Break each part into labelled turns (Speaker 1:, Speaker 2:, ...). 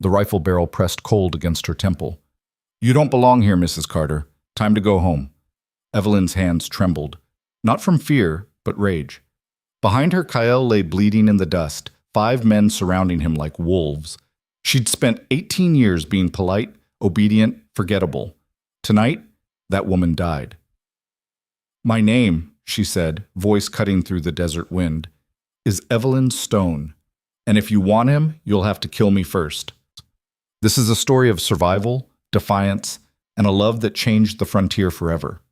Speaker 1: the rifle barrel pressed cold against her temple. "You don't belong here, Mrs. Carter. Time to go home." Evelyn's hands trembled, not from fear, but rage. Behind her, Kael lay bleeding in the dust, 5 men surrounding him like wolves. She'd spent 18 years being polite, obedient, forgettable. Tonight, that woman died. "My name," she said, voice cutting through the desert wind, "is Evelyn Stone, and if you want him, you'll have to kill me first." This is a story of survival, defiance, and a love that changed the frontier forever.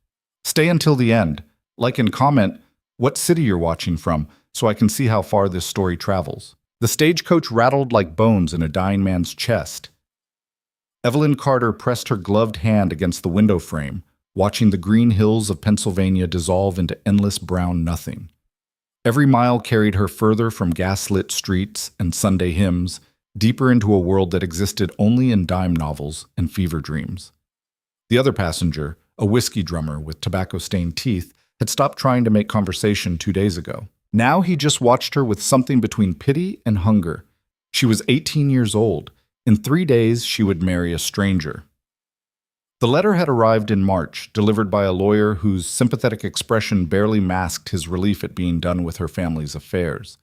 Speaker 1: Stay until the end. Like and comment what city you're watching from so I can see how far this story travels. The stagecoach rattled like bones in a dying man's chest. Evelyn Carter pressed her gloved hand against the window frame, watching the green hills of Pennsylvania dissolve into endless brown nothing. Every mile carried her further from gaslit streets and Sunday hymns, deeper into a world that existed only in dime novels and fever dreams. The other passenger, a whiskey drummer with tobacco-stained teeth, had stopped trying to make conversation 2 days ago. Now he just watched her with something between pity and hunger. She was 18 years old. In 3 days, she would marry a stranger. The letter had arrived in March, delivered by a lawyer whose sympathetic expression barely masked his relief at being done with her family's affairs.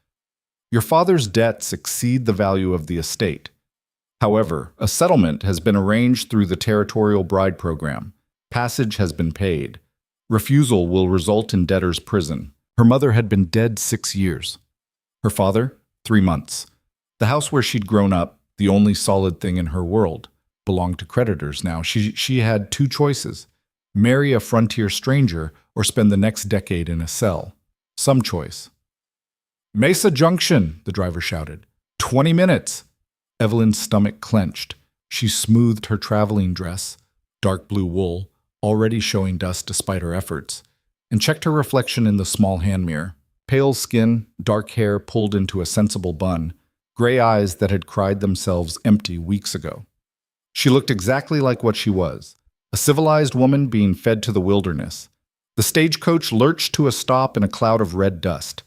Speaker 1: "Your father's debts exceed the value of the estate. However, a settlement has been arranged through the Territorial Bride Program. Passage has been paid. Refusal will result in debtor's prison." Her mother had been dead 6 years. Her father, 3 months. The house where she'd grown up, the only solid thing in her world, belonged to creditors now. She had 2 choices: marry a frontier stranger or spend the next decade in a cell. Some choice. "Mesa Junction," the driver shouted. 20 minutes. Evelyn's stomach clenched. She smoothed her traveling dress, dark blue wool, already showing dust despite her efforts, and checked her reflection in the small hand mirror. Pale skin, dark hair pulled into a sensible bun, gray eyes that had cried themselves empty weeks ago. She looked exactly like what she was, a civilized woman being fed to the wilderness. The stagecoach lurched to a stop in a cloud of red dust.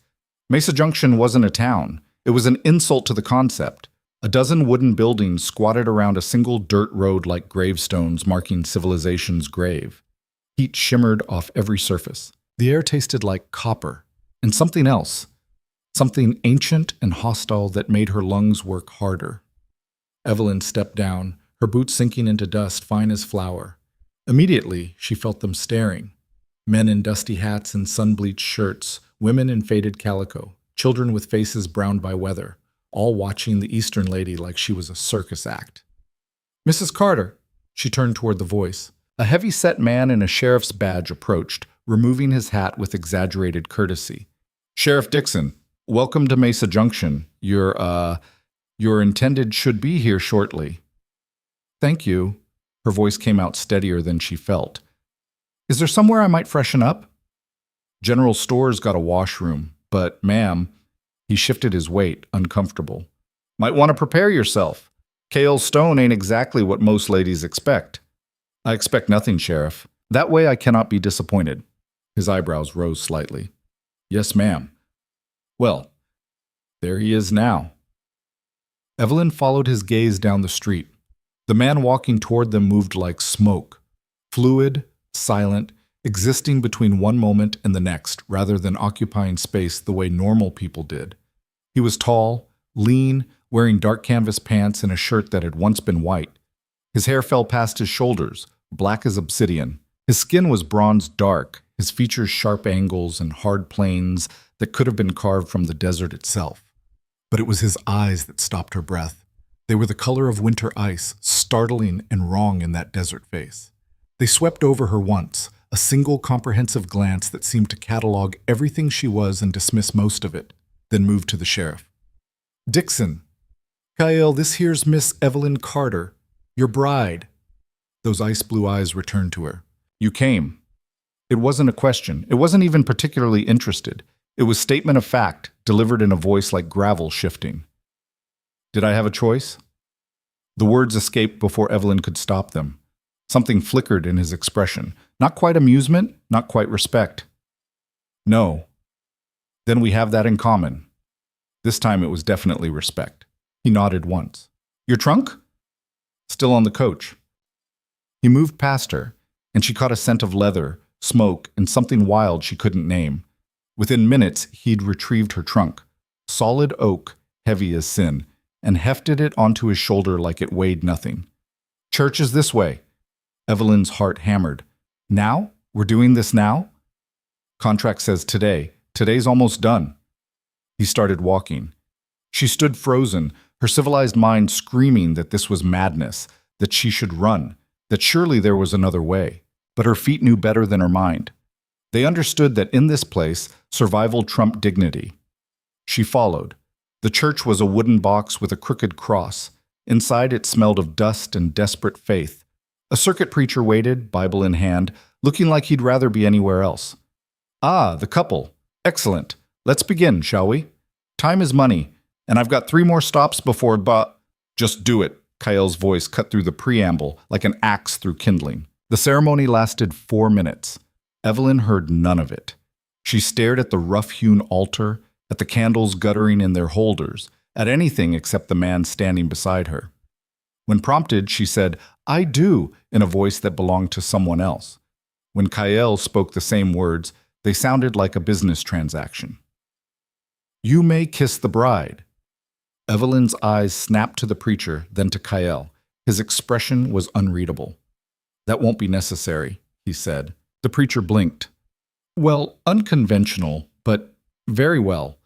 Speaker 1: Mesa Junction wasn't a town. It was an insult to the concept. A dozen wooden buildings squatted around a single dirt road like gravestones marking civilization's grave. Heat shimmered off every surface. The air tasted like copper, and something else, something ancient and hostile that made her lungs work harder. Evelyn stepped down, her boots sinking into dust fine as flour. Immediately, she felt them staring. Men in dusty hats and sun-bleached shirts, women in faded calico, children with faces browned by weather, all watching the Eastern lady like she was a circus act. "Mrs. Carter," she turned toward the voice. A heavy-set man in a sheriff's badge approached, removing his hat with exaggerated courtesy. "Sheriff Dixon, welcome to Mesa Junction. Your intended should be here shortly." "Thank you." Her voice came out steadier than she felt. "Is there somewhere I might freshen up?" "General Store's got a washroom, but, ma'am," he shifted his weight, uncomfortable. "Might want to prepare yourself. Kael Stone ain't exactly what most ladies expect." "I expect nothing, Sheriff. That way I cannot be disappointed." His eyebrows rose slightly. "Yes, ma'am." "Well, there he is now." Evelyn followed his gaze down the street. The man walking toward them moved like smoke, fluid, silent, existing between one moment and the next, rather than occupying space the way normal people did. He was tall, lean, wearing dark canvas pants and a shirt that had once been white. His hair fell past his shoulders, black as obsidian. His skin was bronze dark, his features sharp angles and hard planes that could have been carved from the desert itself. But it was his eyes that stopped her breath. They were the color of winter ice, startling and wrong in that desert face. They swept over her once, a single comprehensive glance that seemed to catalog everything she was and dismiss most of it, then moved to the sheriff. "Dixon. Kael, this here's Miss Evelyn Carter, your bride." Those ice-blue eyes returned to her. "You came." It wasn't a question. It wasn't even particularly interested. It was statement of fact, delivered in a voice like gravel shifting. "Did I have a choice?" The words escaped before Evelyn could stop them. Something flickered in his expression. Not quite amusement, not quite respect. "No." "Then we have that in common." This time it was definitely respect. He nodded once. "Your trunk?" still on the coach. He moved past her, and she caught a scent of leather, smoke, and something wild she couldn't name. Within minutes, he'd retrieved her trunk, solid oak, heavy as sin, and hefted it onto his shoulder like it weighed nothing. Church is this way. Evelyn's heart hammered. Now? We're doing this now? Contract says today. Today's almost done. He started walking. She stood frozen, her civilized mind screaming that this was madness, that she should run, that surely there was another way. But her feet knew better than her mind. They understood that in this place, survival trumped dignity. She followed. The church was a wooden box with a crooked cross. Inside it smelled of dust and desperate faith. A circuit preacher waited, Bible in hand, looking like he'd rather be anywhere else. Ah, the couple. Excellent. Let's begin, shall we? Time is money, and I've got 3 more stops before Just do it, Kael's voice cut through the preamble like an axe through kindling. The ceremony lasted 4 minutes. Evelyn heard none of it. She stared at the rough-hewn altar, at the candles guttering in their holders, at anything except the man standing beside her. When prompted, she said, I do, in a voice that belonged to someone else. When Kael spoke the same words, they sounded like a business transaction. You may kiss the bride. Evelyn's eyes snapped to the preacher, then to Kael. His expression was unreadable. That won't be necessary, he said. The preacher blinked. Well, unconventional, but very well.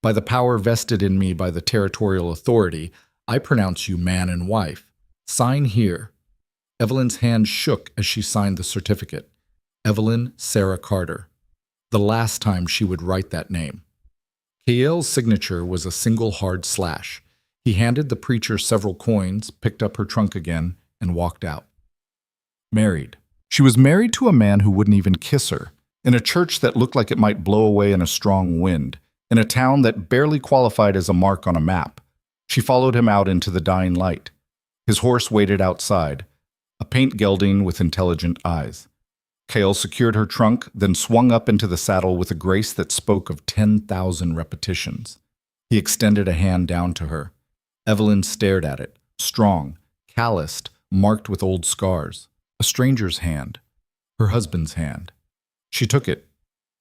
Speaker 1: By the power vested in me by the territorial authority, I pronounce you man and wife. Sign here. Evelyn's hand shook as she signed the certificate. Evelyn Sarah Carter. The last time she would write that name. Kael's signature was a single hard slash. He handed the preacher several coins, picked up her trunk again, and walked out. Married. She was married to a man who wouldn't even kiss her, in a church that looked like it might blow away in a strong wind, in a town that barely qualified as a mark on a map. She followed him out into the dying light. His horse waited outside, a paint gelding with intelligent eyes. Kael secured her trunk, then swung up into the saddle with a grace that spoke of 10,000 repetitions. He extended a hand down to her. Evelyn stared at it, strong, calloused, marked with old scars. A stranger's hand. Her husband's hand. She took it.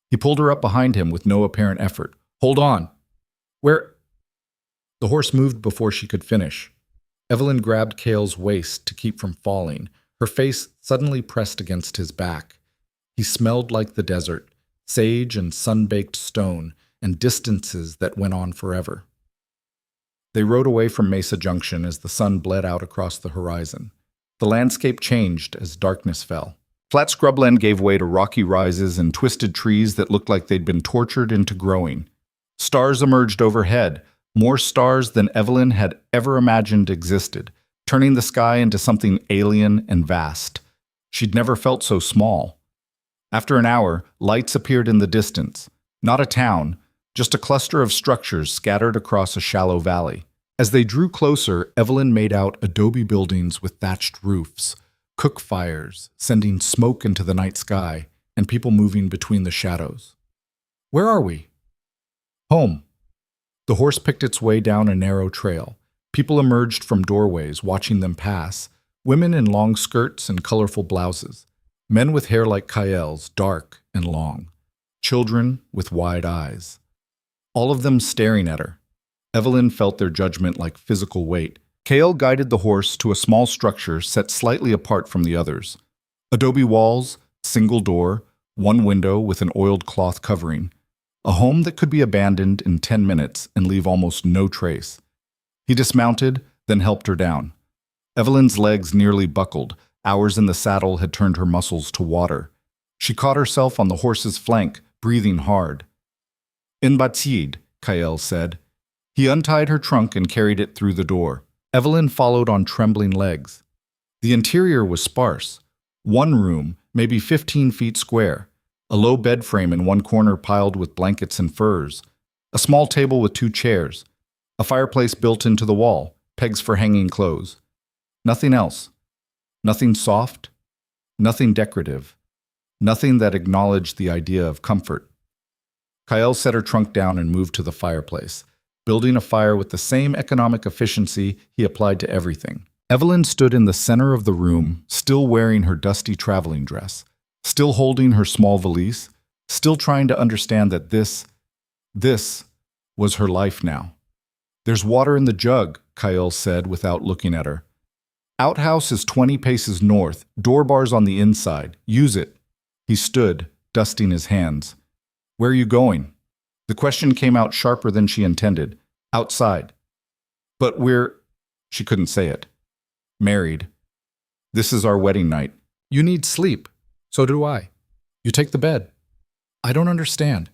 Speaker 1: He pulled her up behind him with no apparent effort. Hold on. Where? The horse moved before she could finish. Evelyn grabbed Kael's waist to keep from falling, her face suddenly pressed against his back. He smelled like the desert, sage and sun-baked stone, and distances that went on forever. They rode away from Mesa Junction as the sun bled out across the horizon. The landscape changed as darkness fell. Flat scrubland gave way to rocky rises and twisted trees that looked like they'd been tortured into growing. Stars emerged overhead, more stars than Evelyn had ever imagined existed, turning the sky into something alien and vast. She'd never felt so small. After an hour, lights appeared in the distance. Not a town, just a cluster of structures scattered across a shallow valley. As they drew closer, Evelyn made out adobe buildings with thatched roofs, cook fires sending smoke into the night sky, and people moving between the shadows. Where are we? Home. The horse picked its way down a narrow trail. People emerged from doorways, watching them pass, women in long skirts and colorful blouses, men with hair like Kael's, dark and long, children with wide eyes. All of them staring at her. Evelyn felt their judgment like physical weight. Kael guided the horse to a small structure set slightly apart from the others. Adobe walls, single door, one window with an oiled cloth covering. A home that could be abandoned in 10 minutes and leave almost no trace. He dismounted, then helped her down. Evelyn's legs nearly buckled. Hours in the saddle had turned her muscles to water. She caught herself on the horse's flank, breathing hard. "In Batid," Kael said. He untied her trunk and carried it through the door. Evelyn followed on trembling legs. The interior was sparse. One room, maybe 15 feet square. A low bed frame in one corner piled with blankets and furs. A small table with 2 chairs. A fireplace built into the wall, pegs for hanging clothes. Nothing else. Nothing soft. Nothing decorative. Nothing that acknowledged the idea of comfort. Kael set her trunk down and moved to the fireplace, building a fire with the same economic efficiency he applied to everything. Evelyn stood in the center of the room, still wearing her dusty traveling dress, still holding her small valise, still trying to understand that this was her life now. "There's water in the jug," Kael said without looking at her. "Outhouse is 20 paces north, door bars on the inside. Use it." He stood, dusting his hands. "Where are you going?" The question came out sharper than she intended. "Outside." "But we're—" She couldn't say it. "Married. This is our wedding night. You need sleep. So do I. You take the bed." "I don't understand."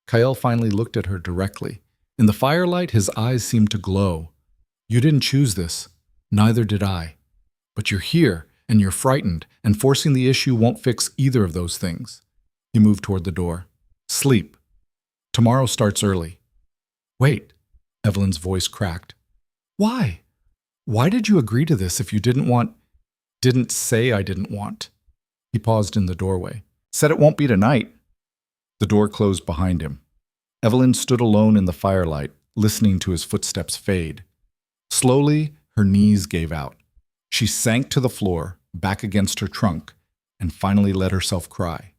Speaker 1: Kael finally looked at her directly. In the firelight, his eyes seemed to glow. "You didn't choose this. Neither did I. But you're here, and you're frightened, and forcing the issue won't fix either of those things." He moved toward the door. "Sleep. Tomorrow starts early." "Wait," Evelyn's voice cracked. "Why? Why did you agree to this if you didn't say I didn't want?" He paused in the doorway. "Said it won't be tonight." The door closed behind him. Evelyn stood alone in the firelight, listening to his footsteps fade. Slowly, her knees gave out. She sank to the floor, back against her trunk, and finally let herself cry.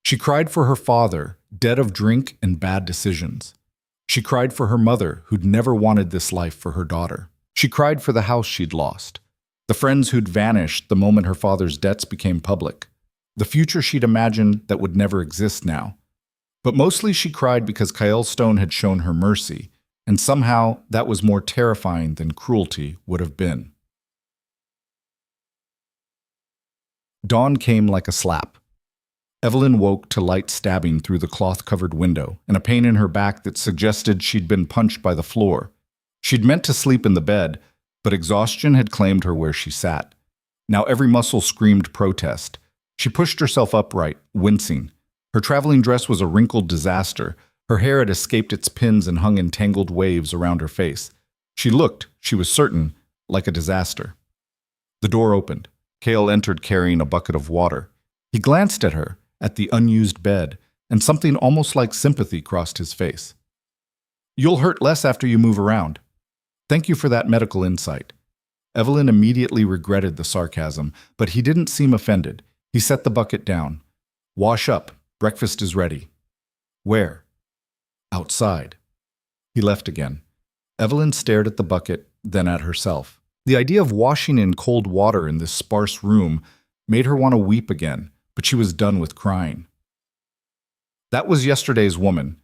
Speaker 1: She cried for her father, dead of drink and bad decisions. She cried for her mother, who'd never wanted this life for her daughter. She cried for the house she'd lost, the friends who'd vanished the moment her father's debts became public, the future she'd imagined that would never exist now. But mostly she cried because Kael Stone had shown her mercy, and somehow that was more terrifying than cruelty would have been. Dawn came like a slap. Evelyn woke to light stabbing through the cloth-covered window and a pain in her back that suggested she'd been punched by the floor. She'd meant to sleep in the bed, but exhaustion had claimed her where she sat. Now every muscle screamed protest. She pushed herself upright, wincing. Her traveling dress was a wrinkled disaster. Her hair had escaped its pins and hung in tangled waves around her face. She looked, she was certain, like a disaster. The door opened. Kael entered carrying a bucket of water. He glanced at her, at the unused bed, and something almost like sympathy crossed his face. "You'll hurt less after you move around. Thank you for that medical insight." Evelyn immediately regretted the sarcasm, but he didn't seem offended. He set the bucket down. "Wash up. Breakfast is ready." "Where?" "Outside." He left again. Evelyn stared at the bucket, then at herself. The idea of washing in cold water in this sparse room made her want to weep again, but she was done with crying. That was yesterday's woman,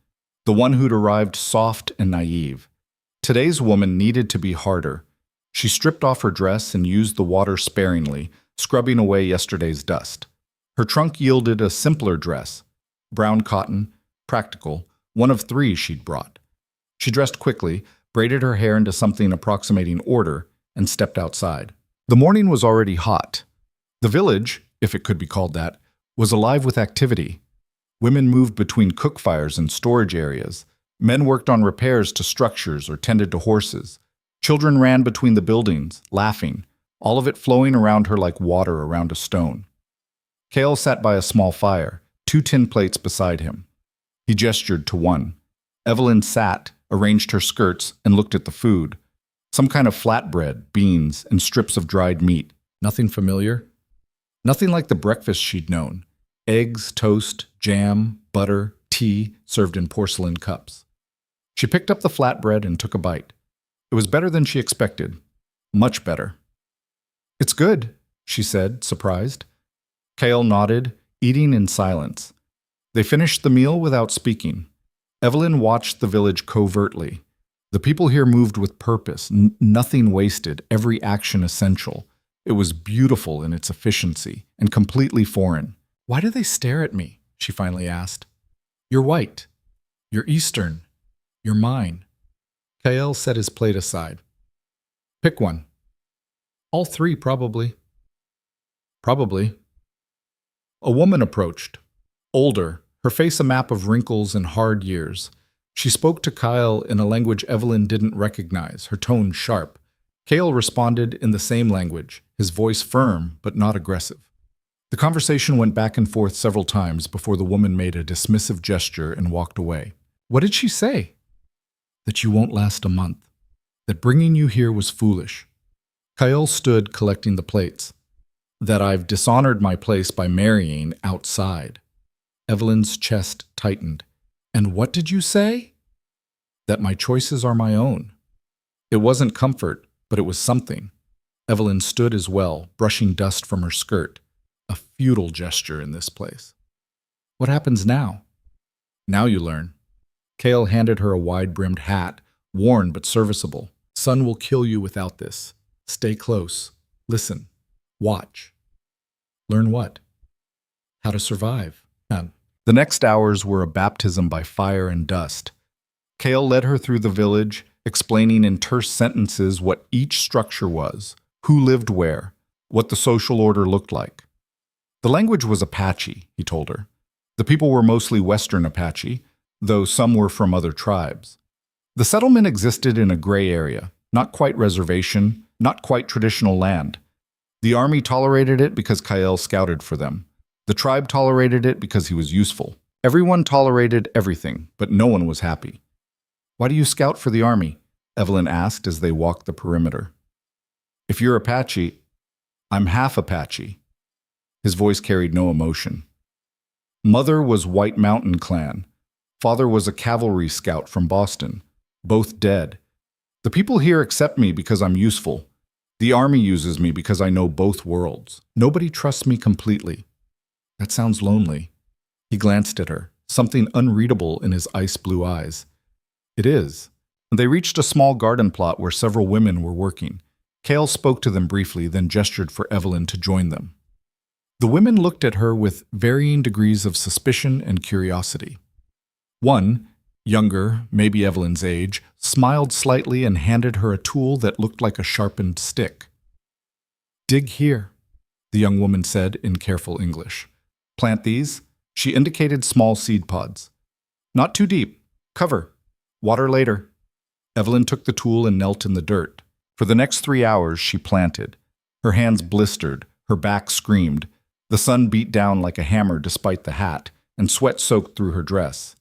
Speaker 1: the one who'd arrived soft and naive. Today's woman needed to be harder. She stripped off her dress and used the water sparingly, scrubbing away yesterday's dust. Her trunk yielded a simpler dress, brown cotton, practical, one of 3 she'd brought. She dressed quickly, braided her hair into something approximating order, and stepped outside. The morning was already hot. The village, if it could be called that, was alive with activity. Women moved between cook fires and storage areas. Men worked on repairs to structures or tended to horses. Children ran between the buildings, laughing, all of it flowing around her like water around a stone. Kael sat by a small fire, 2 tin plates beside him. He gestured to one. Evelyn sat, arranged her skirts, and looked at the food. Some kind of flatbread, beans, and strips of dried meat. Nothing familiar? Nothing like the breakfast she'd known. Eggs, toast, jam, butter, tea, served in porcelain cups. She picked up the flatbread and took a bite. It was better than she expected. Much better. "It's good," she said, surprised. Kael nodded, eating in silence. They finished the meal without speaking. Evelyn watched the village covertly. The people here moved with purpose, nothing wasted, every action essential. It was beautiful in its efficiency, and completely foreign. "Why do they stare at me?" she finally asked. "You're white. You're Eastern. You're mine." Kael set his plate aside. "Pick one." "All 3, probably." "Probably." A woman approached. Older, her face a map of wrinkles and hard years. She spoke to Kael in a language Evelyn didn't recognize, her tone sharp. Kael responded in the same language, his voice firm but not aggressive. The conversation went back and forth several times before the woman made a dismissive gesture and walked away. "What did she say?" "That you won't last a month. That bringing you here was foolish." Kael stood collecting the plates. That I've dishonored my place by marrying outside. Evelyn's chest tightened. And what did you say? That my choices are my own. It wasn't comfort, but it was something. Evelyn stood as well, brushing dust from her skirt. A futile gesture in this place. What happens now? Now you learn. Kael handed her a wide-brimmed hat, worn but serviceable. Sun will kill you without this. Stay close. Listen. Watch. Learn what? How to survive. None. The next hours were a baptism by fire and dust. Kael led her through the village, explaining in terse sentences what each structure was, who lived where, what the social order looked like. The language was Apache, he told her. The people were mostly Western Apache, though some were from other tribes. The settlement existed in a gray area, not quite reservation, not quite traditional land. The army tolerated it because Kael scouted for them. The tribe tolerated it because he was useful. Everyone tolerated everything, but no one was happy. Why do you scout for the army? Evelyn asked as they walked the perimeter. If you're Apache, I'm half Apache. His voice carried no emotion. Mother was White Mountain Clan. Father was a cavalry scout from Boston. Both dead. The people here accept me because I'm useful. The army uses me because I know both worlds. Nobody trusts me completely. That sounds lonely. He glanced at her, something unreadable in his ice-blue eyes. It is. They reached a small garden plot where several women were working. Kael spoke to them briefly, then gestured for Evelyn to join them. The women looked at her with varying degrees of suspicion and curiosity. One, younger, maybe Evelyn's age, smiled slightly and handed her a tool that looked like a sharpened stick. Dig here, the young woman said in careful English. Plant these. She indicated small seed pods. Not too deep. Cover. Water later. Evelyn took the tool and knelt in the dirt. For the next 3 hours, she planted. Her hands blistered, her back screamed. The sun beat down like a hammer despite the hat, and sweat soaked through her dress.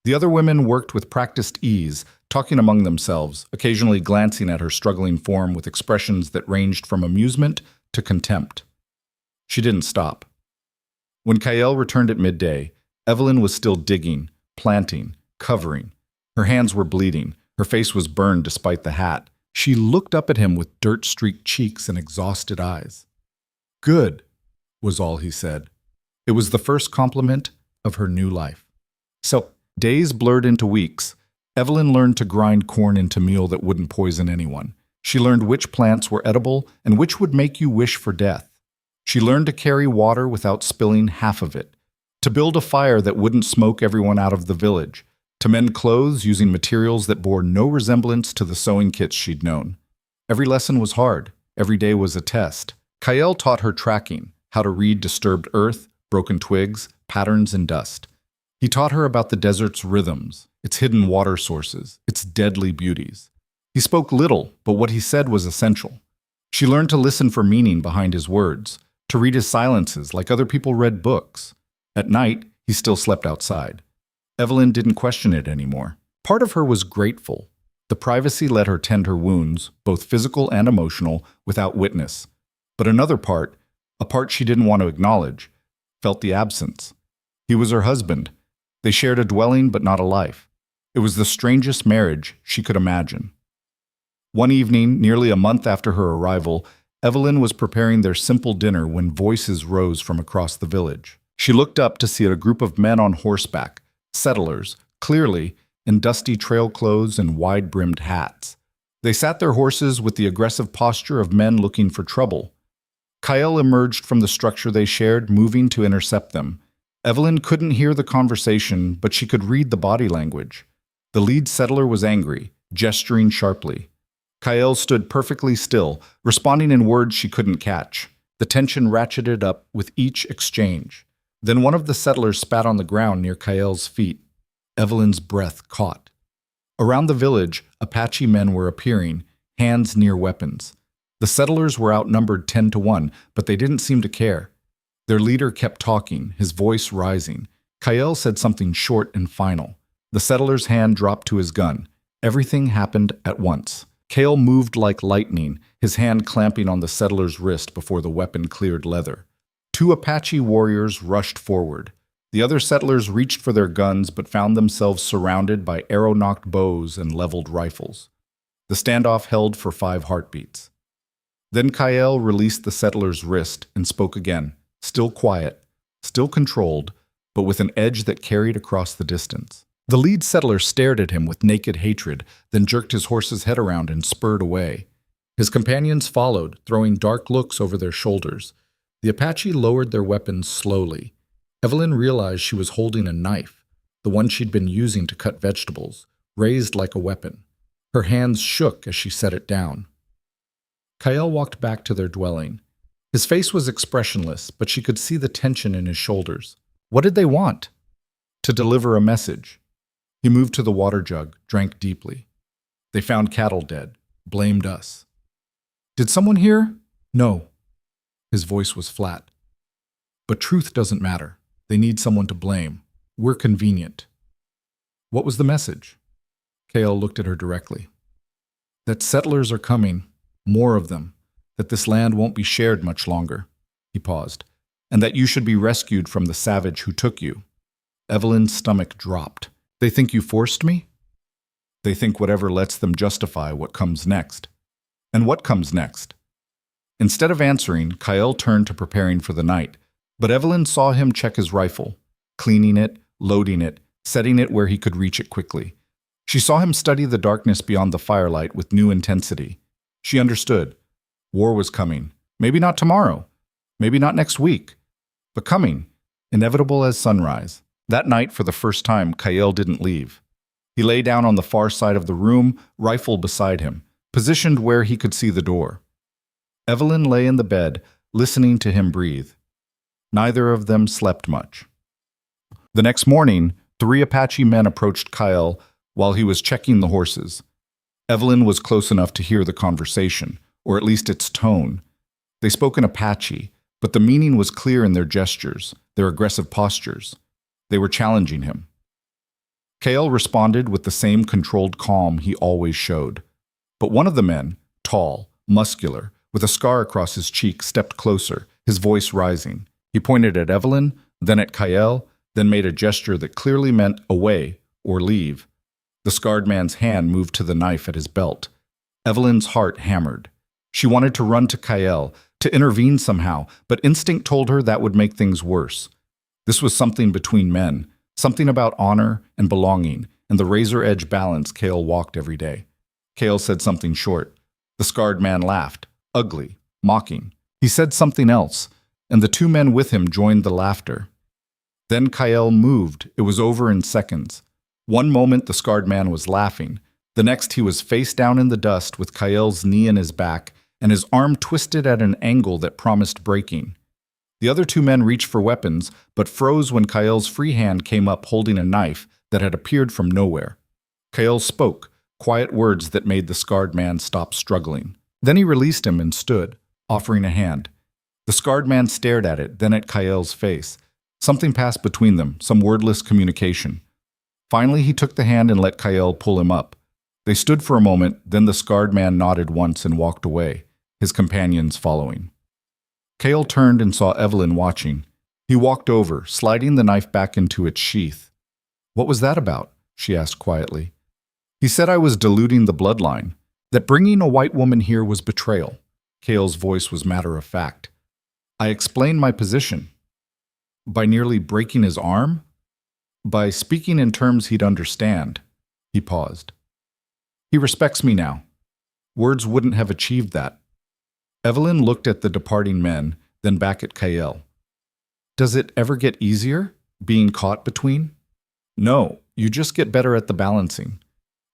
Speaker 1: The other women worked with practiced ease, talking among themselves, occasionally glancing at her struggling form with expressions that ranged from amusement to contempt. She didn't stop. When Kael returned at midday, Evelyn was still digging, planting, covering. Her hands were bleeding. Her face was burned despite the hat. She looked up at him with dirt-streaked cheeks and exhausted eyes. Good, was all he said. It was the first compliment of her new life. So, days blurred into weeks. Evelyn learned to grind corn into meal that wouldn't poison anyone. She learned which plants were edible and which would make you wish for death. She learned to carry water without spilling half of it, to build a fire that wouldn't smoke everyone out of the village, to mend clothes using materials that bore no resemblance to the sewing kits she'd known. Every lesson was hard. Every day was a test. Kael taught her tracking, how to read disturbed earth, broken twigs, patterns, and dust. He taught her about the desert's rhythms, its hidden water sources, its deadly beauties. He spoke little, but what he said was essential. She learned to listen for meaning behind his words, to read his silences like other people read books. At night, he still slept outside. Evelyn didn't question it anymore. Part of her was grateful. The privacy let her tend her wounds, both physical and emotional, without witness. But another part, a part she didn't want to acknowledge, felt the absence. He was her husband. They shared a dwelling but not a life. It was the strangest marriage she could imagine. One evening, nearly a month after her arrival, Evelyn was preparing their simple dinner when voices rose from across the village. She looked up to see a group of men on horseback, settlers, clearly, in dusty trail clothes and wide-brimmed hats. They sat their horses with the aggressive posture of men looking for trouble. Kael emerged from the structure they shared, moving to intercept them. Evelyn couldn't hear the conversation, but she could read the body language. The lead settler was angry, gesturing sharply. Kael stood perfectly still, responding in words she couldn't catch. The tension ratcheted up with each exchange. Then one of the settlers spat on the ground near Kael's feet. Evelyn's breath caught. Around the village, Apache men were appearing, hands near weapons. The settlers were outnumbered 10-1, but they didn't seem to care. Their leader kept talking, his voice rising. Kael said something short and final. The settler's hand dropped to his gun. Everything happened at once. Kael moved like lightning, his hand clamping on the settler's wrist before the weapon cleared leather. Two Apache warriors rushed forward. The other settlers reached for their guns but found themselves surrounded by arrow-nocked bows and leveled rifles. The standoff held for 5 heartbeats. Then Kael released the settler's wrist and spoke again, still quiet, still controlled, but with an edge that carried across the distance. The lead settler stared at him with naked hatred, then jerked his horse's head around and spurred away. His companions followed, throwing dark looks over their shoulders. The Apache lowered their weapons slowly. Evelyn realized she was holding a knife, the one she'd been using to cut vegetables, raised like a weapon. Her hands shook as she set it down. Kael walked back to their dwelling. His face was expressionless, but she could see the tension in his shoulders. What did they want? To deliver a message. He moved to the water jug, drank deeply. They found cattle dead, blamed us. Did someone hear? No. His voice was flat. But truth doesn't matter. They need someone to blame. We're convenient. What was the message? Kael looked at her directly. That settlers are coming, more of them, that this land won't be shared much longer. He paused. And that you should be rescued from the savage who took you. Evelyn's stomach dropped. They think you forced me? They think whatever lets them justify what comes next. And what comes next? Instead of answering, Kael turned to preparing for the night, but Evelyn saw him check his rifle, cleaning it, loading it, setting it where he could reach it quickly. She saw him study the darkness beyond the firelight with new intensity. She understood. War was coming. Maybe not tomorrow. Maybe not next week. But coming. Inevitable as sunrise. That night, for the first time, Kael didn't leave. He lay down on the far side of the room, rifle beside him, positioned where he could see the door. Evelyn lay in the bed, listening to him breathe. Neither of them slept much. The next morning, 3 Apache men approached Kael while he was checking the horses. Evelyn was close enough to hear the conversation, or at least its tone. They spoke in Apache, but the meaning was clear in their gestures, their aggressive postures. They were challenging him. Kael responded with the same controlled calm he always showed. But one of the men, tall, muscular, with a scar across his cheek, stepped closer, his voice rising. He pointed at Evelyn, then at Kael, then made a gesture that clearly meant away or leave. The scarred man's hand moved to the knife at his belt. Evelyn's heart hammered. She wanted to run to Kael, to intervene somehow, but instinct told her that would make things worse. This was something between men, something about honor and belonging, and the razor-edge balance Kael walked every day. Kael said something short. The scarred man laughed, ugly, mocking. He said something else, and the 2 men with him joined the laughter. Then Kael moved. It was over in seconds. One moment the scarred man was laughing. The next he was face down in the dust with Kael's knee in his back and his arm twisted at an angle that promised breaking. The other 2 men reached for weapons, but froze when Kael's free hand came up holding a knife that had appeared from nowhere. Kael spoke, quiet words that made the scarred man stop struggling. Then he released him and stood, offering a hand. The scarred man stared at it, then at Kael's face. Something passed between them, some wordless communication. Finally, he took the hand and let Kael pull him up. They stood for a moment, then the scarred man nodded once and walked away, his companions following. Kael turned and saw Evelyn watching. He walked over, sliding the knife back into its sheath. "What was that about?" she asked quietly. "He said I was diluting the bloodline, that bringing a white woman here was betrayal." Kael's voice was matter of fact. "I explained my position. By nearly breaking his arm? By speaking in terms he'd understand." He paused. "He respects me now. Words wouldn't have achieved that." Evelyn looked at the departing men, then back at Kael. "Does it ever get easier, being caught between?" "No, you just get better at the balancing."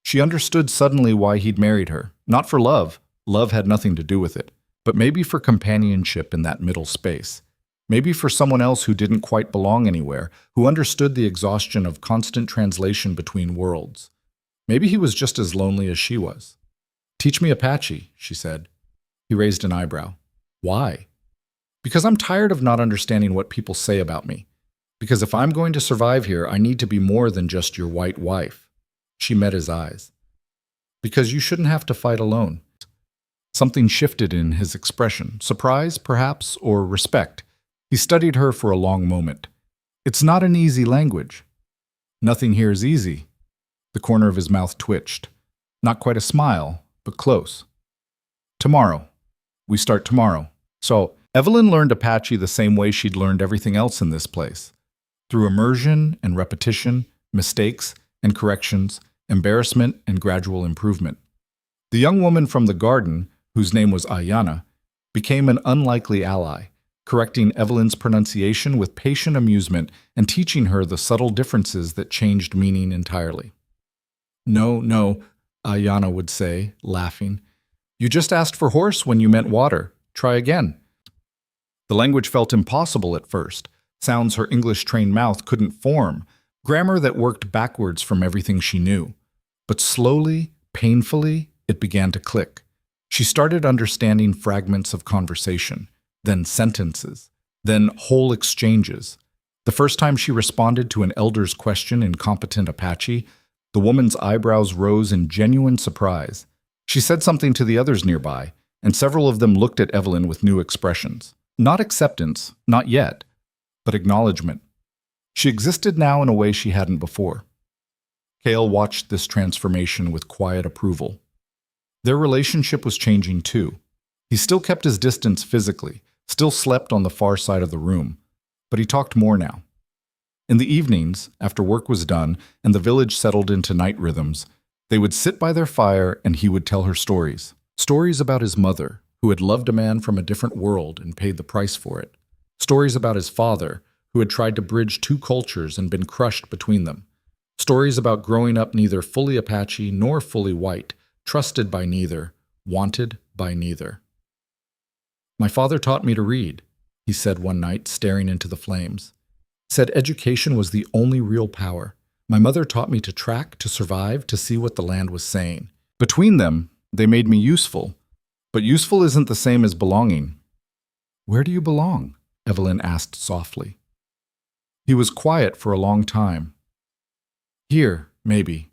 Speaker 1: She understood suddenly why he'd married her. Not for love. Love had nothing to do with it. But maybe for companionship in that middle space. Maybe for someone else who didn't quite belong anywhere, who understood the exhaustion of constant translation between worlds. Maybe he was just as lonely as she was. "Teach me Apache," she said. He raised an eyebrow. "Why?" "Because I'm tired of not understanding what people say about me. Because if I'm going to survive here, I need to be more than just your white wife." She met his eyes. "Because you shouldn't have to fight alone." Something shifted in his expression, surprise, perhaps, or respect. He studied her for a long moment. It's not an easy language. Nothing here is easy. The corner of his mouth twitched. Not quite a smile, but close. Tomorrow. We start tomorrow. So, Evelyn learned Apache the same way she'd learned everything else in this place. Through immersion and repetition, mistakes and corrections, embarrassment and gradual improvement. The young woman from the garden, whose name was Ayana, became an unlikely ally, correcting Evelyn's pronunciation with patient amusement and teaching her the subtle differences that changed meaning entirely. No, no, Ayana would say, laughing. You just asked for horse when you meant water. Try again. The language felt impossible at first, sounds her English-trained mouth couldn't form, grammar that worked backwards from everything she knew. But slowly, painfully, it began to click. She started understanding fragments of conversation, then sentences, then whole exchanges. The first time she responded to an elder's question in competent Apache, the woman's eyebrows rose in genuine surprise. She said something to the others nearby, and several of them looked at Evelyn with new expressions. Not acceptance, not yet, but acknowledgement. She existed now in a way she hadn't before. Kael watched this transformation with quiet approval. Their relationship was changing too. He still kept his distance physically, still slept on the far side of the room, but he talked more now. In the evenings, after work was done and the village settled into night rhythms, they would sit by their fire and he would tell her stories. Stories about his mother, who had loved a man from a different world and paid the price for it. Stories about his father, who had tried to bridge two cultures and been crushed between them. Stories about growing up neither fully Apache nor fully white, trusted by neither, wanted by neither. My father taught me to read, he said one night, staring into the flames. Said education was the only real power. My mother taught me to track, to survive, to see what the land was saying. Between them, they made me useful. But useful isn't the same as belonging. Where do you belong? Evelyn asked softly. He was quiet for a long time. Here, maybe.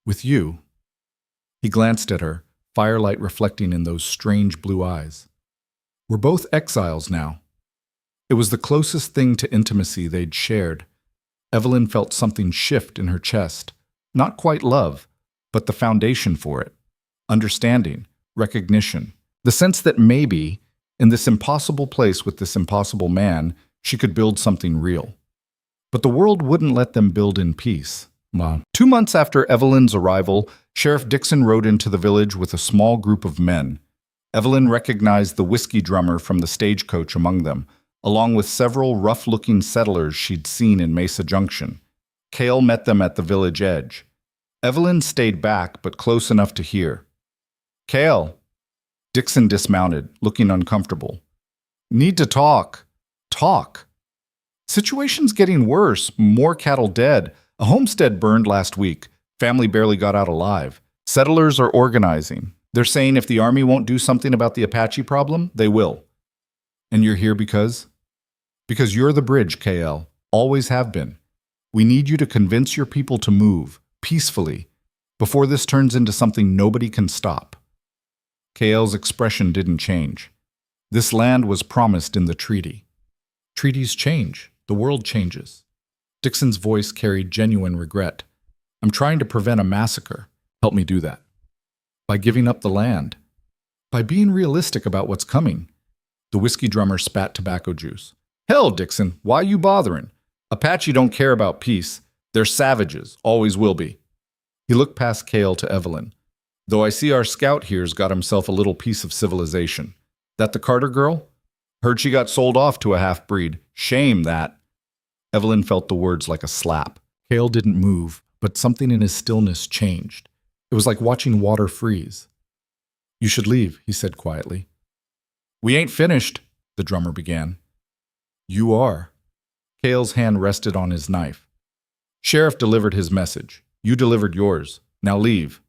Speaker 1: With you. He glanced at her, firelight reflecting in those strange blue eyes. We're both exiles now. It was the closest thing to intimacy they'd shared. Evelyn felt something shift in her chest. Not quite love, but the foundation for it. Understanding, recognition. The sense that maybe, in this impossible place with this impossible man, she could build something real. But the world wouldn't let them build in peace. 2 months after Evelyn's arrival, Sheriff Dixon rode into the village with a small group of men. Evelyn recognized the whiskey drummer from the stagecoach among them, along with several rough-looking settlers she'd seen in Mesa Junction. Kael met them at the village edge. Evelyn stayed back, but close enough to hear. Kael. Dixon dismounted, looking uncomfortable. Need to talk. Talk. Situation's getting worse. More cattle dead. A homestead burned last week. Family barely got out alive. Settlers are organizing. They're saying if the army won't do something about the Apache problem, they will. And you're here because? Because you're the bridge, Kael. Always have been. We need you to convince your people to move, peacefully, before this turns into something nobody can stop. Kael's expression didn't change. This land was promised in the treaty. Treaties change. The world changes. Dixon's voice carried genuine regret. I'm trying to prevent a massacre. Help me do that. By giving up the land. By being realistic about what's coming. The whiskey drummer spat tobacco juice. Hell, Dixon, why you bothering? Apache don't care about peace. They're savages, always will be. He looked past Kael to Evelyn. Though I see our scout here's got himself a little piece of civilization. That the Carter girl? Heard she got sold off to a half-breed. Shame, that. Evelyn felt the words like a slap. Kael didn't move, but something in his stillness changed. It was like watching water freeze. You should leave, he said quietly. We ain't finished, the drummer began. You are. Kael's hand rested on his knife. Sheriff delivered his message. You delivered yours. Now leave.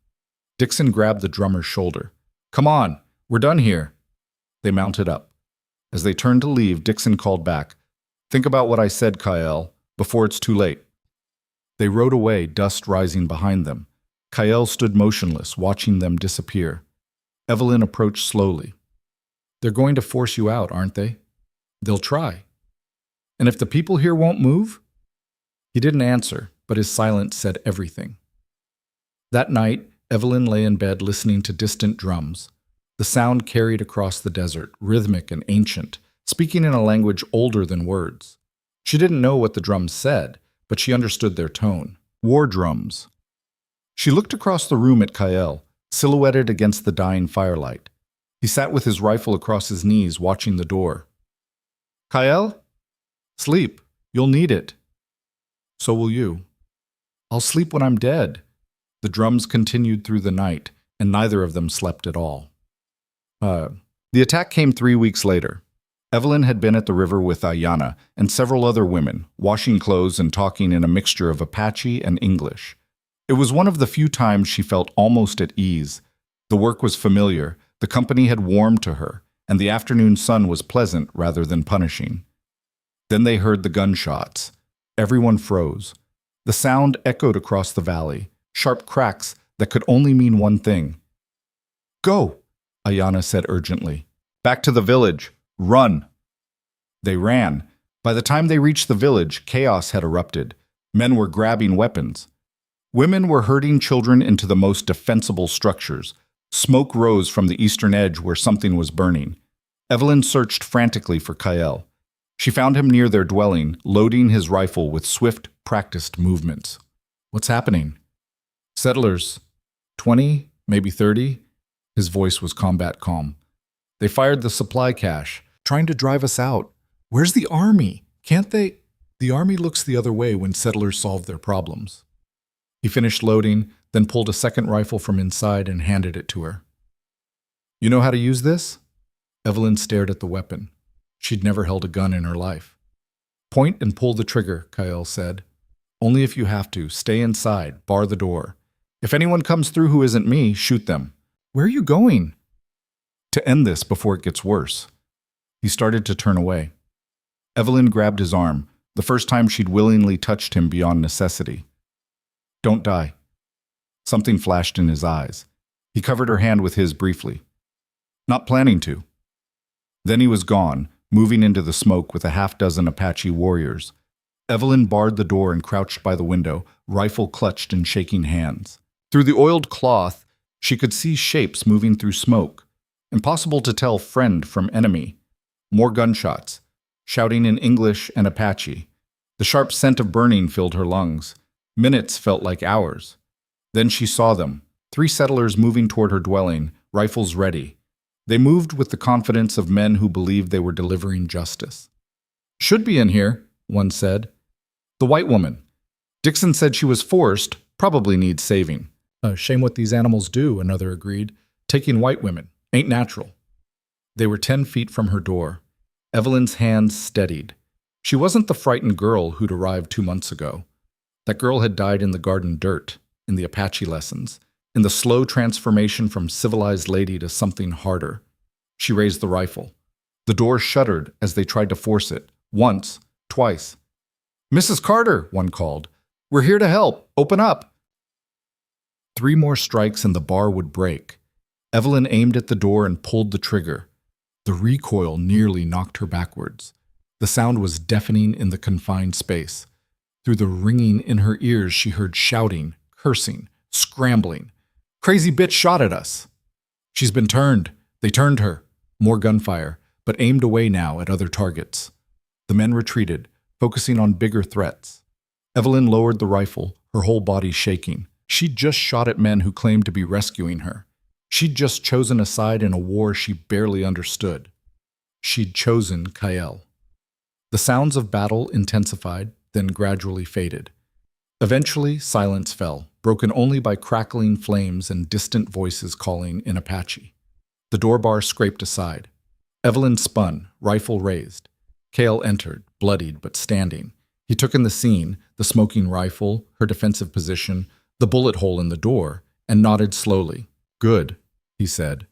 Speaker 1: Dixon grabbed the drummer's shoulder. Come on, we're done here. They mounted up. As they turned to leave, Dixon called back. Think about what I said, Kael, before it's too late. They rode away, dust rising behind them. Kael stood motionless, watching them disappear. Evelyn approached slowly. They're going to force you out, aren't they? They'll try. And if the people here won't move? He didn't answer, but his silence said everything. That night, Evelyn lay in bed listening to distant drums. The sound carried across the desert, rhythmic and ancient, speaking in a language older than words. She didn't know what the drums said, but she understood their tone. War drums. She looked across the room at Kael, silhouetted against the dying firelight. He sat with his rifle across his knees, watching the door. Kael? Sleep. You'll need it. So will you. I'll sleep when I'm dead. The drums continued through the night, and neither of them slept at all. The attack came 3 weeks later. Evelyn had been at the river with Ayanna and several other women, washing clothes and talking in a mixture of Apache and English. It was one of the few times she felt almost at ease. The work was familiar, the company had warmed to her, and the afternoon sun was pleasant rather than punishing. Then they heard the gunshots. Everyone froze. The sound echoed across the valley, sharp cracks that could only mean one thing. Go, Ayanna said urgently. Back to the village. Run. They ran. By the time they reached the village, chaos had erupted. Men were grabbing weapons. Women were herding children into the most defensible structures. Smoke rose from the eastern edge where something was burning. Evelyn searched frantically for Kael. She found him near their dwelling, loading his rifle with swift, practiced movements. What's happening? Settlers. 20, maybe 30. His voice was combat calm. They fired the supply cache, trying to drive us out. Where's the army? Can't they? The army looks the other way when settlers solve their problems. He finished loading, then pulled a second rifle from inside and handed it to her. You know how to use this? Evelyn stared at the weapon. She'd never held a gun in her life. Point and pull the trigger, Kael said. Only if you have to. Stay inside. Bar the door. If anyone comes through who isn't me, shoot them. Where are you going? To end this before it gets worse. He started to turn away. Evelyn grabbed his arm, the first time she'd willingly touched him beyond necessity. Don't die. Something flashed in his eyes. He covered her hand with his briefly. Not planning to. Then he was gone, moving into the smoke with a half-dozen Apache warriors. Evelyn barred the door and crouched by the window, rifle clutched in shaking hands. Through the oiled cloth, she could see shapes moving through smoke. Impossible to tell friend from enemy. More gunshots, shouting in English and Apache. The sharp scent of burning filled her lungs. Minutes felt like hours. Then she saw them, 3 settlers moving toward her dwelling, rifles ready. They moved with the confidence of men who believed they were delivering justice. Should be in here, one said. The white woman. Dixon said she was forced, probably needs saving. Shame what these animals do, another agreed. Taking white women. Ain't natural. They were 10 feet from her door. Evelyn's hands steadied. She wasn't the frightened girl who'd arrived 2 months ago. That girl had died in the garden dirt, in the Apache lessons, in the slow transformation from civilized lady to something harder. She raised the rifle. The door shuddered as they tried to force it. Once, twice. Mrs. Carter, one called. We're here to help. Open up. 3 more strikes and the bar would break. Evelyn aimed at the door and pulled the trigger. The recoil nearly knocked her backwards. The sound was deafening in the confined space. Through the ringing in her ears, she heard shouting, cursing, scrambling. Crazy bitch shot at us. She's been turned. They turned her. More gunfire, but aimed away now at other targets. The men retreated, focusing on bigger threats. Evelyn lowered the rifle, her whole body shaking. She'd just shot at men who claimed to be rescuing her. She'd just chosen a side in a war she barely understood. She'd chosen Kael. The sounds of battle intensified, then gradually faded. Eventually, silence fell, broken only by crackling flames and distant voices calling in Apache. The door bar scraped aside. Evelyn spun, rifle raised. Kael entered, bloodied but standing. He took in the scene, the smoking rifle, her defensive position, the bullet hole in the door, and nodded slowly. Good, he said.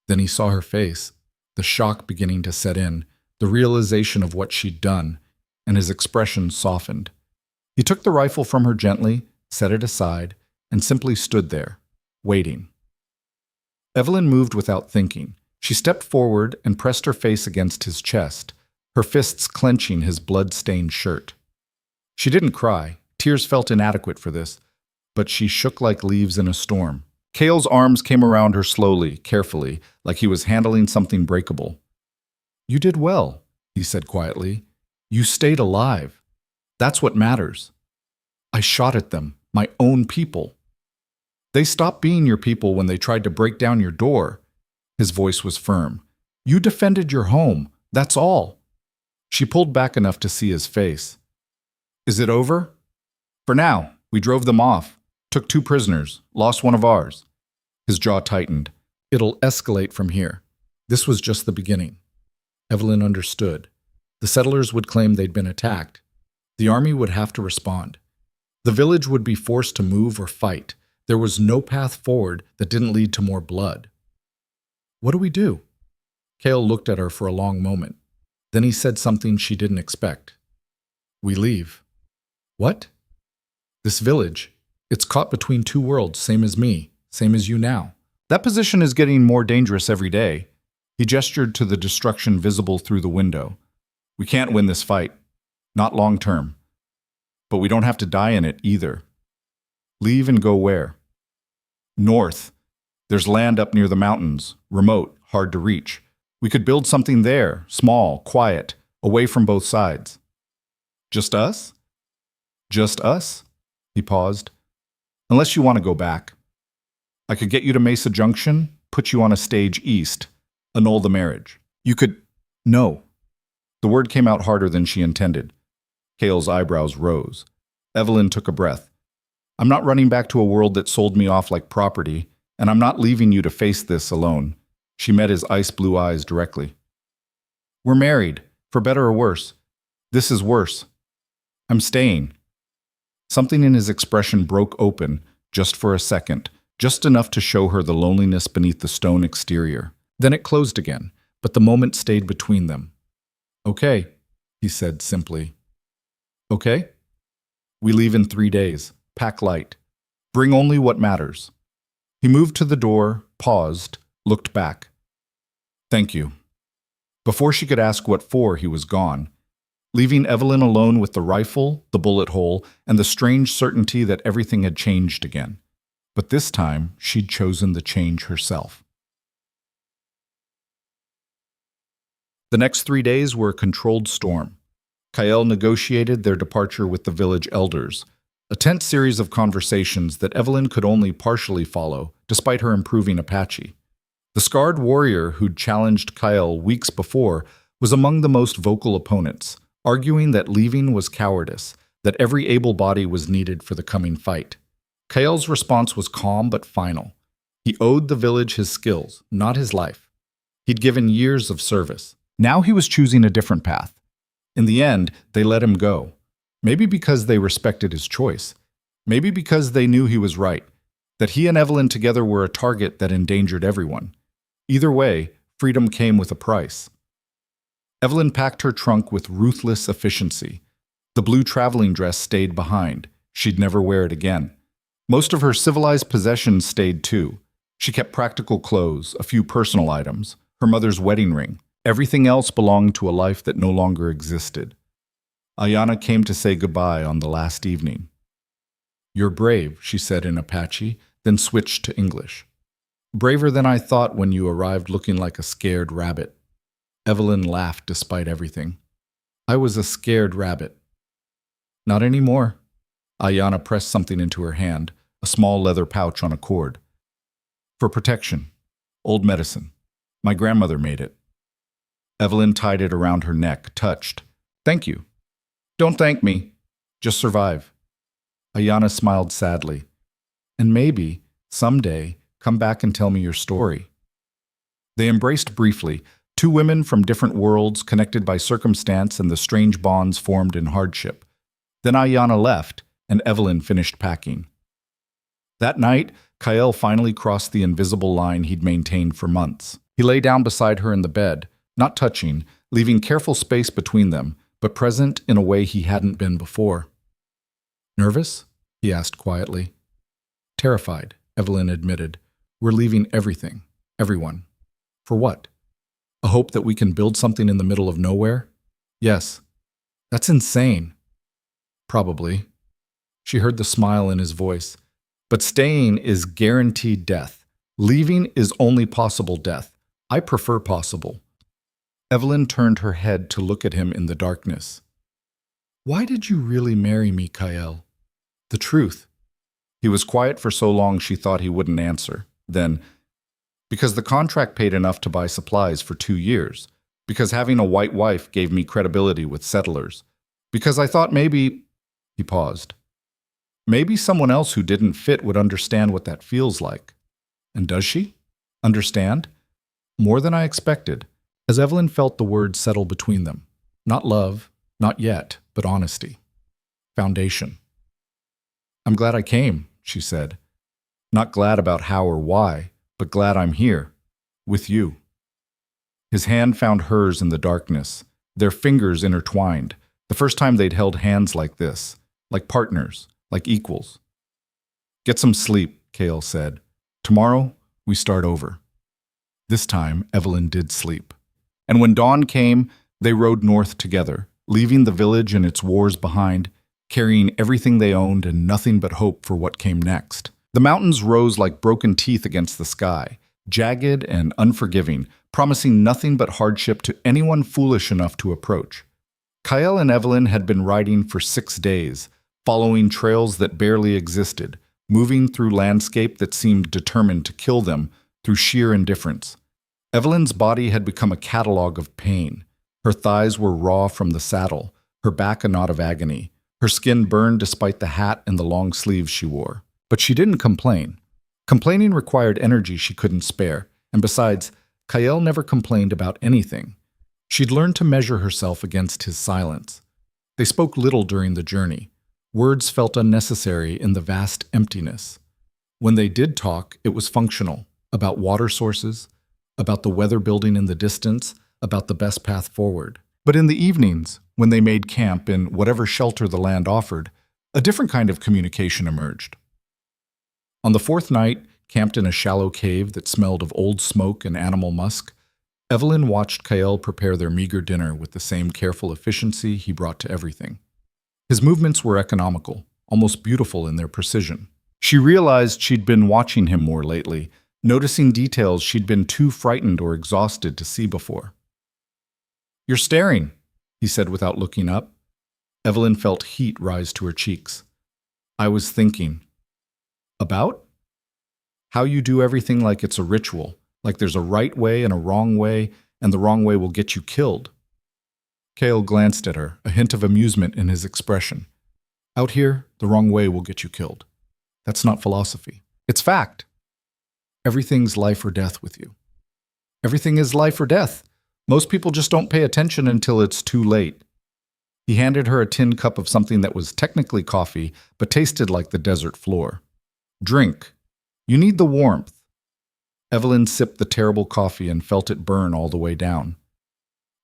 Speaker 1: Then he saw her face, the shock beginning to set in, the realization of what she'd done, and his expression softened. He took the rifle from her gently, set it aside, and simply stood there, waiting. Evelyn moved without thinking. She stepped forward and pressed her face against his chest, her fists clenching his blood-stained shirt. She didn't cry. Tears felt inadequate for this, but she shook like leaves in a storm. Kael's arms came around her slowly, carefully, like he was handling something breakable. "You did well," he said quietly. "You stayed alive. That's what matters. I shot at them, my own people. They stopped being your people when they tried to break down your door." His voice was firm. "You defended your home, that's all." She pulled back enough to see his face. "Is it over?" "For now. We drove them off. Took 2 prisoners. Lost one of ours." His jaw tightened. "It'll escalate from here." This was just the beginning. Evelyn understood. The settlers would claim they'd been attacked. The army would have to respond. The village would be forced to move or fight. There was no path forward that didn't lead to more blood. "What do we do?" Kael looked at her for a long moment. Then he said something she didn't expect. "We leave." "What?" "This village. It's caught between 2 worlds, same as me, same as you now. That position is getting more dangerous every day." He gestured to the destruction visible through the window. "We can't win this fight. Not long term. But we don't have to die in it either." "Leave and go where?" "North. There's land up near the mountains, remote, hard to reach. We could build something there, small, quiet, away from both sides." "Just us?" "Just us?" He paused. "Unless you want to go back. I could get you to Mesa Junction, put you on a stage east, annul the marriage. You could—" "No." The word came out harder than she intended. Kael's eyebrows rose. Evelyn took a breath. "I'm not running back to a world that sold me off like property, and I'm not leaving you to face this alone." She met his ice-blue eyes directly. "We're married, for better or worse. This is worse. I'm staying." Something in his expression broke open, just for a second, just enough to show her the loneliness beneath the stone exterior. Then it closed again, but the moment stayed between them. "Okay," he said simply. "Okay? We leave in 3 days. Pack light. Bring only what matters." He moved to the door, paused, looked back. "Thank you." Before she could ask what for, he was gone, leaving Evelyn alone with the rifle, the bullet hole, and the strange certainty that everything had changed again. But this time, she'd chosen the change herself. The next 3 days were a controlled storm. Kael negotiated their departure with the village elders, a tense series of conversations that Evelyn could only partially follow, despite her improving Apache. The scarred warrior who'd challenged Kael weeks before was among the most vocal opponents, arguing that leaving was cowardice, that every able body was needed for the coming fight. Kael's response was calm but final. He owed the village his skills, not his life. He'd given years of service. Now he was choosing a different path. In the end, they let him go. Maybe because they respected his choice. Maybe because they knew he was right, that he and Evelyn together were a target that endangered everyone. Either way, freedom came with a price. Evelyn packed her trunk with ruthless efficiency. The blue traveling dress stayed behind. She'd never wear it again. Most of her civilized possessions stayed too. She kept practical clothes, a few personal items, her mother's wedding ring. Everything else belonged to a life that no longer existed. Ayanna came to say goodbye on the last evening. "You're brave," she said in Apache, then switched to English. "Braver than I thought when you arrived looking like a scared rabbit." Evelyn laughed despite everything. "I was a scared rabbit." "Not anymore." Ayanna pressed something into her hand, a small leather pouch on a cord. "For protection. Old medicine. My grandmother made it." Evelyn tied it around her neck, touched. "Thank you." "Don't thank me. Just survive." Ayanna smiled sadly. "And maybe, someday, come back and tell me your story." They embraced briefly, 2 women from different worlds connected by circumstance and the strange bonds formed in hardship. Then Ayanna left, and Evelyn finished packing. That night, Kael finally crossed the invisible line he'd maintained for months. He lay down beside her in the bed, not touching, leaving careful space between them, but present in a way he hadn't been before. "Nervous?" he asked quietly. "Terrified," Evelyn admitted. "We're leaving everything. Everyone. For what? A hope that we can build something in the middle of nowhere? Yes. That's insane. Probably. She heard the smile in his voice. But staying is guaranteed death. Leaving is only possible death. I prefer possible. Evelyn turned her head to look at him in the darkness. Why did you really marry me, Kael? The truth. He was quiet for so long she thought he wouldn't answer. Then, because the contract paid enough to buy supplies for 2 years. Because having a white wife gave me credibility with settlers. Because I thought maybe... He paused. Maybe someone else who didn't fit would understand what that feels like. And does she? Understand? More than I expected, as Evelyn felt the words settle between them. Not love, not yet, but honesty. Foundation. I'm glad I came, she said. Not glad about how or why, but glad I'm here, with you. His hand found hers in the darkness, their fingers intertwined, the first time they'd held hands like this, like partners, like equals. Get some sleep, Kael said. Tomorrow, we start over. This time, Evelyn did sleep. And when dawn came, they rode north together, leaving the village and its wars behind, carrying everything they owned and nothing but hope for what came next. The mountains rose like broken teeth against the sky, jagged and unforgiving, promising nothing but hardship to anyone foolish enough to approach. Kael and Evelyn had been riding for 6 days, following trails that barely existed, moving through landscape that seemed determined to kill them through sheer indifference. Evelyn's body had become a catalog of pain. Her thighs were raw from the saddle, her back a knot of agony. Her skin burned despite the hat and the long sleeves she wore. But she didn't complain. Complaining required energy she couldn't spare, and besides, Kael never complained about anything. She'd learned to measure herself against his silence. They spoke little during the journey. Words felt unnecessary in the vast emptiness. When they did talk, it was functional, about water sources, about the weather building in the distance, about the best path forward. But in the evenings, when they made camp in whatever shelter the land offered, a different kind of communication emerged. On the 4th night, camped in a shallow cave that smelled of old smoke and animal musk, Evelyn watched Kael prepare their meager dinner with the same careful efficiency he brought to everything. His movements were economical, almost beautiful in their precision. She realized she'd been watching him more lately, noticing details she'd been too frightened or exhausted to see before. You're staring, he said without looking up. Evelyn felt heat rise to her cheeks. I was thinking. About? How you do everything like it's a ritual, like there's a right way and a wrong way, and the wrong way will get you killed. Kael glanced at her, a hint of amusement in his expression. Out here, the wrong way will get you killed. That's not philosophy. It's fact. Everything's life or death with you. Everything is life or death. Most people just don't pay attention until it's too late. He handed her a tin cup of something that was technically coffee, but tasted like the desert floor. Drink. You need the warmth. Evelyn sipped the terrible coffee and felt it burn all the way down.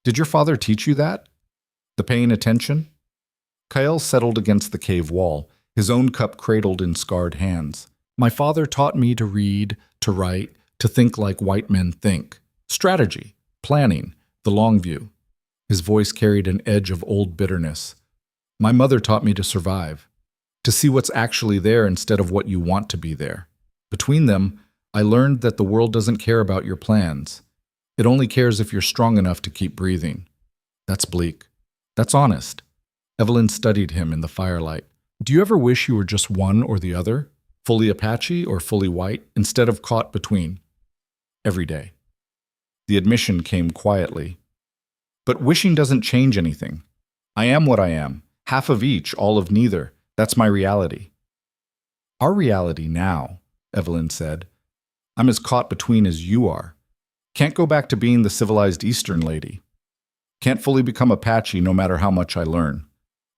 Speaker 1: Did your father teach you that? The paying attention? Kael settled against the cave wall, his own cup cradled in scarred hands. My father taught me to read, to write, to think like white men think. Strategy, planning, the long view. His voice carried an edge of old bitterness. My mother taught me to survive, to see what's actually there instead of what you want to be there. Between them, I learned that the world doesn't care about your plans. It only cares if you're strong enough to keep breathing. That's bleak. That's honest. Evelyn studied him in the firelight. Do you ever wish you were just one or the other? Fully Apache or fully white, instead of caught between? Every day. The admission came quietly. But wishing doesn't change anything. I am what I am. Half of each, all of neither. That's my reality. Our reality now, Evelyn said. I'm as caught between as you are. Can't go back to being the civilized Eastern lady. Can't fully become Apache no matter how much I learn.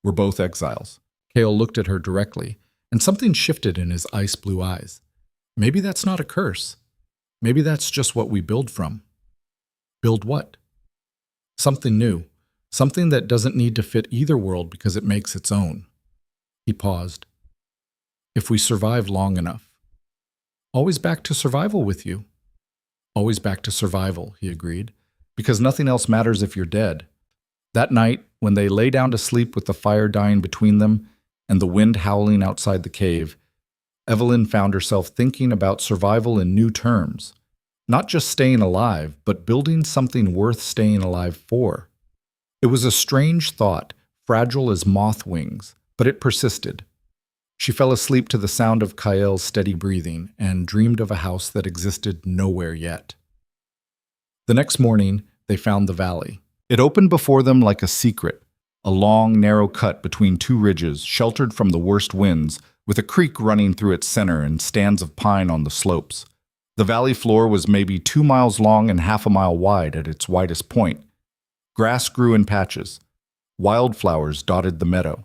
Speaker 1: We're both exiles. Kael looked at her directly, and something shifted in his ice-blue eyes. Maybe that's not a curse. Maybe that's just what we build from. Build what? Something new. Something that doesn't need to fit either world because it makes its own. He paused. If we survive long enough. Always back to survival with you. Always back to survival, he agreed, because nothing else matters if you're dead. That night, when they lay down to sleep with the fire dying between them and the wind howling outside the cave, Evelyn found herself thinking about survival in new terms. Not just staying alive, but building something worth staying alive for. It was a strange thought, fragile as moth wings, but it persisted. She fell asleep to the sound of Kael's steady breathing and dreamed of a house that existed nowhere yet. The next morning, they found the valley. It opened before them like a secret, a long, narrow cut between two ridges, sheltered from the worst winds, with a creek running through its center and stands of pine on the slopes. The valley floor was maybe 2 miles long and half a mile wide at its widest point. Grass grew in patches. Wildflowers dotted the meadow.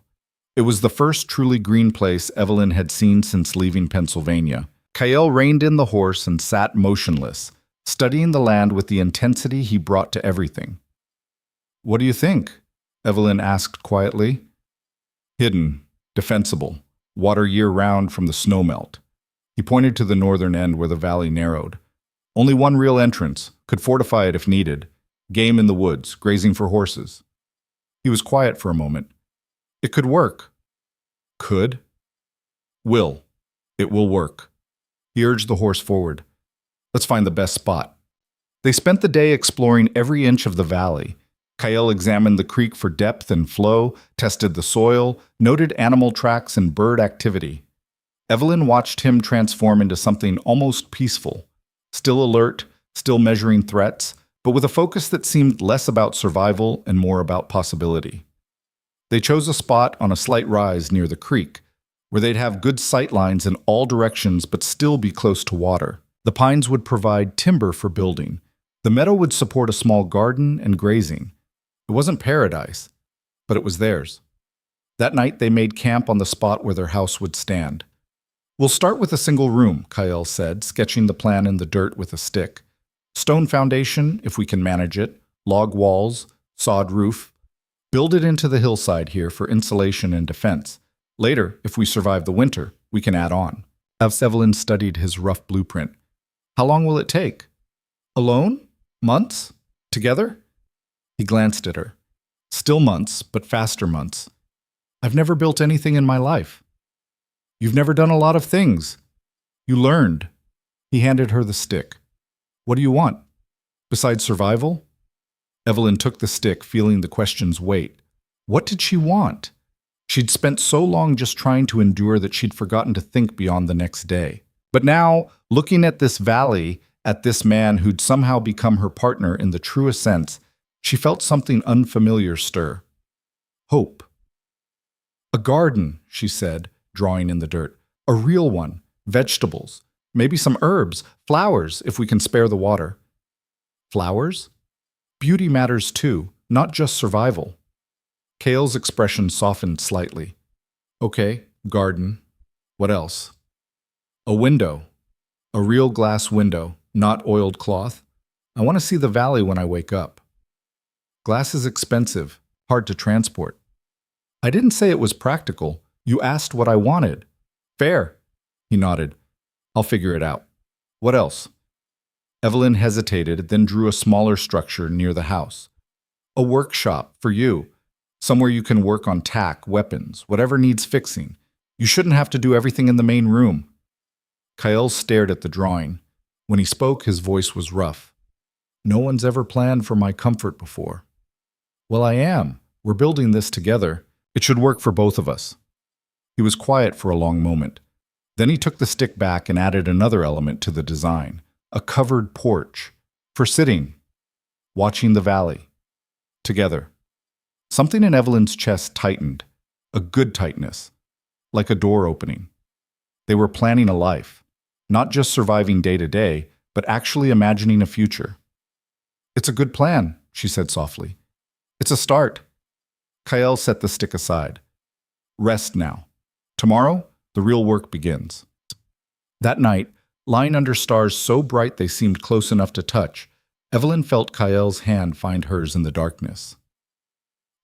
Speaker 1: It was the first truly green place Evelyn had seen since leaving Pennsylvania. Kael reined in the horse and sat motionless, studying the land with the intensity he brought to everything. "What do you think?" Evelyn asked quietly. "Hidden, defensible, water year-round from the snowmelt." He pointed to the northern end where the valley narrowed. "Only one real entrance, could fortify it if needed. Game in the woods, grazing for horses." He was quiet for a moment. "It could work." "Could?" "Will. It will work." He urged the horse forward. "Let's find the best spot." They spent the day exploring every inch of the valley. Kael examined the creek for depth and flow, tested the soil, noted animal tracks and bird activity. Evelyn watched him transform into something almost peaceful, still alert, still measuring threats, but with a focus that seemed less about survival and more about possibility. They chose a spot on a slight rise near the creek, where they'd have good sight lines in all directions but still be close to water. The pines would provide timber for building. The meadow would support a small garden and grazing. It wasn't paradise, but it was theirs. That night they made camp on the spot where their house would stand. "We'll start with a single room," Kael said, sketching the plan in the dirt with a stick. "Stone foundation, if we can manage it, log walls, sod roof. Build it into the hillside here for insulation and defense. Later, if we survive the winter, we can add on." Evelyn studied his rough blueprint. "How long will it take? Alone? Months? Together?" He glanced at her. "Still months, but faster months. I've never built anything in my life." "You've never done a lot of things. You learned." He handed her the stick. "What do you want? Besides survival?" Evelyn took the stick, feeling the question's weight. What did she want? She'd spent so long just trying to endure that she'd forgotten to think beyond the next day. But now, looking at this valley, at this man who'd somehow become her partner in the truest sense, she felt something unfamiliar stir. Hope. "A garden," she said, drawing in the dirt. "A real one. Vegetables. Maybe some herbs. Flowers, if we can spare the water." "Flowers? Beauty matters too, not just survival." Kael's expression softened slightly. "Okay, garden. What else?" "A window. A real glass window, not oiled cloth. I want to see the valley when I wake up." "Glass is expensive, hard to transport." "I didn't say it was practical. You asked what I wanted." "Fair." He nodded. "I'll figure it out. What else?" Evelyn hesitated, then drew a smaller structure near the house. "A workshop for you. Somewhere you can work on tack, weapons, whatever needs fixing. You shouldn't have to do everything in the main room." Kael stared at the drawing. When he spoke, his voice was rough. "No one's ever planned for my comfort before." "Well, I am. We're building this together. It should work for both of us." He was quiet for a long moment. Then he took the stick back and added another element to the design. A covered porch. For sitting. Watching the valley. Together. Something in Evelyn's chest tightened. A good tightness. Like a door opening. They were planning a life. Not just surviving day to day, but actually imagining a future. "It's a good plan," she said softly. "It's a start." Kael set the stick aside. "Rest now. Tomorrow, the real work begins." That night, lying under stars so bright they seemed close enough to touch, Evelyn felt Kael's hand find hers in the darkness.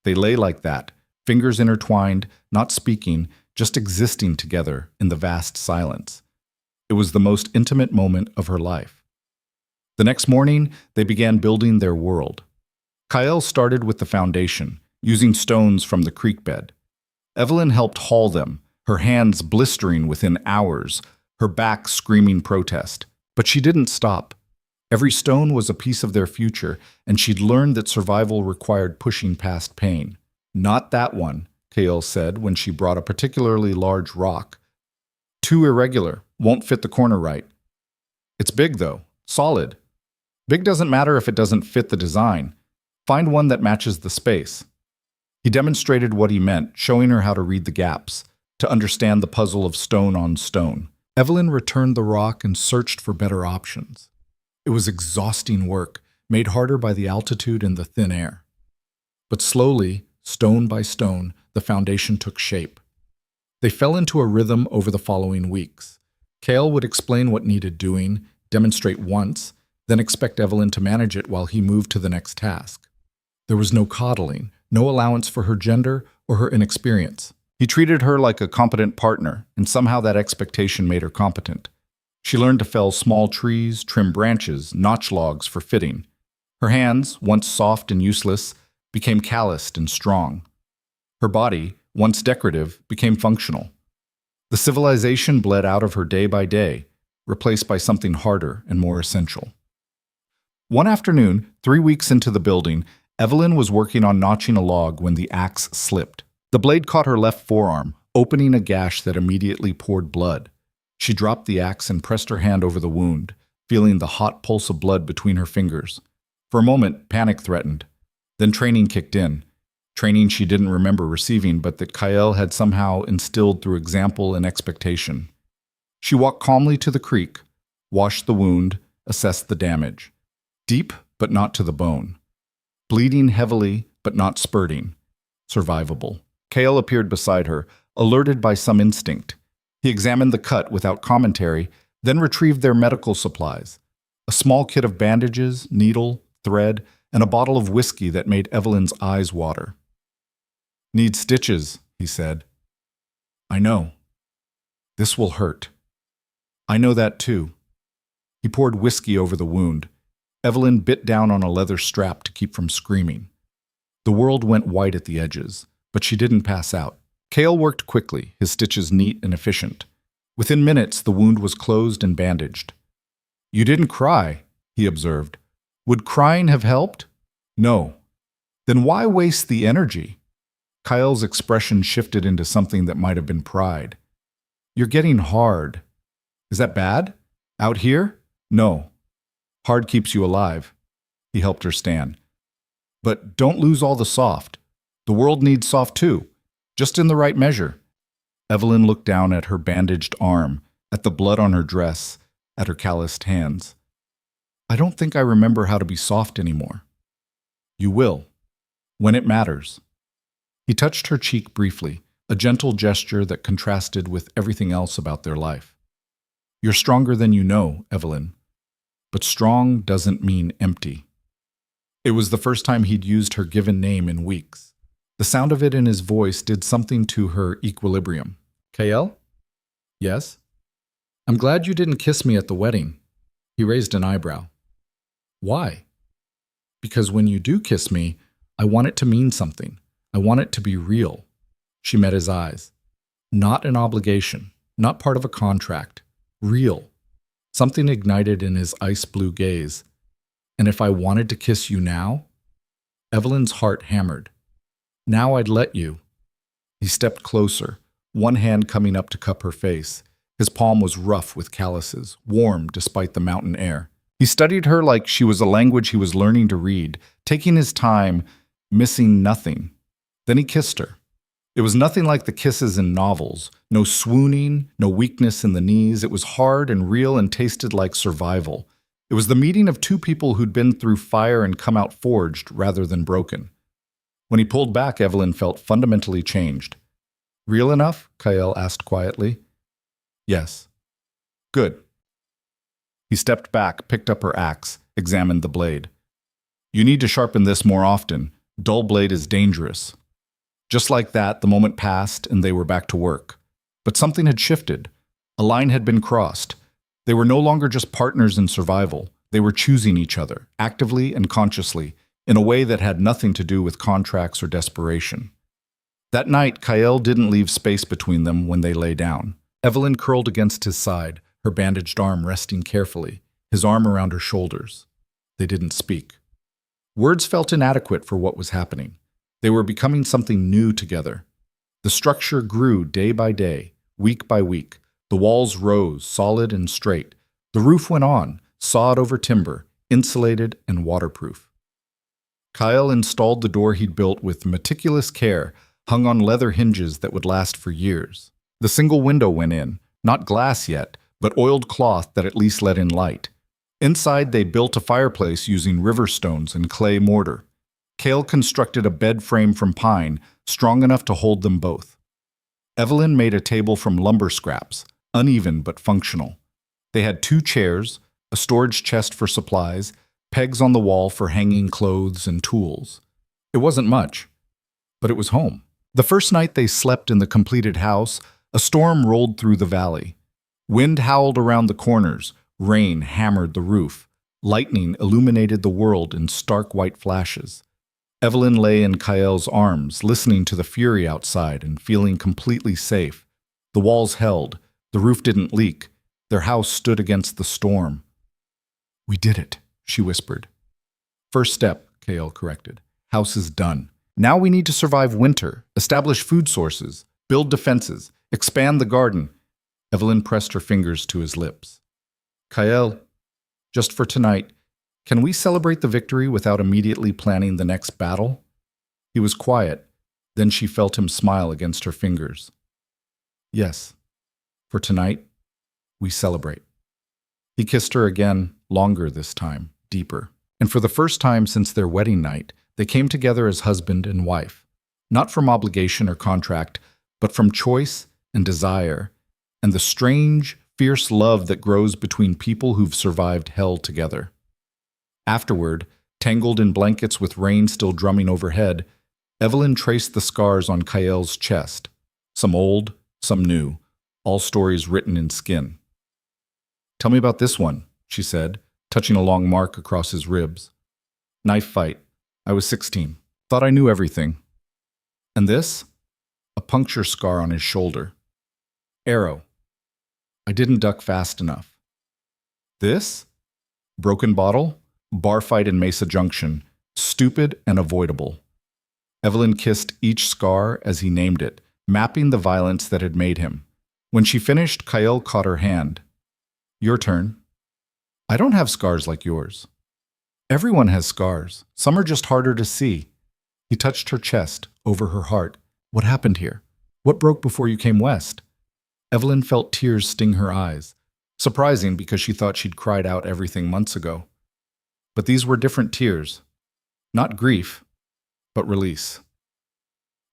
Speaker 1: They lay like that, fingers intertwined, not speaking, just existing together in the vast silence. It was the most intimate moment of her life. The next morning, they began building their world. Kael started with the foundation, using stones from the creek bed. Evelyn helped haul them, her hands blistering within hours, her back screaming protest. But she didn't stop. Every stone was a piece of their future, and she'd learned that survival required pushing past pain. Not that one, Kael said when she brought a particularly large rock. Too irregular, won't fit the corner right. It's big though, solid. Big doesn't matter if it doesn't fit the design. Find one that matches the space. He demonstrated what he meant, showing her how to read the gaps, to understand the puzzle of stone on stone. Evelyn returned the rock and searched for better options. It was exhausting work, made harder by the altitude and the thin air. But slowly, stone by stone, the foundation took shape. They fell into a rhythm over the following weeks. Kael would explain what needed doing, demonstrate once, then expect Evelyn to manage it while he moved to the next task. There was no coddling, no allowance for her gender or her inexperience. He treated her like a competent partner, and somehow that expectation made her competent. She learned to fell small trees, trim branches, notch logs for fitting. Her hands, once soft and useless, became calloused and strong. Her body, once decorative, became functional. The civilization bled out of her day by day, replaced by something harder and more essential. One afternoon, 3 weeks into the building, Evelyn was working on notching a log when the axe slipped. The blade caught her left forearm, opening a gash that immediately poured blood. She dropped the axe and pressed her hand over the wound, feeling the hot pulse of blood between her fingers. For a moment, panic threatened. Then training kicked in. Training she didn't remember receiving, but that Kael had somehow instilled through example and expectation. She walked calmly to the creek, washed the wound, assessed the damage. Deep, but not to the bone. Bleeding heavily, but not spurting. Survivable. Kael appeared beside her, alerted by some instinct. He examined the cut without commentary, then retrieved their medical supplies. A small kit of bandages, needle, thread, and a bottle of whiskey that made Evelyn's eyes water. "Need stitches," he said. "I know. This will hurt." "I know that too." He poured whiskey over the wound. Evelyn bit down on a leather strap to keep from screaming. The world went white at the edges, but she didn't pass out. Kael worked quickly, his stitches neat and efficient. Within minutes, the wound was closed and bandaged. "You didn't cry," he observed. "Would crying have helped?" "No." "Then why waste the energy?" Kael's expression shifted into something that might have been pride. "You're getting hard." "Is that bad? Out here?" "No. Hard keeps you alive." He helped her stand. "But don't lose all the soft. The world needs soft too, just in the right measure." Evelyn looked down at her bandaged arm, at the blood on her dress, at her calloused hands. "I don't think I remember how to be soft anymore." "You will, when it matters." He touched her cheek briefly, a gentle gesture that contrasted with everything else about their life. "You're stronger than you know, Evelyn. But strong doesn't mean empty." It was the first time he'd used her given name in weeks. The sound of it in his voice did something to her equilibrium. "Kael?" "Yes?" "I'm glad you didn't kiss me at the wedding." He raised an eyebrow. "Why?" "Because when you do kiss me, I want it to mean something. I want it to be real." She met his eyes. Not an obligation, not part of a contract. Real. Something ignited in his ice-blue gaze. "And if I wanted to kiss you now?" Evelyn's heart hammered. "Now I'd let you." He stepped closer, one hand coming up to cup her face. His palm was rough with calluses, warm despite the mountain air. He studied her like she was a language he was learning to read, taking his time, missing nothing. Then he kissed her. It was nothing like the kisses in novels. No swooning, no weakness in the knees. It was hard and real and tasted like survival. It was the meeting of two people who'd been through fire and come out forged rather than broken. When he pulled back, Evelyn felt fundamentally changed. "Real enough?" Kael asked quietly. "Yes." "Good." He stepped back, picked up her axe, examined the blade. "You need to sharpen this more often. Dull blade is dangerous." Just like that, the moment passed and they were back to work. But something had shifted. A line had been crossed. They were no longer just partners in survival. They were choosing each other, actively and consciously, in a way that had nothing to do with contracts or desperation. That night, Kael didn't leave space between them when they lay down. Evelyn curled against his side, her bandaged arm resting carefully, his arm around her shoulders. They didn't speak. Words felt inadequate for what was happening. They were becoming something new together. The structure grew day by day, week by week. The walls rose, solid and straight. The roof went on, sawed-over timber, insulated and waterproof. Kael installed the door he'd built with meticulous care, hung on leather hinges that would last for years. The single window went in, not glass yet, but oiled cloth that at least let in light. Inside, they built a fireplace using river stones and clay mortar. Kael constructed a bed frame from pine, strong enough to hold them both. Evelyn made a table from lumber scraps, uneven but functional. They had 2 chairs, a storage chest for supplies, pegs on the wall for hanging clothes and tools. It wasn't much, but it was home. The first night they slept in the completed house, a storm rolled through the valley. Wind howled around the corners, rain hammered the roof, lightning illuminated the world in stark white flashes. Evelyn lay in Kael's arms, listening to the fury outside and feeling completely safe. The walls held, the roof didn't leak, their house stood against the storm. "We did it," she whispered. "First step," Kael corrected. "House is done. Now we need to survive winter, establish food sources, build defenses, expand the garden." Evelyn pressed her fingers to his lips. "Kael, just for tonight, can we celebrate the victory without immediately planning the next battle?" He was quiet, then she felt him smile against her fingers. "Yes, for tonight, we celebrate." He kissed her again, longer this time, deeper. And for the first time since their wedding night, they came together as husband and wife, not from obligation or contract, but from choice and desire, and the strange, fierce love that grows between people who've survived hell together. Afterward, tangled in blankets with rain still drumming overhead, Evelyn traced the scars on Kael's chest, some old, some new, all stories written in skin. "Tell me about this one," she said, touching a long mark across his ribs. "Knife fight. I was 16. Thought I knew everything." "And this?" A puncture scar on his shoulder. "Arrow. I didn't duck fast enough." "This?" "Broken bottle. Bar fight in Mesa Junction. Stupid and avoidable." Evelyn kissed each scar as he named it, mapping the violence that had made him. When she finished, Kael caught her hand. "Your turn." "I don't have scars like yours." "Everyone has scars. Some are just harder to see." He touched her chest, over her heart. "What happened here? What broke before you came west?" Evelyn felt tears sting her eyes. Surprising because she thought she'd cried out everything months ago. But these were different tears. Not grief, but release.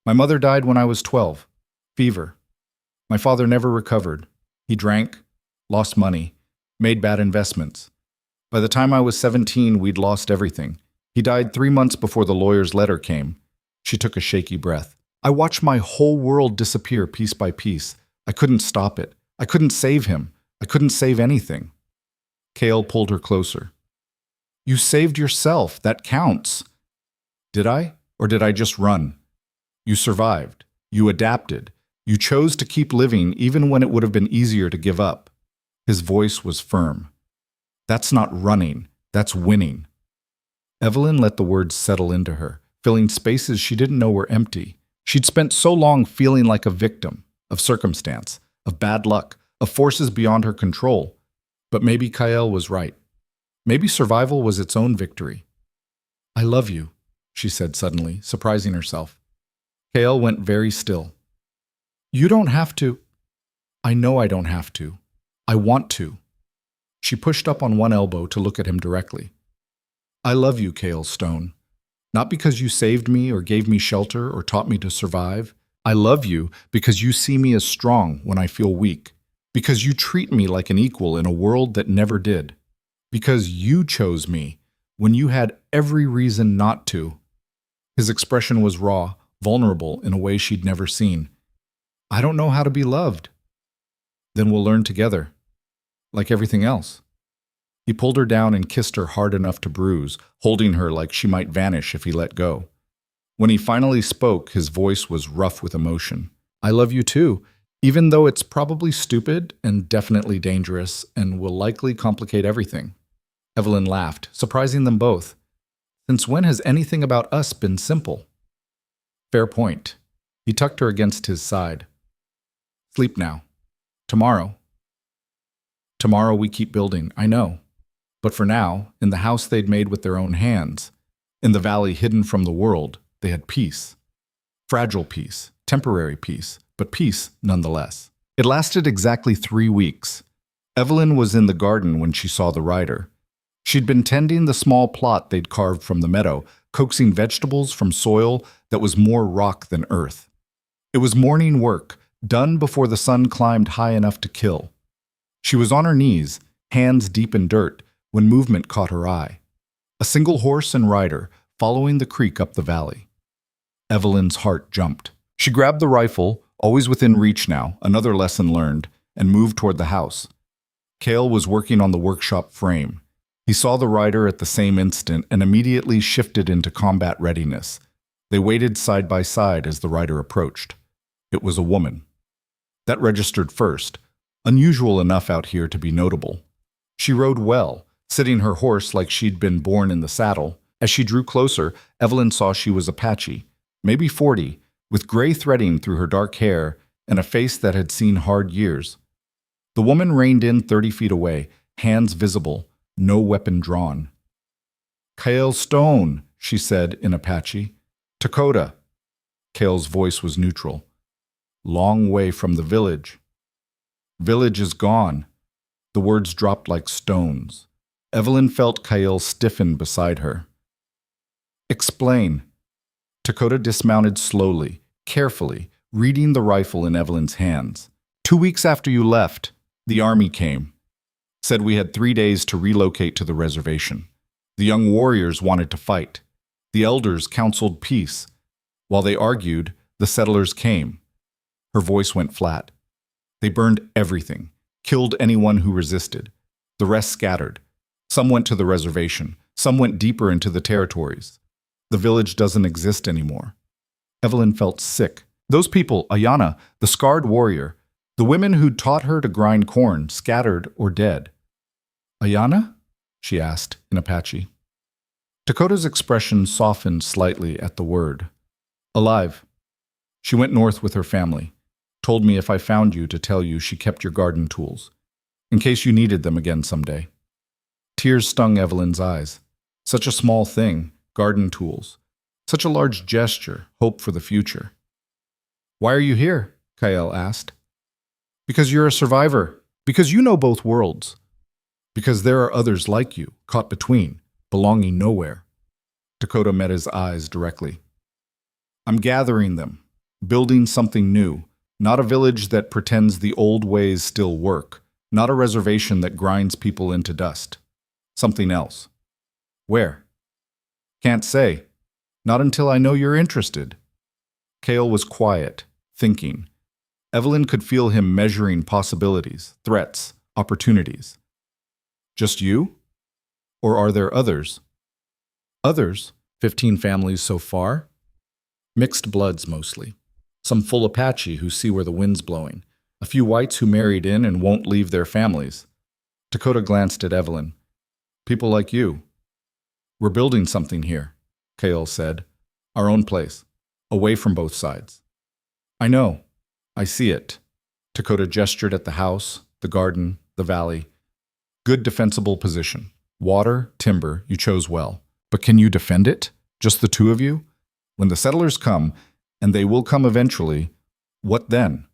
Speaker 1: "My mother died when I was 12. Fever. My father never recovered. He drank, lost money, made bad investments. By the time I was 17, we'd lost everything. He died 3 months before the lawyer's letter came." She took a shaky breath. "I watched my whole world disappear piece by piece. I couldn't stop it. I couldn't save him. I couldn't save anything." Kael pulled her closer. "You saved yourself. That counts." "Did I? Or did I just run?" "You survived. You adapted. You chose to keep living even when it would have been easier to give up." His voice was firm. "That's not running. That's winning." Evelyn let the words settle into her, filling spaces she didn't know were empty. She'd spent so long feeling like a victim of circumstance, of bad luck, of forces beyond her control. But maybe Kael was right. Maybe survival was its own victory. "I love you," she said suddenly, surprising herself. Kael went very still. "You don't have to." "I know I don't have to. I want to." She pushed up on one elbow to look at him directly. "I love you, Kael Stone. Not because you saved me or gave me shelter or taught me to survive. I love you because you see me as strong when I feel weak. Because you treat me like an equal in a world that never did. Because you chose me when you had every reason not to." His expression was raw, vulnerable in a way she'd never seen. "I don't know how to be loved." "Then we'll learn together. Like everything else." He pulled her down and kissed her hard enough to bruise, holding her like she might vanish if he let go. When he finally spoke, his voice was rough with emotion. I love you too, even though it's probably stupid and definitely dangerous and will likely complicate everything. Evelyn laughed, surprising them both. Since when has anything about us been simple? Fair point. He tucked her against his side. Sleep now. Tomorrow. Tomorrow we keep building, I know. But for now, in the house they'd made with their own hands, in the valley hidden from the world, they had peace. Fragile peace, temporary peace, but peace nonetheless. It lasted exactly 3 weeks. Evelyn was in the garden when she saw the rider. She'd been tending the small plot they'd carved from the meadow, coaxing vegetables from soil that was more rock than earth. It was morning work, done before the sun climbed high enough to kill. She was on her knees, hands deep in dirt, when movement caught her eye. A single horse and rider, following the creek up the valley. Evelyn's heart jumped. She grabbed the rifle, always within reach now, another lesson learned, and moved toward the house. Kael was working on the workshop frame. He saw the rider at the same instant and immediately shifted into combat readiness. They waited side by side as the rider approached. It was a woman. That registered first, unusual enough out here to be notable. She rode well, sitting her horse like she'd been born in the saddle. As she drew closer, Evelyn saw she was Apache, maybe 40, with gray threading through her dark hair and a face that had seen hard years. The woman reined in 30 feet away, hands visible, no weapon drawn. Kael Stone, she said in Apache. Dakota. Kael's voice was neutral. Long way from the village. Village is gone. The words dropped like stones. Evelyn felt Kael stiffen beside her. Explain. Dakota dismounted slowly, carefully, reading the rifle in Evelyn's hands. 2 weeks after you left, the army came. Said we had 3 days to relocate to the reservation. The young warriors wanted to fight. The elders counseled peace. While they argued, the settlers came. Her voice went flat. They burned everything, killed anyone who resisted. The rest scattered. Some went to the reservation. Some went deeper into the territories. The village doesn't exist anymore. Evelyn felt sick. Those people, Ayana, the scarred warrior, the women who'd taught her to grind corn, scattered or dead. Ayana? She asked in Apache. Dakota's expression softened slightly at the word. Alive. She went north with her family. Told me if I found you to tell you she kept your garden tools, in case you needed them again someday. Tears stung Evelyn's eyes. Such a small thing, garden tools. Such a large gesture, hope for the future. Why are you here? Kael asked. Because you're a survivor. Because you know both worlds. Because there are others like you, caught between, belonging nowhere. Dakota met his eyes directly. I'm gathering them, building something new, not a village that pretends the old ways still work, not a reservation that grinds people into dust. Something else. Where? Can't say. Not until I know you're interested. Kael was quiet, thinking. Evelyn could feel him measuring possibilities, threats, opportunities. Just you? Or are there others? Others? 15 families so far? Mixed bloods mostly. Some full Apache who see where the wind's blowing. A few whites who married in and won't leave their families. Dakota glanced at Evelyn. People like you. We're building something here, Kael said. Our own place. Away from both sides. I know. I see it. Dakota gestured at the house, the garden, the valley. Good defensible position. Water, timber, you chose well. But can you defend it? Just the two of you? When the settlers come, and they will come eventually, what then?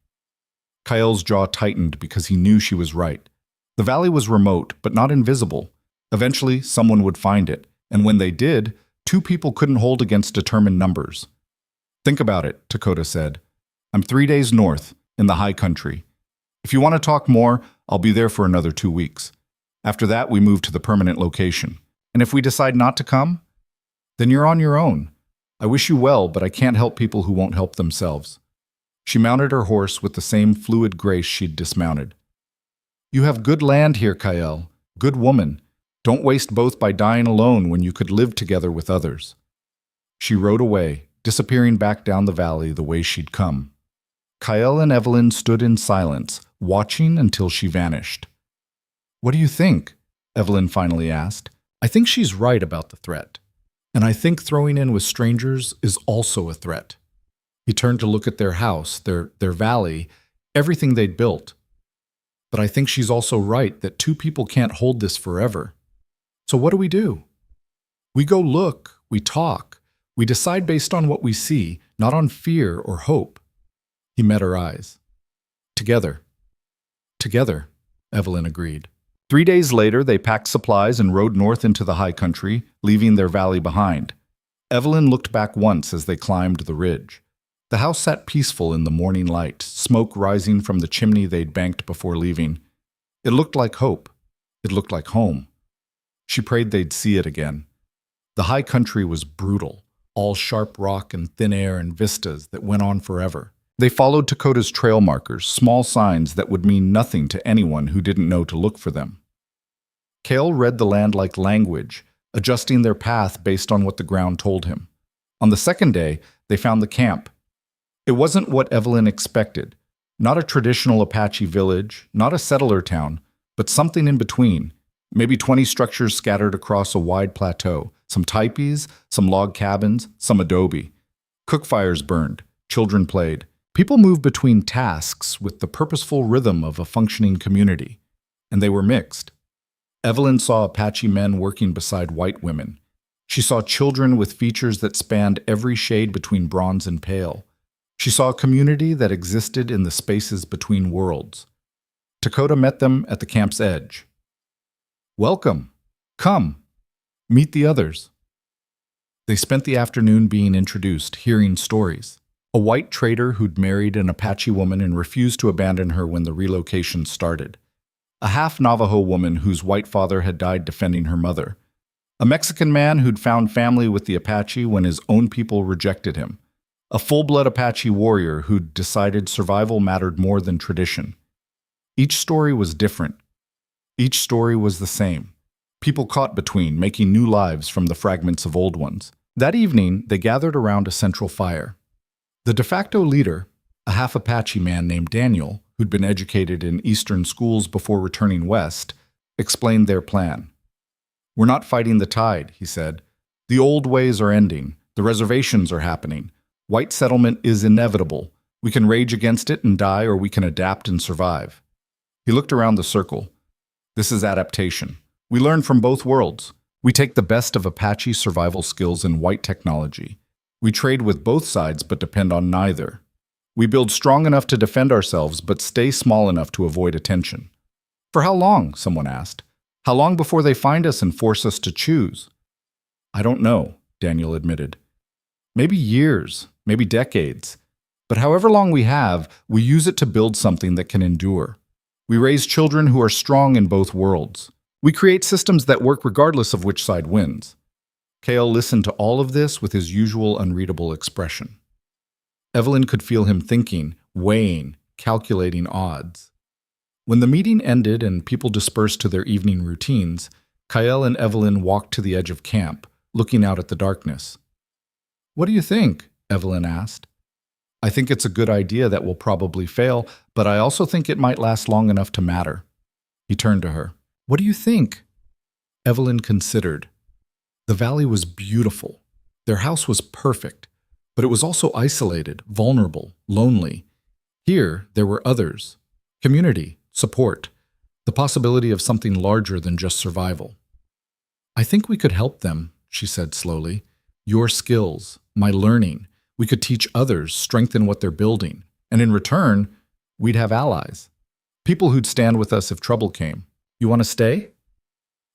Speaker 1: Kael's jaw tightened because he knew she was right. The valley was remote, but not invisible. Eventually, someone would find it, and when they did, 2 people couldn't hold against determined numbers. Think about it, Dakota said. I'm 3 days north, in the high country. If you want to talk more, I'll be there for another 2 weeks. After that, we move to the permanent location. And if we decide not to come, then you're on your own. I wish you well, but I can't help people who won't help themselves. She mounted her horse with the same fluid grace she'd dismounted. You have good land here, Kael. Good woman. Don't waste both by dying alone when you could live together with others. She rode away, disappearing back down the valley the way she'd come. Kael and Evelyn stood in silence, watching until she vanished. "What do you think?" Evelyn finally asked. "I think she's right about the threat. And I think throwing in with strangers is also a threat." He turned to look at their house, their valley, everything they'd built. "But I think she's also right that two people can't hold this forever. So what do? We go look, we talk, we decide based on what we see, not on fear or hope." He met her eyes. Together, Evelyn agreed. 3 days later, they packed supplies and rode north into the high country, leaving their valley behind. Evelyn looked back once as they climbed the ridge. The house sat peaceful in the morning light, smoke rising from the chimney they'd banked before leaving. It looked like hope. It looked like home. She prayed they'd see it again. The high country was brutal, all sharp rock and thin air and vistas that went on forever. They followed Dakota's trail markers, small signs that would mean nothing to anyone who didn't know to look for them. Kael read the land like language, adjusting their path based on what the ground told him. On the second day, they found the camp. It wasn't what Evelyn expected. Not a traditional Apache village, not a settler town, but something in between. Maybe 20 structures scattered across a wide plateau, some teepees, some log cabins, some adobe. Cook fires burned, children played. People moved between tasks with the purposeful rhythm of a functioning community, and they were mixed. Evelyn saw Apache men working beside white women. She saw children with features that spanned every shade between bronze and pale. She saw a community that existed in the spaces between worlds. Dakota met them at the camp's edge. "Welcome. Come. Meet the others." They spent the afternoon being introduced, hearing stories. A white trader who'd married an Apache woman and refused to abandon her when the relocation started. A half-Navajo woman whose white father had died defending her mother. A Mexican man who'd found family with the Apache when his own people rejected him. A full-blood Apache warrior who'd decided survival mattered more than tradition. Each story was different. Each story was the same. People caught between, making new lives from the fragments of old ones. That evening, they gathered around a central fire. The de facto leader, a half-Apache man named Daniel, who'd been educated in Eastern schools before returning west, explained their plan. "We're not fighting the tide," he said. "The old ways are ending. The reservations are happening. White settlement is inevitable. We can rage against it and die, or we can adapt and survive." He looked around the circle. "This is adaptation. We learn from both worlds. We take the best of Apache survival skills and white technology. We trade with both sides but depend on neither. We build strong enough to defend ourselves but stay small enough to avoid attention." "For how long?" someone asked. "How long before they find us and force us to choose?" "I don't know," Daniel admitted. "Maybe years, maybe decades. But however long we have, we use it to build something that can endure. We raise children who are strong in both worlds. We create systems that work regardless of which side wins." Kael listened to all of this with his usual unreadable expression. Evelyn could feel him thinking, weighing, calculating odds. When the meeting ended and people dispersed to their evening routines, Kael and Evelyn walked to the edge of camp, looking out at the darkness. "What do you think?" Evelyn asked. "I think it's a good idea that will probably fail, but I also think it might last long enough to matter." He turned to her. "What do you think?" Evelyn considered. The valley was beautiful. Their house was perfect, but it was also isolated, vulnerable, lonely. Here, there were others. Community, support, the possibility of something larger than just survival. "I think we could help them," she said slowly. "Your skills, my learning. We could teach others, strengthen what they're building. And in return, we'd have allies. People who'd stand with us if trouble came. You want to stay?"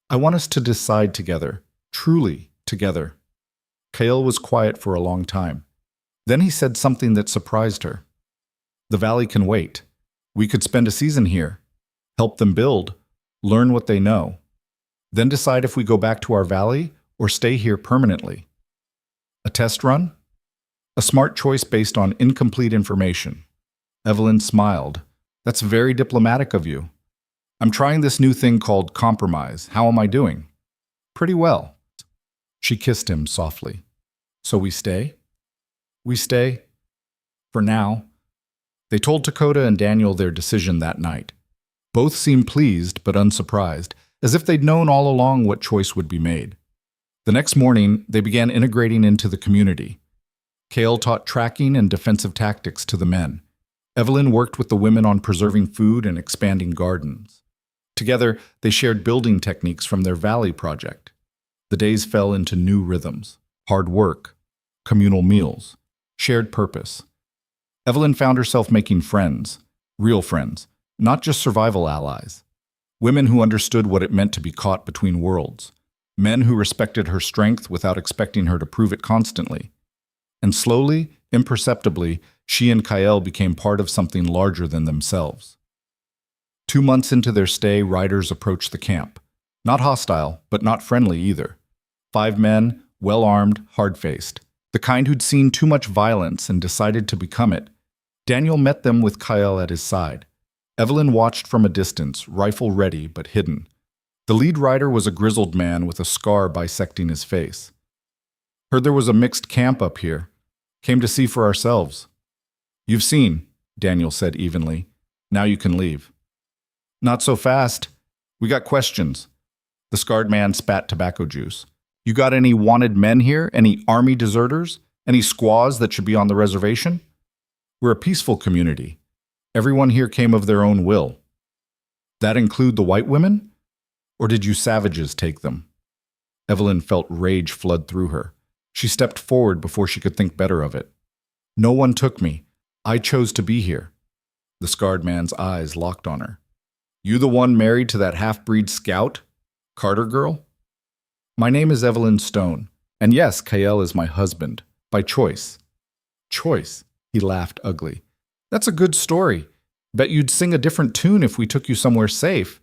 Speaker 1: "I want us to decide together. Truly together." Kael was quiet for a long time. Then he said something that surprised her. "The valley can wait. We could spend a season here, help them build, learn what they know, then decide if we go back to our valley or stay here permanently. A test run? A smart choice based on incomplete information." Evelyn smiled. "That's very diplomatic of you. I'm trying this new thing called compromise. How am I doing?" Pretty well. She kissed him softly. So we stay? We stay. For now. They told Dakota and Daniel their decision that night. Both seemed pleased but unsurprised, as if they'd known all along what choice would be made. The next morning, they began integrating into the community. Kael taught tracking and defensive tactics to the men. Evelyn worked with the women on preserving food and expanding gardens. Together, they shared building techniques from their Valley project. The days fell into new rhythms: hard work, communal meals, shared purpose. Evelyn found herself making friends, real friends, not just survival allies. Women who understood what it meant to be caught between worlds. Men who respected her strength without expecting her to prove it constantly. And slowly, imperceptibly, she and Kael became part of something larger than themselves. 2 months into their stay, riders approached the camp. Not hostile, but not friendly either. 5 men, well-armed, hard-faced. The kind who'd seen too much violence and decided to become it. Daniel met them with Kael at his side. Evelyn watched from a distance, rifle ready but hidden. The lead rider was a grizzled man with a scar bisecting his face. Heard there was a mixed camp up here. Came to see for ourselves. You've seen, Daniel said evenly. Now you can leave. Not so fast. We got questions. The scarred man spat tobacco juice. You got any wanted men here? Any army deserters? Any squaws that should be on the reservation? We're a peaceful community. Everyone here came of their own will. That include the white women? Or did you savages take them? Evelyn felt rage flood through her. She stepped forward before she could think better of it. No one took me. I chose to be here. The scarred man's eyes locked on her. You the one married to that half-breed scout? Carter girl? My name is Evelyn Stone, and yes, Kael is my husband, by choice. Choice? He laughed ugly. That's a good story. Bet you'd sing a different tune if we took you somewhere safe.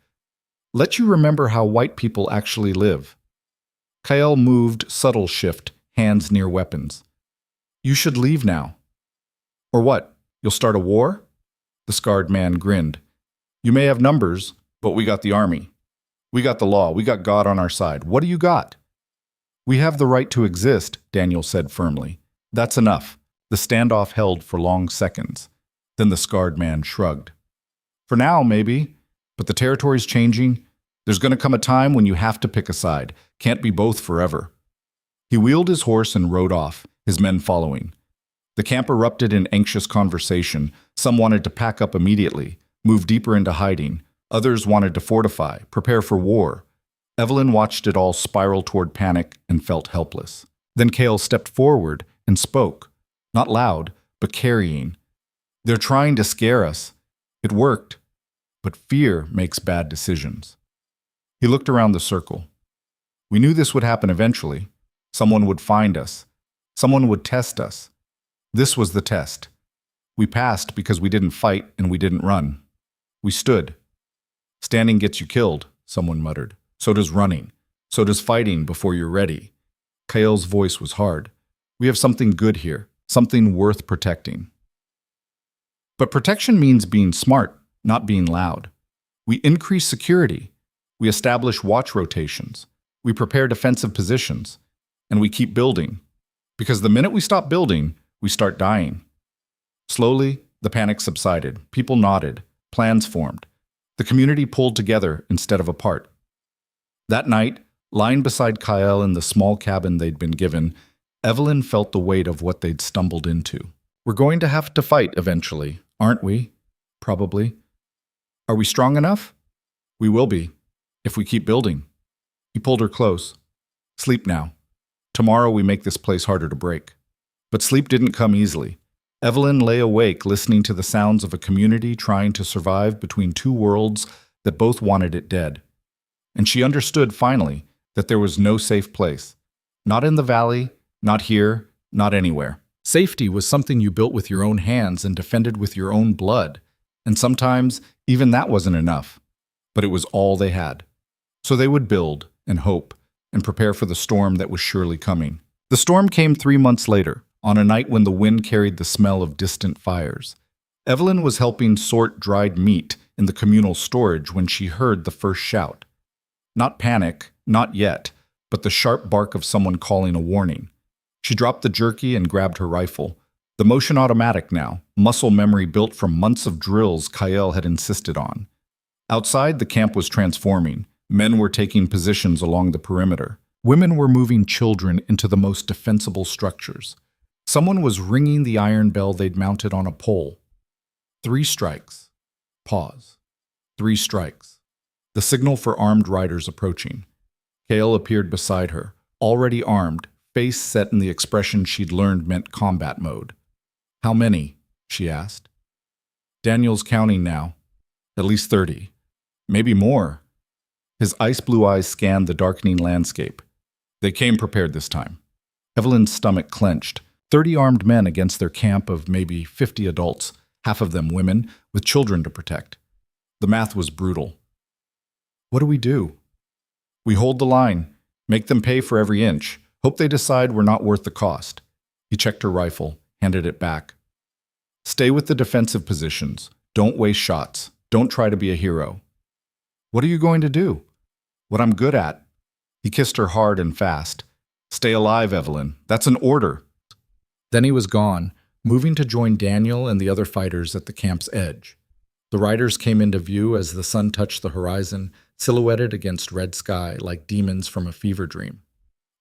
Speaker 1: Let you remember how white people actually live. Kael moved, subtle shift, hands near weapons. You should leave now. Or what? You'll start a war? The scarred man grinned. You may have numbers, but we got the army. We got the law. We got God on our side. What do you got? We have the right to exist, Daniel said firmly. That's enough. The standoff held for long seconds. Then the scarred man shrugged. For now, maybe, but the territory's changing. There's going to come a time when you have to pick a side. Can't be both forever. He wheeled his horse and rode off, his men following. The camp erupted in anxious conversation. Some wanted to pack up immediately, move deeper into hiding. Others wanted to fortify, prepare for war. Evelyn watched it all spiral toward panic and felt helpless. Then Kael stepped forward and spoke. Not loud, but carrying. They're trying to scare us. It worked. But fear makes bad decisions. He looked around the circle. We knew this would happen eventually. Someone would find us. Someone would test us. This was the test. We passed because we didn't fight and we didn't run. We stood. Standing gets you killed, someone muttered. So does running. So does fighting before you're ready. Kael's voice was hard. We have something good here, something worth protecting. But protection means being smart, not being loud. We increase security. We establish watch rotations. We prepare defensive positions. And we keep building. Because the minute we stop building, we start dying. Slowly, the panic subsided. People nodded. Plans formed. The community pulled together instead of apart. That night, lying beside Kael in the small cabin they'd been given, Evelyn felt the weight of what they'd stumbled into. We're going to have to fight eventually, aren't we? Probably. Are we strong enough? We will be, if we keep building. He pulled her close. Sleep now. Tomorrow we make this place harder to break. But sleep didn't come easily. Evelyn lay awake listening to the sounds of a community trying to survive between two worlds that both wanted it dead. And she understood finally that there was no safe place. Not in the valley, not here, not anywhere. Safety was something you built with your own hands and defended with your own blood. And sometimes even that wasn't enough. But it was all they had. So they would build and hope and prepare for the storm that was surely coming. The storm came 3 months later, on a night when the wind carried the smell of distant fires. Evelyn was helping sort dried meat in the communal storage when she heard the first shout. Not panic, not yet, but the sharp bark of someone calling a warning. She dropped the jerky and grabbed her rifle. The motion automatic now, muscle memory built from months of drills Kael had insisted on. Outside, the camp was transforming. Men were taking positions along the perimeter. Women were moving children into the most defensible structures. Someone was ringing the iron bell they'd mounted on a pole. 3 strikes. Pause. 3 strikes. The signal for armed riders approaching. Kael appeared beside her, already armed, face set in the expression she'd learned meant combat mode. "How many?" she asked. "Daniel's counting now. At least 30. Maybe more." His ice-blue eyes scanned the darkening landscape. They came prepared this time. Evelyn's stomach clenched. 30 armed men against their camp of maybe 50 adults, half of them women, with children to protect. The math was brutal. "What do we do?" "We hold the line. Make them pay for every inch. Hope they decide we're not worth the cost." He checked her rifle, handed it back. "Stay with the defensive positions. Don't waste shots. Don't try to be a hero." "What are you going to do?" "What I'm good at." He kissed her hard and fast. "Stay alive, Evelyn. That's an order." Then he was gone, moving to join Daniel and the other fighters at the camp's edge. The riders came into view as the sun touched the horizon, silhouetted against red sky like demons from a fever dream.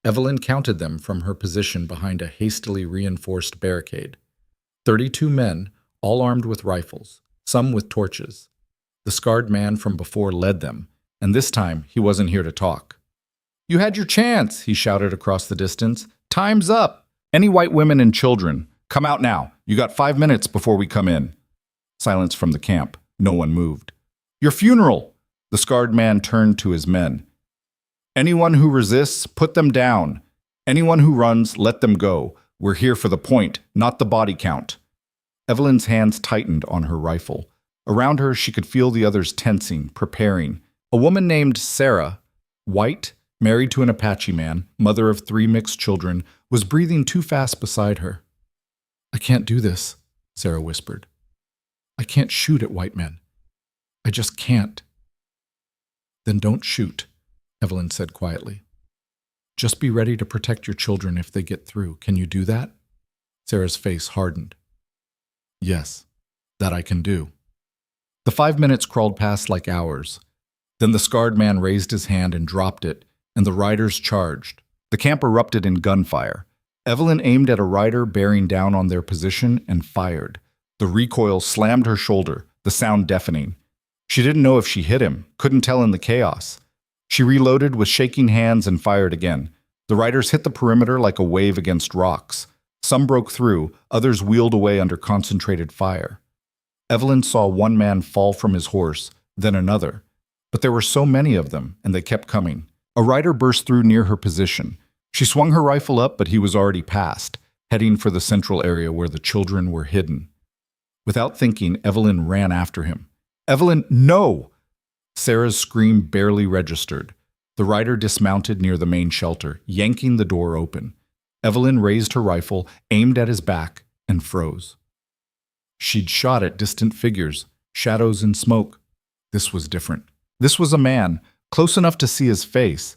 Speaker 1: Evelyn counted them from her position behind a hastily reinforced barricade. 32 men, all armed with rifles, some with torches. The scarred man from before led them, and this time he wasn't here to talk. "You had your chance," he shouted across the distance. "Time's up. Any white women and children, come out now. You got 5 minutes before we come in." Silence from the camp. No one moved. "Your funeral!" The scarred man turned to his men. "Anyone who resists, put them down. Anyone who runs, let them go. We're here for the point, not the body count." Evelyn's hands tightened on her rifle. Around her, she could feel the others tensing, preparing. A woman named Sarah, white, married to an Apache man, mother of 3 mixed children, was breathing too fast beside her. "I can't do this," Sarah whispered. "I can't shoot at white men. I just can't." "Then don't shoot," Evelyn said quietly. "Just be ready to protect your children if they get through. Can you do that?" Sarah's face hardened. "Yes, that I can do." The 5 minutes crawled past like hours. Then the scarred man raised his hand and dropped it, and the riders charged. The camp erupted in gunfire. Evelyn aimed at a rider bearing down on their position and fired. The recoil slammed her shoulder, the sound deafening. She didn't know if she hit him, couldn't tell in the chaos. She reloaded with shaking hands and fired again. The riders hit the perimeter like a wave against rocks. Some broke through, others wheeled away under concentrated fire. Evelyn saw one man fall from his horse, then another. But there were so many of them, and they kept coming. A rider burst through near her position. She swung her rifle up, but he was already past, heading for the central area where the children were hidden. Without thinking, Evelyn ran after him. "Evelyn, no!" Sarah's scream barely registered. The rider dismounted near the main shelter, yanking the door open. Evelyn raised her rifle, aimed at his back, and froze. She'd shot at distant figures, shadows and smoke. This was different. This was a man, close enough to see his face,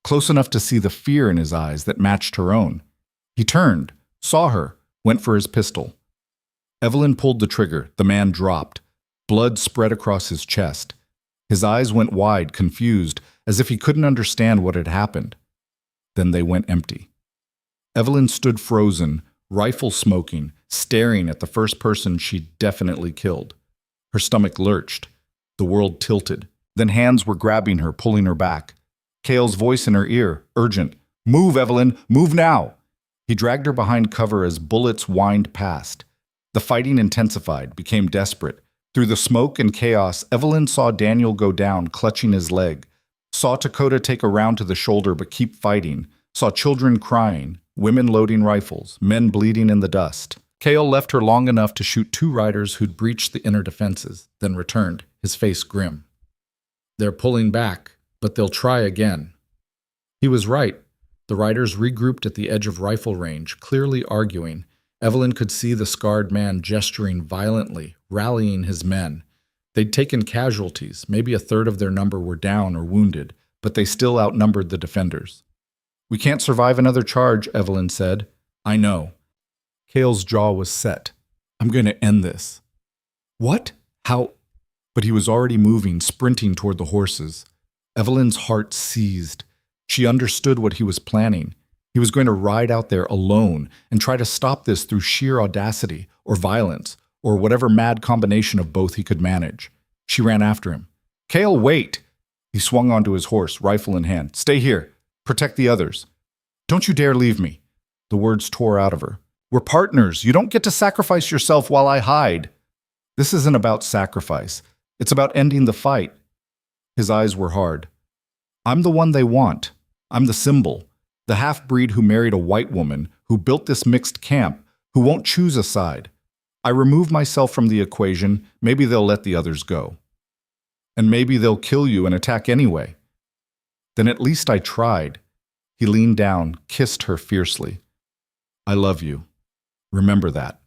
Speaker 1: close enough to see the fear in his eyes that matched her own. He turned, saw her, went for his pistol. Evelyn pulled the trigger. The man dropped. Blood spread across his chest. His eyes went wide, confused, as if he couldn't understand what had happened. Then they went empty. Evelyn stood frozen, rifle smoking, staring at the first person she'd definitely killed. Her stomach lurched. The world tilted. Then hands were grabbing her, pulling her back. Kael's voice in her ear, urgent. "Move, Evelyn! Move now!" He dragged her behind cover as bullets whined past. The fighting intensified, became desperate. Through the smoke and chaos, Evelyn saw Daniel go down, clutching his leg. Saw Dakota take a round to the shoulder but keep fighting. Saw children crying, women loading rifles, men bleeding in the dust. Kael left her long enough to shoot 2 riders who'd breached the inner defenses, then returned, his face grim. "They're pulling back, but they'll try again." He was right. The riders regrouped at the edge of rifle range, clearly arguing. Evelyn could see the scarred man gesturing violently, rallying his men. They'd taken casualties, maybe a third of their number were down or wounded, but they still outnumbered the defenders. We can't survive another charge, Evelyn said. I know. Kael's jaw was set. I'm going to end this. What? How? But he was already moving, sprinting toward the horses. Evelyn's heart seized. She understood what he was planning. He was going to ride out there alone and try to stop this through sheer audacity or violence or whatever mad combination of both he could manage. She ran after him. Kael, wait! He swung onto his horse, rifle in hand. Stay here. Protect the others. Don't you dare leave me. The words tore out of her. We're partners. You don't get to sacrifice yourself while I hide. This isn't about sacrifice. It's about ending the fight. His eyes were hard. I'm the one they want. I'm the symbol. The half-breed who married a white woman, who built this mixed camp, who won't choose a side. I remove myself from the equation, maybe they'll let the others go. And maybe they'll kill you and attack anyway. Then at least I tried. He leaned down, kissed her fiercely. I love you. Remember that.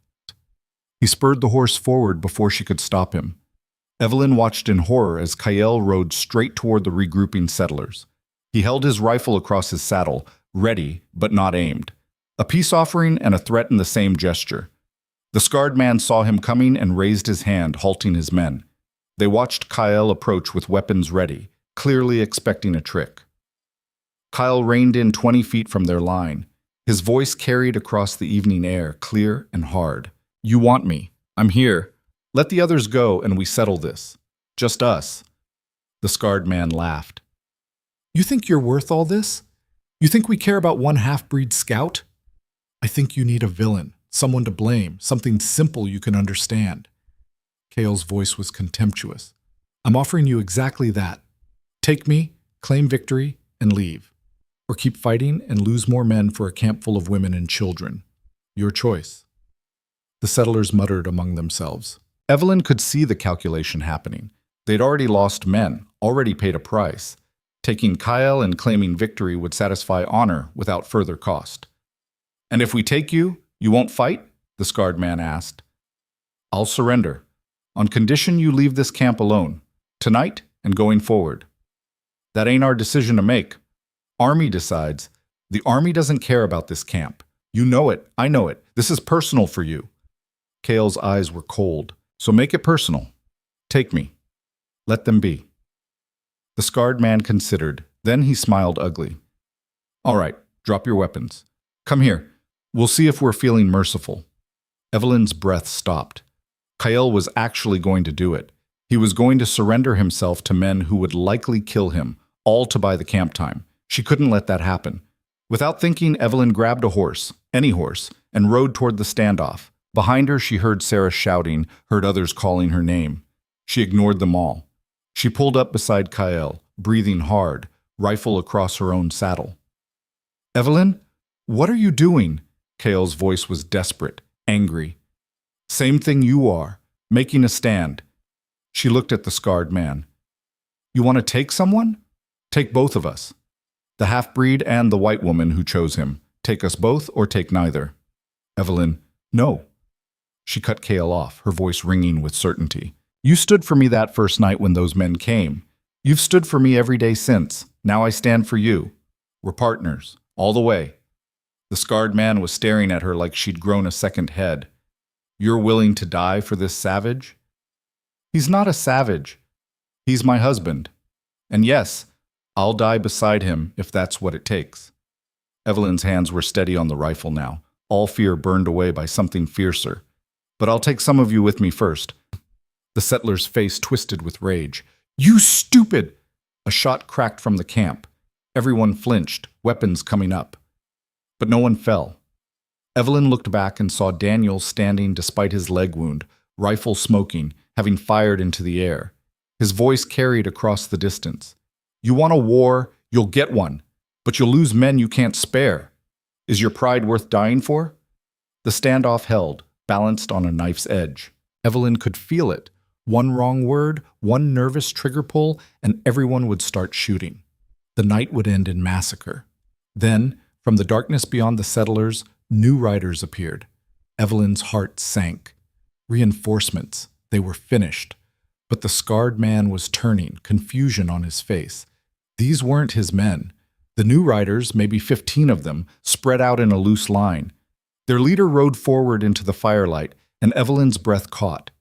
Speaker 1: He spurred the horse forward before she could stop him. Evelyn watched in horror as Kael rode straight toward the regrouping settlers. He held his rifle across his saddle, ready but not aimed. A peace offering and a threat in the same gesture. The scarred man saw him coming and raised his hand, halting his men. They watched Kael approach with weapons ready, clearly expecting a trick. Kael reined in 20 feet from their line. His voice carried across the evening air, clear and hard. You want me. I'm here. Let the others go and we settle this. Just us. The scarred man laughed. You think you're worth all this? You think we care about one half-breed scout? I think you need a villain, someone to blame, something simple you can understand. Kael's voice was contemptuous. I'm offering you exactly that. Take me, claim victory, and leave. Or keep fighting and lose more men for a camp full of women and children. Your choice. The settlers muttered among themselves. Evelyn could see the calculation happening. They'd already lost men, already paid a price. Taking Kael and claiming victory would satisfy honor without further cost. And if we take you, you won't fight? The scarred man asked. I'll surrender, on condition you leave this camp alone, tonight and going forward. That ain't our decision to make. Army decides. The army doesn't care about this camp. You know it, I know it. This is personal for you. Kael's eyes were cold, so make it personal. Take me. Let them be. The scarred man considered, then he smiled ugly. All right, drop your weapons. Come here. We'll see if we're feeling merciful. Evelyn's breath stopped. Kael was actually going to do it. He was going to surrender himself to men who would likely kill him, all to buy the camp time. She couldn't let that happen. Without thinking, Evelyn grabbed a horse, any horse, and rode toward the standoff. Behind her, she heard Sarah shouting, heard others calling her name. She ignored them all. She pulled up beside Kael, breathing hard, rifle across her own saddle. Evelyn, what are you doing? Kael's voice was desperate, angry. Same thing you are, making a stand. She looked at the scarred man. You want to take someone? Take both of us. The half-breed and the white woman who chose him. Take us both or take neither. Evelyn, no. She cut Kael off, her voice ringing with certainty. You stood for me that first night when those men came. You've stood for me every day since. Now I stand for you. We're partners, all the way. The scarred man was staring at her like she'd grown a second head. You're willing to die for this savage? He's not a savage. He's my husband. And yes, I'll die beside him if that's what it takes. Evelyn's hands were steady on the rifle now, all fear burned away by something fiercer. But I'll take some of you with me first. The settler's face twisted with rage. You stupid! A shot cracked from the camp. Everyone flinched, weapons coming up. But no one fell. Evelyn looked back and saw Daniel standing despite his leg wound, rifle smoking, having fired into the air. His voice carried across the distance. You want a war, you'll get one, but you'll lose men you can't spare. Is your pride worth dying for? The standoff held, balanced on a knife's edge. Evelyn could feel it. One wrong word, one nervous trigger pull, and everyone would start shooting. The night would end in massacre. Then, from the darkness beyond the settlers, new riders appeared. Evelyn's heart sank. Reinforcements. They were finished. But the scarred man was turning, confusion on his face. These weren't his men. The new riders, maybe 15 of them, spread out in a loose line. Their leader rode forward into the firelight, and Evelyn's breath caught.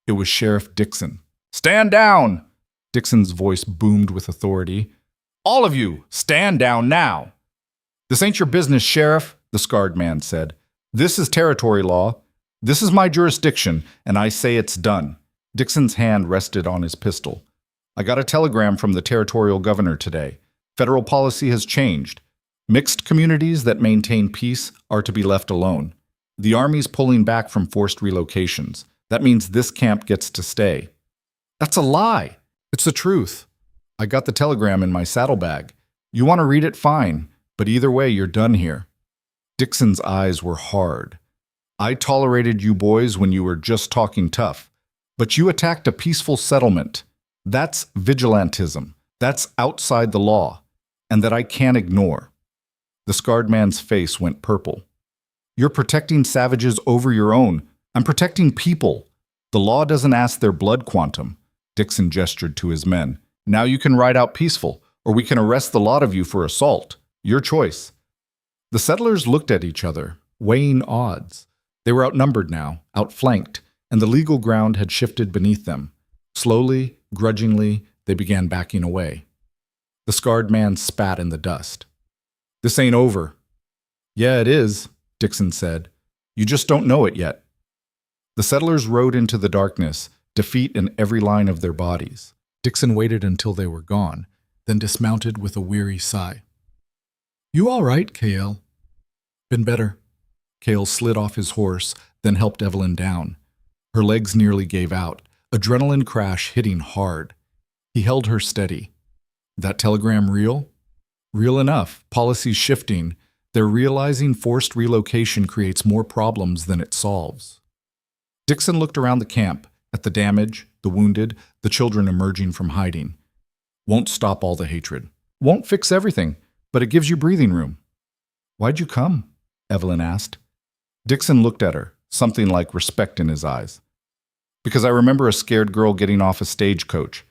Speaker 1: It was Sheriff Dixon. "Stand down!" Dixon's voice boomed with authority. "All of you, stand down now!" "This ain't your business, Sheriff," the scarred man said. "This is territory law. This is my jurisdiction, and I say it's done." Dixon's hand rested on his pistol. "I got a telegram from the territorial governor today. Federal policy has changed. Mixed communities that maintain peace are to be left alone. The Army's pulling back from forced relocations. That means this camp gets to stay." "That's a lie." "It's the truth. I got the telegram in my saddlebag. You want to read it, fine, but either way, you're done here." Dixon's eyes were hard. "I tolerated you boys when you were just talking tough, but you attacked a peaceful settlement. That's vigilantism. That's outside the law, and that I can't ignore." The scarred man's face went purple. "You're protecting savages over your own. I'm protecting people. The law doesn't ask their blood quantum." Dixon gestured to his men. "Now you can ride out peaceful, or we can arrest the lot of you for assault. Your choice." The settlers looked at each other, weighing odds. They were outnumbered now, outflanked, and the legal ground had shifted beneath them. Slowly, grudgingly, they began backing away. The scarred man spat in the dust. "This ain't over." "Yeah, it is," Dixon said. "You just don't know it yet." The settlers rode into the darkness, defeat in every line of their bodies. Dixon waited until they were gone, then dismounted with a weary sigh. "You all right, Kael?" "Been better." Kael slid off his horse, then helped Evelyn down. Her legs nearly gave out, adrenaline crash hitting hard. He held her steady. "That telegram real?" "Real enough. Policy's shifting. They're realizing forced relocation creates more problems than it solves." Dixon looked around the camp, at the damage, the wounded, the children emerging from hiding. "Won't stop all the hatred. Won't fix everything, but it gives you breathing room." "Why'd you come?" Evelyn asked. Dixon looked at her, something like respect in his eyes. "Because I remember a scared girl getting off a stagecoach,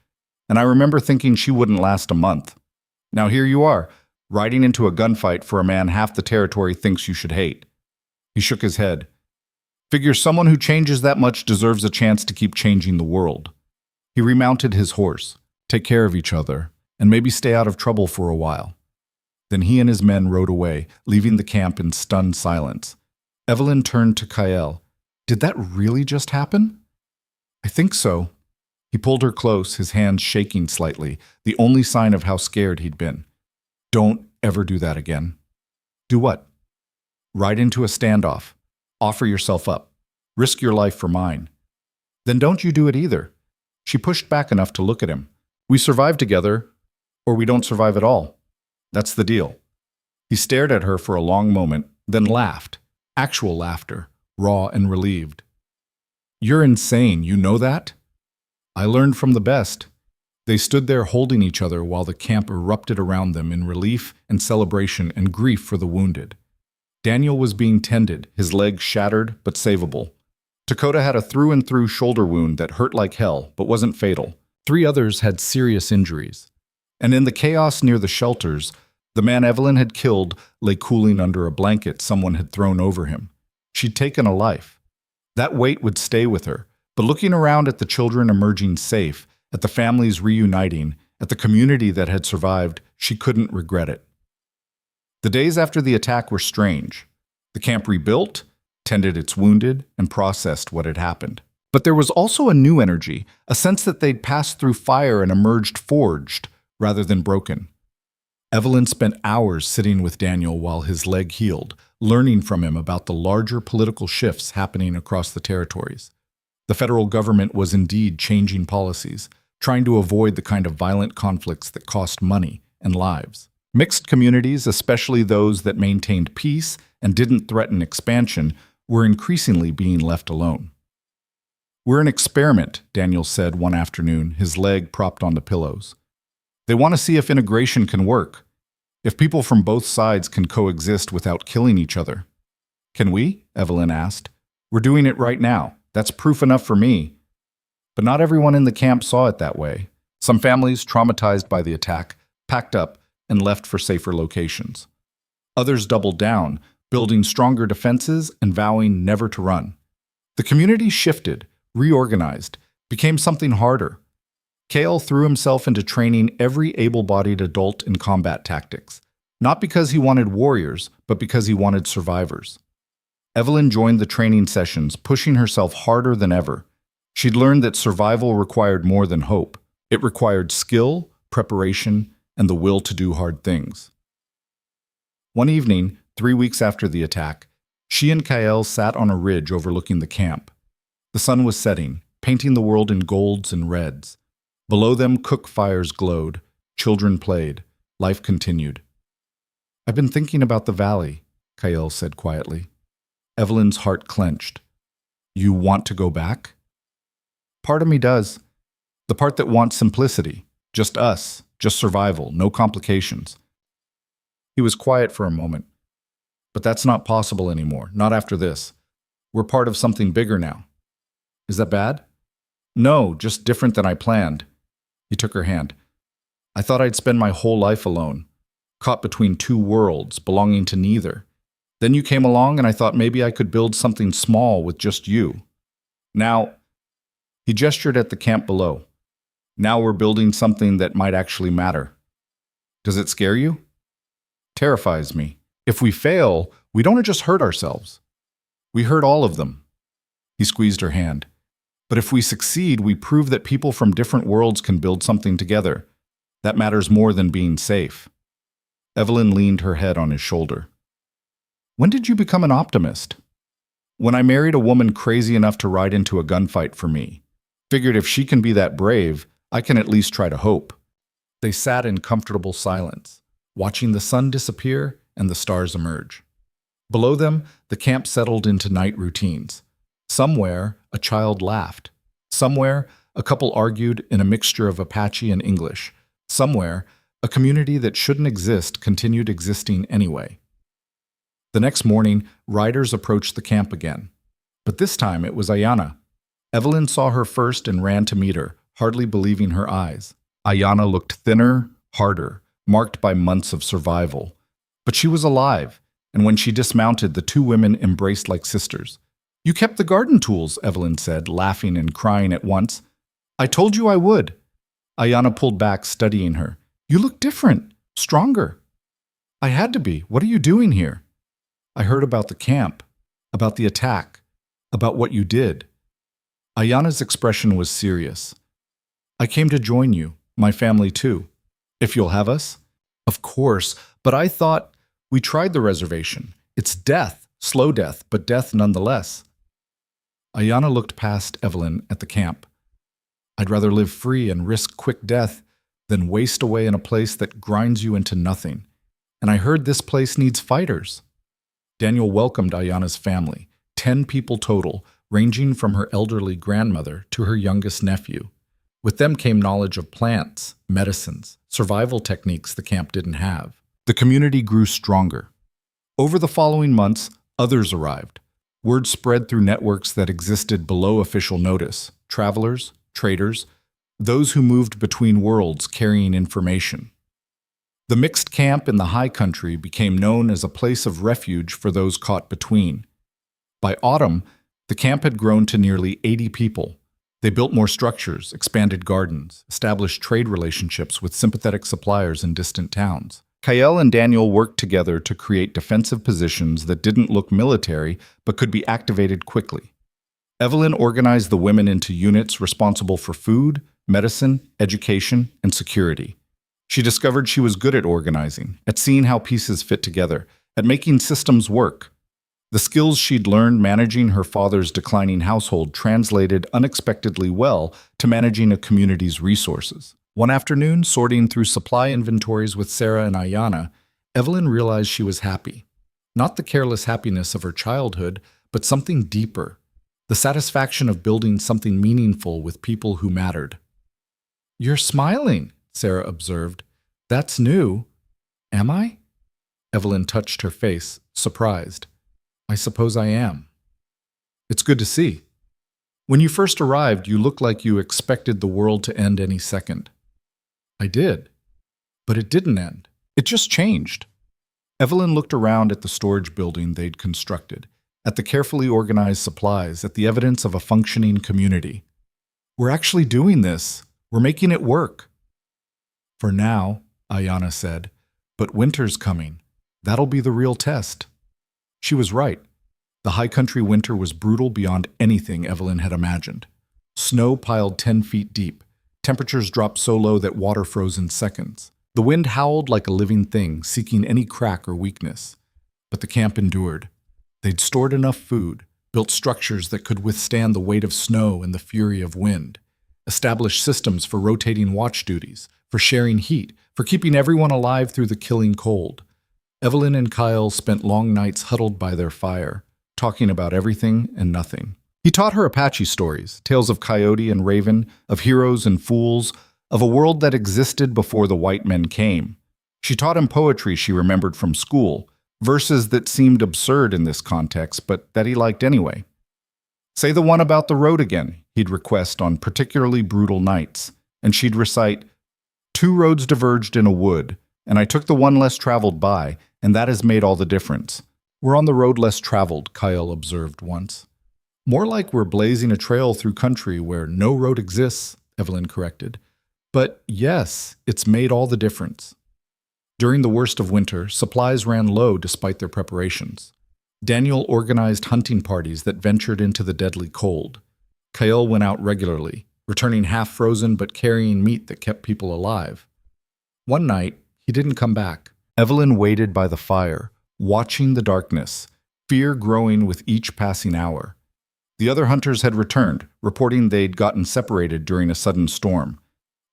Speaker 1: and I remember thinking she wouldn't last a month. Now here you are, riding into a gunfight for a man half the territory thinks you should hate." He shook his head. "Figure someone who changes that much deserves a chance to keep changing the world." He remounted his horse. "Take care of each other, and maybe stay out of trouble for a while." Then he and his men rode away, leaving the camp in stunned silence. Evelyn turned to Kael. "Did that really just happen?" "I think so." He pulled her close, his hands shaking slightly, the only sign of how scared he'd been. "Don't ever do that again." "Do what?" "Ride into a standoff. Offer yourself up. Risk your life for mine." "Then don't you do it either." She pushed back enough to look at him. "We survive together, or we don't survive at all. That's the deal." He stared at her for a long moment, then laughed. Actual laughter, raw and relieved. "You're insane, you know that?" "I learned from the best." They stood there holding each other while the camp erupted around them in relief and celebration and grief for the wounded. Daniel was being tended, his leg shattered but savable. Dakota had a through-and-through shoulder wound that hurt like hell but wasn't fatal. 3 others had serious injuries. And in the chaos near the shelters, the man Evelyn had killed lay cooling under a blanket someone had thrown over him. She'd taken a life. That weight would stay with her, but looking around at the children emerging safe, at the families reuniting, at the community that had survived, she couldn't regret it. The days after the attack were strange. The camp rebuilt, tended its wounded, and processed what had happened. But there was also a new energy, a sense that they'd passed through fire and emerged forged, rather than broken. Evelyn spent hours sitting with Daniel while his leg healed, learning from him about the larger political shifts happening across the territories. The federal government was indeed changing policies, trying to avoid the kind of violent conflicts that cost money and lives. Mixed communities, especially those that maintained peace and didn't threaten expansion, were increasingly being left alone. "We're an experiment," Daniel said one afternoon, his leg propped on the pillows. "They want to see if integration can work, if people from both sides can coexist without killing each other." "Can we?" Evelyn asked. "We're doing it right now. That's proof enough for me." But not everyone in the camp saw it that way. Some families, traumatized by the attack, packed up, and left for safer locations. Others doubled down, building stronger defenses and vowing never to run. The community shifted, reorganized, became something harder. Kael threw himself into training every able-bodied adult in combat tactics, not because he wanted warriors, but because he wanted survivors. Evelyn joined the training sessions, pushing herself harder than ever. She'd learned that survival required more than hope. It required skill, preparation, and the will to do hard things. One evening, 3 weeks after the attack, she and Kael sat on a ridge overlooking the camp. The sun was setting, painting the world in golds and reds. Below them, cook fires glowed, children played, life continued. "I've been thinking about the valley," Kael said quietly. Evelyn's heart clenched. "You want to go back?" "Part of me does. The part that wants simplicity. Just us, just survival, no complications." He was quiet for a moment. "But that's not possible anymore, not after this. We're part of something bigger now." "Is that bad?" "No, just different than I planned." He took her hand. "I thought I'd spend my whole life alone, caught between two worlds, belonging to neither. Then you came along and I thought maybe I could build something small with just you. Now," he gestured at the camp below, "now we're building something that might actually matter." "Does it scare you?" "Terrifies me. If we fail, we don't just hurt ourselves. We hurt all of them." He squeezed her hand. "But if we succeed, we prove that people from different worlds can build something together. That matters more than being safe." Evelyn leaned her head on his shoulder. "When did you become an optimist?" "When I married a woman crazy enough to ride into a gunfight for me. Figured if she can be that brave, I can at least try to hope." They sat in comfortable silence, watching the sun disappear and the stars emerge. Below them, the camp settled into night routines. Somewhere, a child laughed. Somewhere, a couple argued in a mixture of Apache and English. Somewhere, a community that shouldn't exist continued existing anyway. The next morning, riders approached the camp again. But this time it was Ayanna. Evelyn saw her first and ran to meet her, hardly believing her eyes. Ayanna looked thinner, harder, marked by months of survival. But she was alive, and when she dismounted, the two women embraced like sisters. "You kept the garden tools," Evelyn said, laughing and crying at once. "I told you I would." Ayanna pulled back, studying her. "You look different, stronger." "I had to be. What are you doing here?" "I heard about the camp, about the attack, about what you did." Ayanna's expression was serious. "I came to join you, my family too. If you'll have us?" "Of course, but I thought we tried the reservation. It's death, slow death, but death nonetheless." Ayanna looked past Evelyn at the camp. "I'd rather live free and risk quick death than waste away in a place that grinds you into nothing. And I heard this place needs fighters." Daniel welcomed Ayanna's family, 10 people total, ranging from her elderly grandmother to her youngest nephew. With them came knowledge of plants, medicines, survival techniques the camp didn't have. The community grew stronger. Over the following months, others arrived. Word spread through networks that existed below official notice: travelers, traders, those who moved between worlds carrying information. The mixed camp in the high country became known as a place of refuge for those caught between. By autumn, the camp had grown to nearly 80 people. They built more structures, expanded gardens, established trade relationships with sympathetic suppliers in distant towns. Kael and Daniel worked together to create defensive positions that didn't look military but could be activated quickly. Evelyn organized the women into units responsible for food, medicine, education, and security. She discovered she was good at organizing, at seeing how pieces fit together, at making systems work. The skills she'd learned managing her father's declining household translated unexpectedly well to managing a community's resources. One afternoon, sorting through supply inventories with Sarah and Ayanna, Evelyn realized she was happy. Not the careless happiness of her childhood, but something deeper. The satisfaction of building something meaningful with people who mattered. "You're smiling," Sarah observed. "That's new." "Am I?" Evelyn touched her face, surprised. "I suppose I am." "It's good to see. When you first arrived, you looked like you expected the world to end any second." "I did. But it didn't end. It just changed. Evelyn looked around at the storage building they'd constructed, at the carefully organized supplies, at the evidence of a functioning community. We're actually doing this. We're making it work. For now, Ayanna said, but winter's coming. That'll be the real test. She was right. The high country winter was brutal beyond anything Evelyn had imagined. Snow piled 10 feet deep. Temperatures dropped so low that water froze in seconds. The wind howled like a living thing, seeking any crack or weakness. But the camp endured. They'd stored enough food, built structures that could withstand the weight of snow and the fury of wind, established systems for rotating watch duties, for sharing heat, for keeping everyone alive through the killing cold. Evelyn and Kael spent long nights huddled by their fire, talking about everything and nothing. He taught her Apache stories, tales of coyote and raven, of heroes and fools, of a world that existed before the white men came. She taught him poetry she remembered from school, verses that seemed absurd in this context, but that he liked anyway. Say the one about the road again, he'd request on particularly brutal nights, and she'd recite, 2 roads diverged in a wood, and I took the one less traveled by, and that has made all the difference. We're on the road less traveled, Kael observed once. More like we're blazing a trail through country where no road exists, Evelyn corrected. But yes, it's made all the difference. During the worst of winter, supplies ran low despite their preparations. Daniel organized hunting parties that ventured into the deadly cold. Kael went out regularly, returning half frozen but carrying meat that kept people alive. One night, he didn't come back. Evelyn waited by the fire, watching the darkness, fear growing with each passing hour. The other hunters had returned, reporting they'd gotten separated during a sudden storm.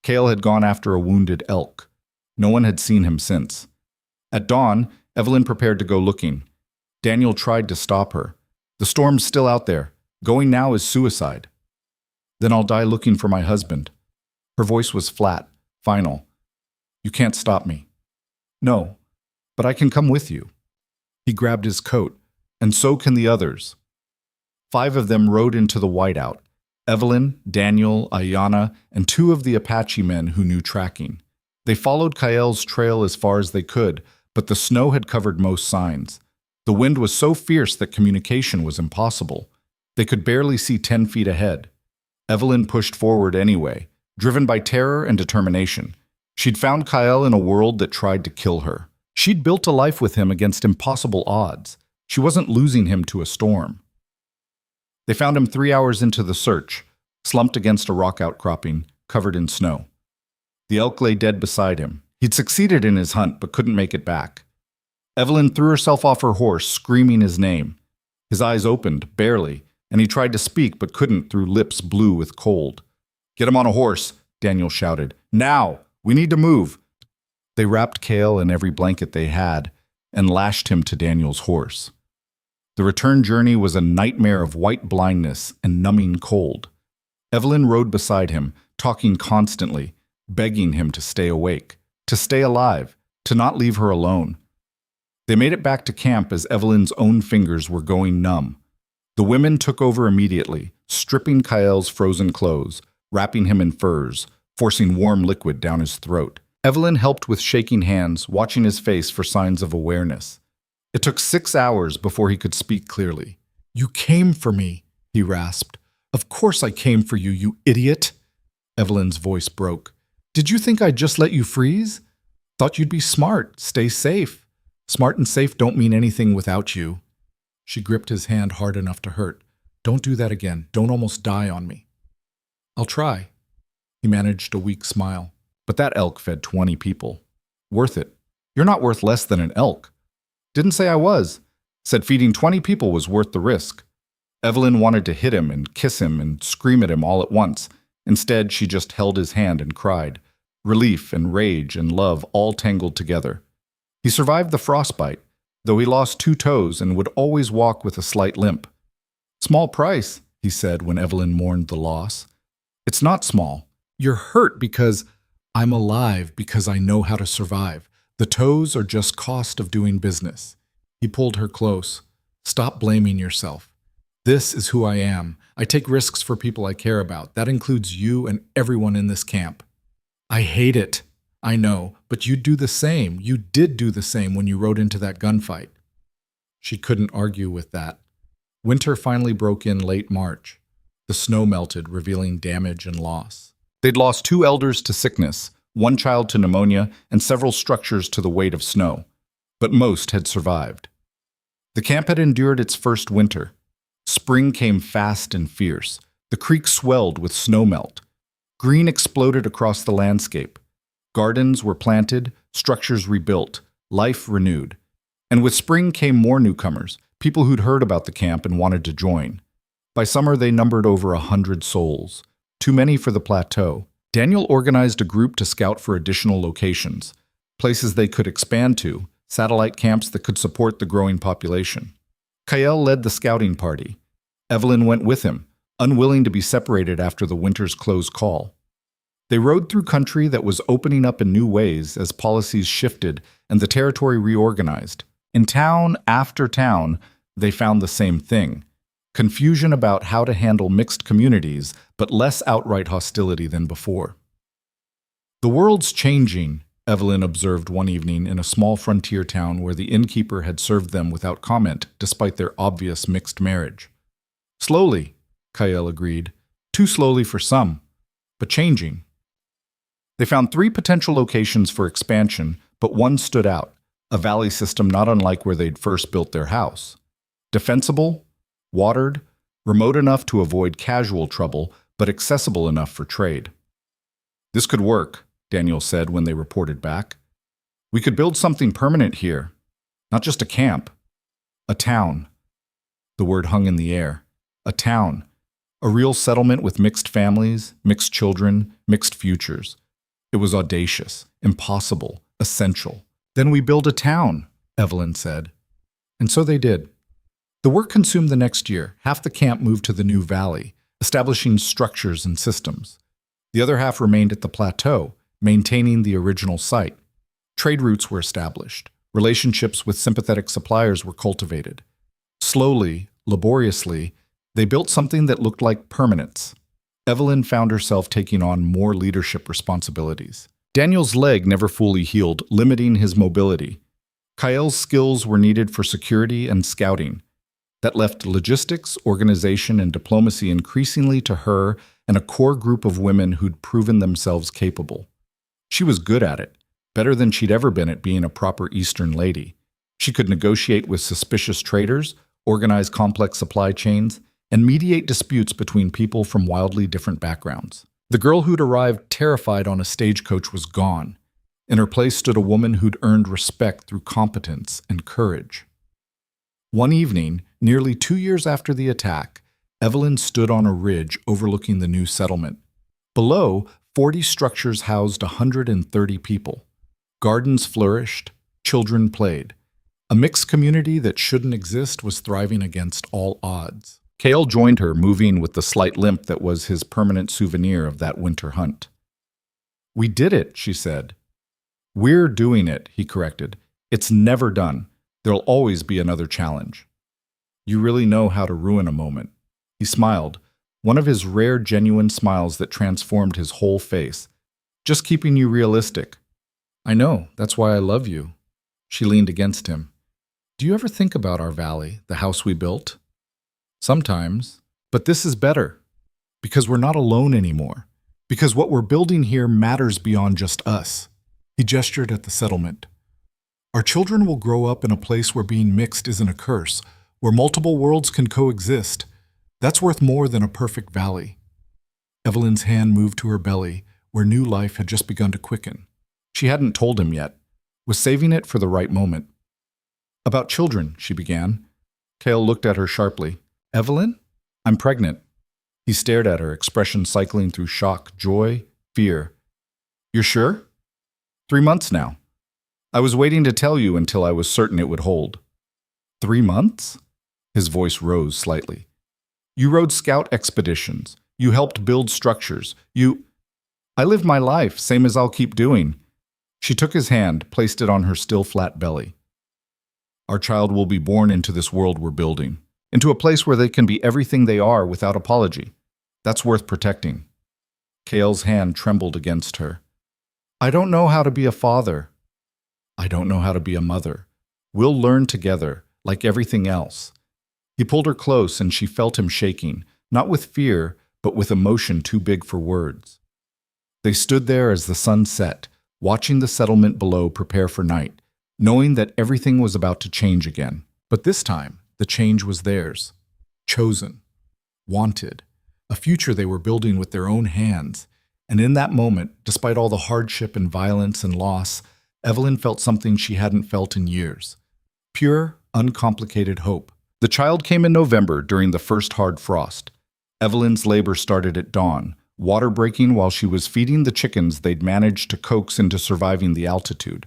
Speaker 1: Kael had gone after a wounded elk. No one had seen him since. At dawn, Evelyn prepared to go looking. Daniel tried to stop her. The storm's still out there. Going now is suicide. Then I'll die looking for my husband. Her voice was flat, final. You can't stop me. No, but I can come with you. He grabbed his coat, and so can the others. 5 of them rode into the whiteout. Evelyn, Daniel, Ayanna, and 2 of the Apache men who knew tracking. They followed Kael's trail as far as they could, but the snow had covered most signs. The wind was so fierce that communication was impossible. They could barely see 10 feet ahead. Evelyn pushed forward anyway, driven by terror and determination. She'd found Kael in a world that tried to kill her. She'd built a life with him against impossible odds. She wasn't losing him to a storm. They found him 3 hours into the search, slumped against a rock outcropping, covered in snow. The elk lay dead beside him. He'd succeeded in his hunt, but couldn't make it back. Evelyn threw herself off her horse, screaming his name. His eyes opened, barely, and he tried to speak, but couldn't through lips blue with cold. Get him on a horse, Daniel shouted. Now! We need to move! They wrapped Kael in every blanket they had and lashed him to Daniel's horse. The return journey was a nightmare of white blindness and numbing cold. Evelyn rode beside him, talking constantly, begging him to stay awake, to stay alive, to not leave her alone. They made it back to camp as Evelyn's own fingers were going numb. The women took over immediately, stripping Kael's frozen clothes, wrapping him in furs, forcing warm liquid down his throat. Evelyn helped with shaking hands, watching his face for signs of awareness. It took 6 hours before he could speak clearly. You came for me, he rasped. Of course I came for you, you idiot. Evelyn's voice broke. Did you think I'd just let you freeze? Thought you'd be smart, stay safe. Smart and safe don't mean anything without you. She gripped his hand hard enough to hurt. Don't do that again. Don't almost die on me. I'll try. He managed a weak smile. But that elk fed 20 people. Worth it. You're not worth less than an elk. Didn't say I was. Said feeding 20 people was worth the risk. Evelyn wanted to hit him and kiss him and scream at him all at once. Instead, she just held his hand and cried. Relief and rage and love all tangled together. He survived the frostbite, though he lost 2 toes and would always walk with a slight limp. Small price, he said when Evelyn mourned the loss. It's not small. You're hurt because I'm alive because I know how to survive. The toes are just cost of doing business. He pulled her close. Stop blaming yourself. This is who I am. I take risks for people I care about. That includes you and everyone in this camp. I hate it.
Speaker 2: I know, but you'd do the same. You did do the same when you rode into that gunfight. She couldn't argue with that. Winter finally broke in late March. The snow melted, revealing damage and loss.
Speaker 1: They'd lost 2 elders to sickness, 1 child to pneumonia, and several structures to the weight of snow. But most had survived. The camp had endured its first winter. Spring came fast and fierce. The creek swelled with snowmelt. Green exploded across the landscape. Gardens were planted, structures rebuilt, life renewed. And with spring came more newcomers, people who'd heard about the camp and wanted to join. By summer, they numbered over 100 souls, too many for the plateau. Daniel organized a group to scout for additional locations, places they could expand to, satellite camps that could support the growing population. Kael led the scouting party. Evelyn went with him, unwilling to be separated after the winter's close call. They rode through country that was opening up in new ways as policies shifted and the territory reorganized. In town after town, they found the same thing: confusion about how to handle mixed communities, but less outright hostility than before. The world's changing, Evelyn observed one evening in a small frontier town where the innkeeper had served them without comment, despite their obvious mixed marriage. Slowly, Kael agreed. Too slowly for some, but changing. They found 3 potential locations for expansion, but one stood out: a valley system not unlike where they'd first built their house. Defensible, watered, remote enough to avoid casual trouble, but accessible enough for trade. This could work, Daniel said when they reported back. We could build something permanent here. Not just a camp. A town. The word hung in the air. A town. A real settlement with mixed families, mixed children, mixed futures. It was audacious, impossible, essential. Then we build a town, Evelyn said. And so they did. The work consumed the next year. Half the camp moved to the new valley, establishing structures and systems. The other half remained at the plateau, maintaining the original site. Trade routes were established. Relationships with sympathetic suppliers were cultivated. Slowly, laboriously, they built something that looked like permanence. Evelyn found herself taking on more leadership responsibilities. Daniel's leg never fully healed, limiting his mobility. Kael's skills were needed for security and scouting. That left logistics, organization, and diplomacy increasingly to her and a core group of women who'd proven themselves capable. She was good at it, better than she'd ever been at being a proper Eastern lady. She could negotiate with suspicious traders, organize complex supply chains, and mediate disputes between people from wildly different backgrounds. The girl who'd arrived terrified on a stagecoach was gone. In her place stood a woman who'd earned respect through competence and courage. One evening, nearly 2 years after the attack, Evelyn stood on a ridge overlooking the new settlement. Below, 40 structures housed 130 people. Gardens flourished, children played. A mixed community that shouldn't exist was thriving against all odds. Kael joined her, moving with the slight limp that was his permanent souvenir of that winter hunt. "We did it," she said. "We're doing it," he corrected. "It's never done. There'll always be another challenge." "You really know how to ruin a moment." He smiled, one of his rare genuine smiles that transformed his whole face. "Just keeping you realistic." "I know, that's why I love you." She leaned against him. "Do you ever think about our valley, the house we built?" "Sometimes, but this is better. Because we're not alone anymore. Because what we're building here matters beyond just us." He gestured at the settlement. "Our children will grow up in a place where being mixed isn't a curse, where multiple worlds can coexist. That's worth more than a perfect valley." Evelyn's hand moved to her belly, where new life had just begun to quicken. She hadn't told him yet, was saving it for the right moment. "About children," she began. Kael looked at her sharply. "Evelyn? I'm pregnant." He stared at her, expression cycling through shock, joy, fear. "You're sure?" 3 months now. I was waiting to tell you until I was certain it would hold." 3 months? His voice rose slightly. "You rode scout expeditions. You helped build structures. I lived my life, same as I'll keep doing." She took his hand, placed it on her still flat belly. "Our child will be born into this world we're building. Into a place where they can be everything they are without apology. That's worth protecting." Kael's hand trembled against her. I don't know how to be a father. I don't know how to be a mother. We'll learn together, like everything else. He pulled her close and she felt him shaking, not with fear, but with emotion too big for words. They stood there as the sun set, watching the settlement below prepare for night, knowing that everything was about to change again. But this time, the change was theirs. Chosen. Wanted. A future they were building with their own hands. And in that moment, despite all the hardship and violence and loss, Evelyn felt something she hadn't felt in years. Pure, uncomplicated hope. The child came in November during the first hard frost. Evelyn's labor started at dawn, water breaking while she was feeding the chickens they'd managed to coax into surviving the altitude.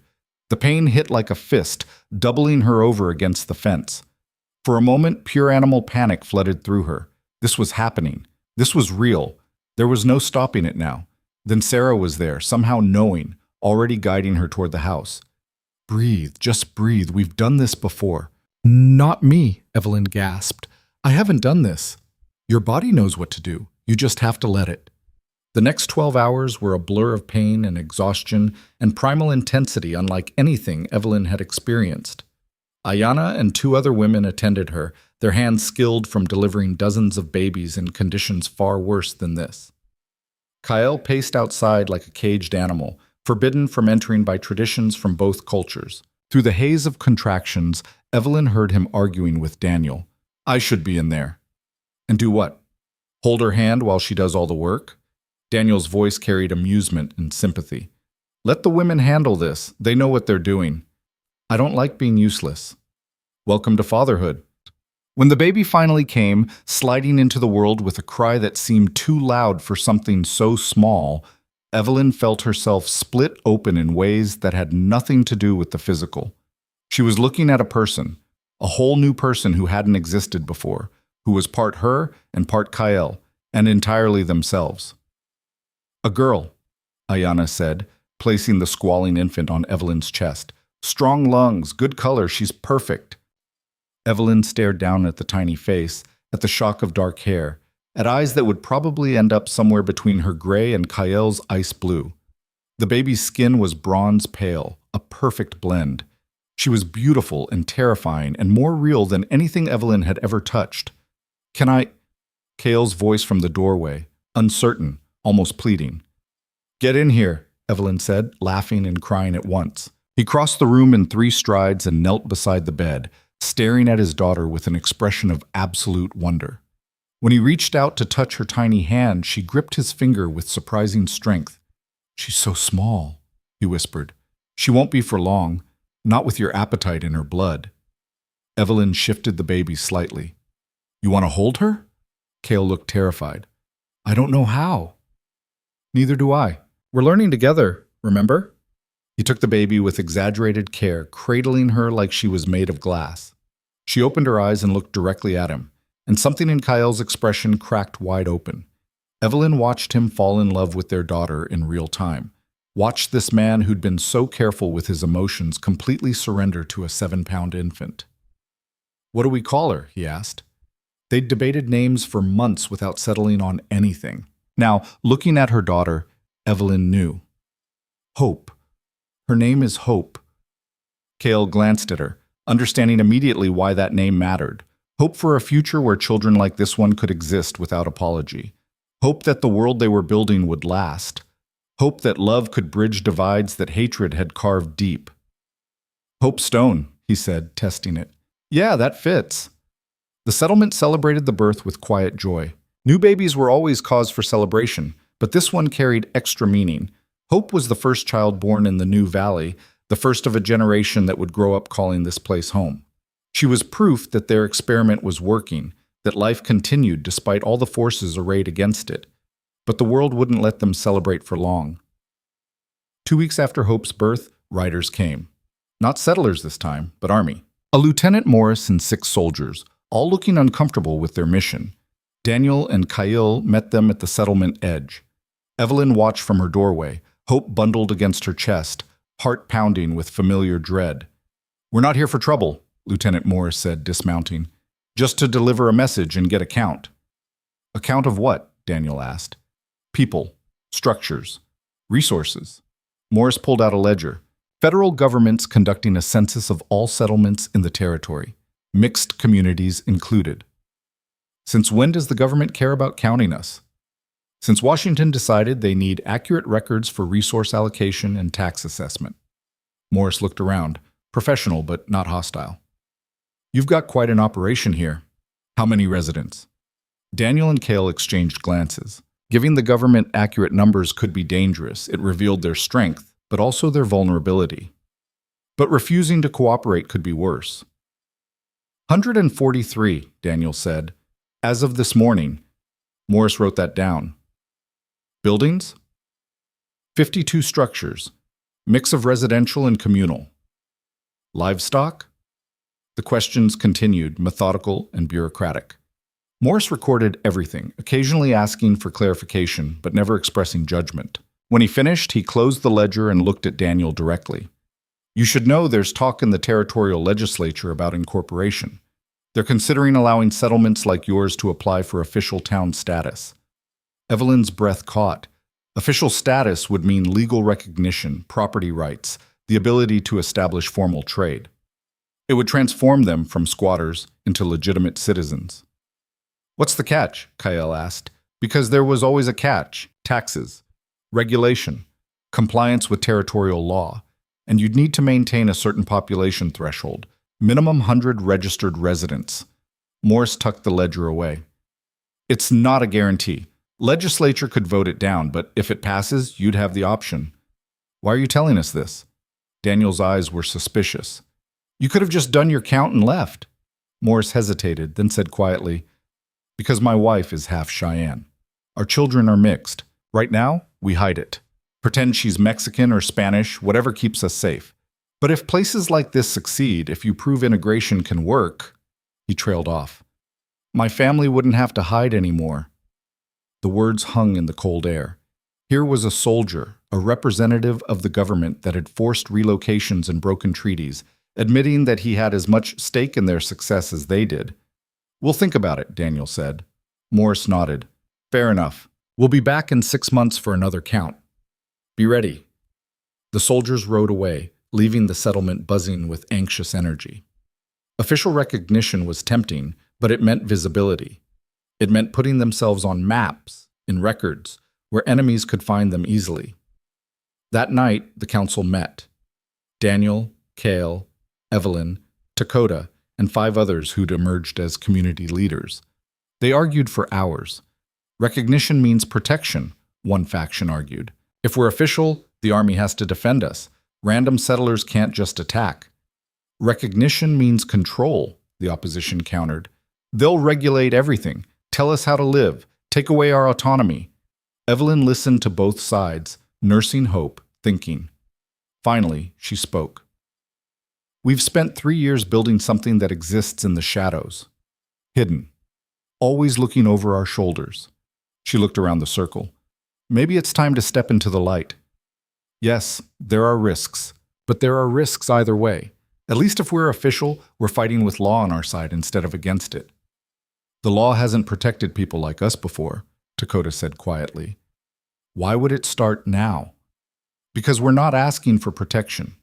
Speaker 1: The pain hit like a fist, doubling her over against the fence. For a moment, pure animal panic flooded through her. This was happening. This was real. There was no stopping it now. Then Sarah was there, somehow knowing, already guiding her toward the house. Breathe, just breathe. We've done this before. Not me, Evelyn gasped. I haven't done this. Your body knows what to do. You just have to let it. The next 12 hours were a blur of pain and exhaustion and primal intensity unlike anything Evelyn had experienced. Ayana and 2 other women attended her, their hands skilled from delivering dozens of babies in conditions far worse than this. Kael paced outside like a caged animal, forbidden from entering by traditions from both cultures. Through the haze of contractions, Evelyn heard him arguing with Daniel. I should be in there. And do what? Hold her hand while she does all the work? Daniel's voice carried amusement and sympathy. Let the women handle this. They know what they're doing. I don't like being useless. Welcome to fatherhood. When the baby finally came, sliding into the world with a cry that seemed too loud for something so small, Evelyn felt herself split open in ways that had nothing to do with the physical. She was looking at a person, a whole new person who hadn't existed before, who was part her and part Kael, and entirely themselves. A girl, Ayana said, placing the squalling infant on Evelyn's chest. Strong lungs, good color, she's perfect. Evelyn stared down at the tiny face, at the shock of dark hair, at eyes that would probably end up somewhere between her gray and Kael's ice blue. The baby's skin was bronze pale, a perfect blend. She was beautiful and terrifying and more real than anything Evelyn had ever touched. Can I? Kael's voice from the doorway, uncertain, almost pleading. Get in here, Evelyn said, laughing and crying at once. He crossed the room in 3 strides and knelt beside the bed, staring at his daughter with an expression of absolute wonder. When he reached out to touch her tiny hand, she gripped his finger with surprising strength. She's so small, he whispered. She won't be for long, not with your appetite in her blood. Evelyn shifted the baby slightly. You want to hold her? Kael looked terrified. I don't know how. Neither do I. We're learning together, remember? He took the baby with exaggerated care, cradling her like she was made of glass. She opened her eyes and looked directly at him, and something in Kael's expression cracked wide open. Evelyn watched him fall in love with their daughter in real time. Watched this man who'd been so careful with his emotions completely surrender to a 7-pound infant. What do we call her? He asked. They'd debated names for months without settling on anything. Now, looking at her daughter, Evelyn knew. Hope. Her name is Hope. Kael glanced at her, understanding immediately why that name mattered. Hope for a future where children like this one could exist without apology. Hope that the world they were building would last. Hope that love could bridge divides that hatred had carved deep. Hope Stone, he said, testing it. Yeah, that fits. The settlement celebrated the birth with quiet joy. New babies were always cause for celebration, but this one carried extra meaning. Hope was the first child born in the new valley, the first of a generation that would grow up calling this place home. She was proof that their experiment was working, that life continued despite all the forces arrayed against it. But the world wouldn't let them celebrate for long. 2 weeks after Hope's birth, riders came. Not settlers this time, but army. A Lieutenant Morris and 6 soldiers, all looking uncomfortable with their mission. Daniel and Kael met them at the settlement edge. Evelyn watched from her doorway, Hope bundled against her chest, heart pounding with familiar dread. We're not here for trouble, Lieutenant Morris said, dismounting. Just to deliver a message and get a count. A count of what? Daniel asked. People, structures, resources. Morris pulled out a ledger. Federal governments conducting a census of all settlements in the territory, mixed communities included. Since when does the government care about counting us? Since Washington decided they need accurate records for resource allocation and tax assessment. Morris looked around, professional but not hostile. You've got quite an operation here. How many residents? Daniel and Kael exchanged glances. Giving the government accurate numbers could be dangerous. It revealed their strength, but also their vulnerability. But refusing to cooperate could be worse. 143, Daniel said. As of this morning. Morris wrote that down. Buildings? 52 structures, mix of residential and communal. Livestock? The questions continued, methodical and bureaucratic. Morris recorded everything, occasionally asking for clarification, but never expressing judgment. When he finished, he closed the ledger and looked at Daniel directly. You should know there's talk in the territorial legislature about incorporation. They're considering allowing settlements like yours to apply for official town status. Evelyn's breath caught. Official status would mean legal recognition, property rights, the ability to establish formal trade. It would transform them from squatters into legitimate citizens. What's the catch? Kael asked. Because there was always a catch. Taxes, regulation, compliance with territorial law, and you'd need to maintain a certain population threshold, minimum 100 registered residents. Morris tucked the ledger away. It's not a guarantee. Legislature could vote it down, but if it passes, you'd have the option. Why are you telling us this? Daniel's eyes were suspicious. You could have just done your count and left. Morris hesitated, then said quietly, Because my wife is half Cheyenne. Our children are mixed. Right now, we hide it. Pretend she's Mexican or Spanish, whatever keeps us safe. But if places like this succeed, if you prove integration can work, he trailed off. My family wouldn't have to hide anymore. The words hung in the cold air. Here was a soldier, a representative of the government that had forced relocations and broken treaties, admitting that he had as much stake in their success as they did. We'll think about it, Daniel said. Morris nodded. Fair enough. We'll be back in 6 months for another count. Be ready. The soldiers rode away, leaving the settlement buzzing with anxious energy. Official recognition was tempting, but it meant visibility. It meant putting themselves on maps, in records, where enemies could find them easily. That night, the council met. Daniel, Kael, Evelyn, Dakota, and 5 others who'd emerged as community leaders. They argued for hours. Recognition means protection, one faction argued. If we're official, the army has to defend us. Random settlers can't just attack. Recognition means control, the opposition countered. They'll regulate everything. Tell us how to live. Take away our autonomy. Evelyn listened to both sides, nursing hope, thinking. Finally, she spoke. We've spent 3 years building something that exists in the shadows. Hidden. Always looking over our shoulders. She looked around the circle. Maybe it's time to step into the light. Yes, there are risks. But there are risks either way. At least if we're official, we're fighting with law on our side instead of against it. The law hasn't protected people like us before, Dakota said quietly. Why would it start now? Because we're not asking for protection.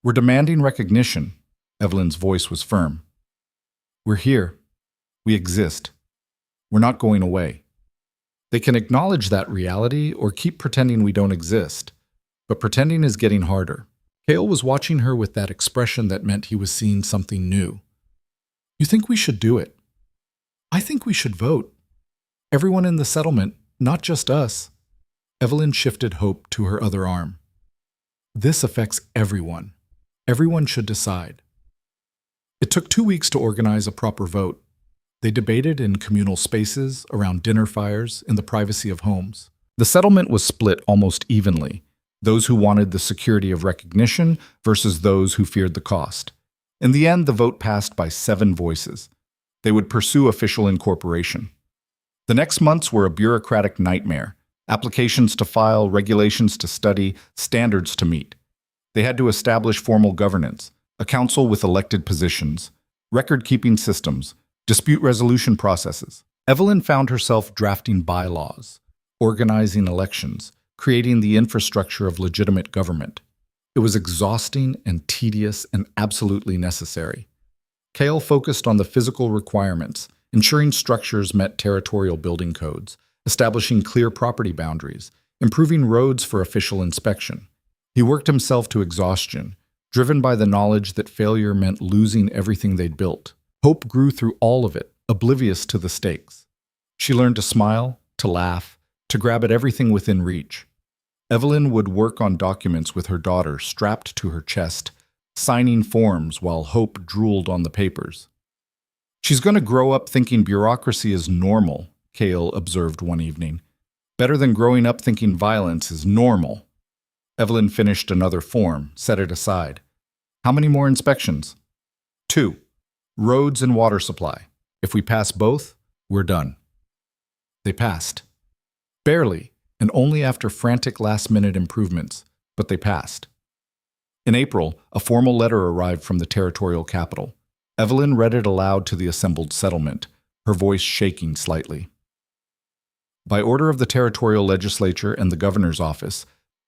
Speaker 1: We're demanding recognition. Evelyn's voice was firm. We're here. We exist. We're not going away. They can acknowledge that reality or keep pretending we don't exist. But pretending is getting harder. Kael was watching her with that expression that meant he was seeing something new. You think we should do it? I think we should vote. Everyone in the settlement, not just us. Evelyn shifted hope to her other arm. This affects everyone. Everyone should decide. It took 2 weeks to organize a proper vote. They debated in communal spaces, around dinner fires, in the privacy of homes. The settlement was split almost evenly, those who wanted the security of recognition versus those who feared the cost. In the end, the vote passed by 7 voices. They would pursue official incorporation. The next months were a bureaucratic nightmare. Applications to file, regulations to study, standards to meet. They had to establish formal governance, a council with elected positions, record-keeping systems, dispute resolution processes. Evelyn found herself drafting bylaws, organizing elections, creating the infrastructure of legitimate government. It was exhausting and tedious and absolutely necessary. Kael focused on the physical requirements, ensuring structures met territorial building codes, establishing clear property boundaries, improving roads for official inspection. He worked himself to exhaustion, driven by the knowledge that failure meant losing everything they'd built. Hope grew through all of it, oblivious to the stakes. She learned to smile, to laugh, to grab at everything within reach. Evelyn would work on documents with her daughter strapped to her chest, signing forms while Hope drooled on the papers. "She's going to grow up thinking bureaucracy is normal," Kael observed one evening. "Better than growing up thinking violence is normal." Evelyn finished another form, set it aside. "How many more inspections?" "2. Roads and water supply. If we pass both, we're done." They passed. Barely, and only after frantic last-minute improvements, but they passed. In April, a formal letter arrived from the territorial capital. Evelyn read it aloud to the assembled settlement, her voice shaking slightly. By order of the territorial legislature and the governor's office,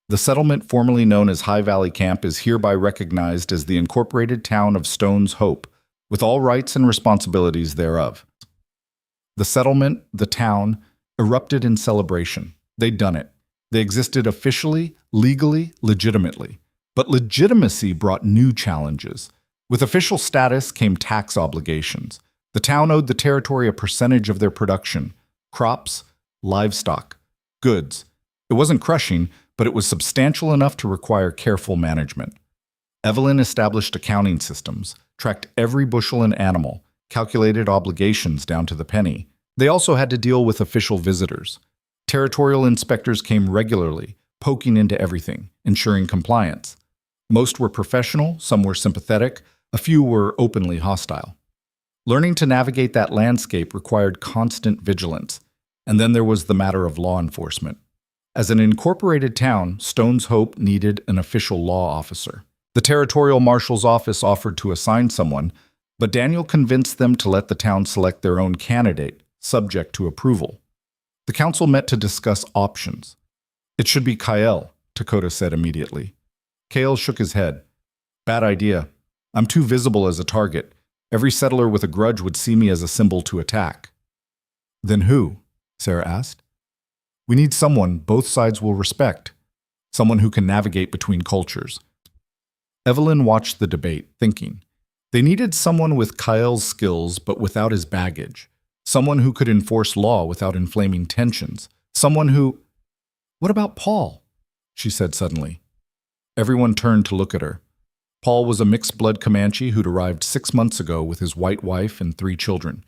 Speaker 1: the settlement formerly known as High Valley Camp is hereby recognized as the incorporated town of Stone's Hope, with all rights and responsibilities thereof. The settlement, the town, erupted in celebration. They'd done it. They existed officially, legally, legitimately. But legitimacy brought new challenges. With official status came tax obligations. The town owed the territory a percentage of their production: crops, livestock, goods. It wasn't crushing, but it was substantial enough to require careful management. Evelyn established accounting systems, tracked every bushel and animal, calculated obligations down to the penny. They also had to deal with official visitors. Territorial inspectors came regularly, poking into everything, ensuring compliance. Most were professional, some were sympathetic, a few were openly hostile. Learning to navigate that landscape required constant vigilance, and then there was the matter of law enforcement. As an incorporated town, Stone's Hope needed an official law officer. The territorial marshal's office offered to assign someone, but Daniel convinced them to let the town select their own candidate, subject to approval. The council met to discuss options. "It should be Kael," Dakota said immediately. Kael shook his head. "Bad idea. I'm too visible as a target. Every settler with a grudge would see me as a symbol to attack." "Then who?" Sarah asked. "We need someone both sides will respect. Someone who can navigate between cultures." Evelyn watched the debate, thinking. They needed someone with Kael's skills but without his baggage. Someone who could enforce law without inflaming tensions. Someone who... "What about Paul?" she said suddenly. Everyone turned to look at her. Paul was a mixed-blood Comanche who'd arrived 6 months ago with his white wife and 3 children.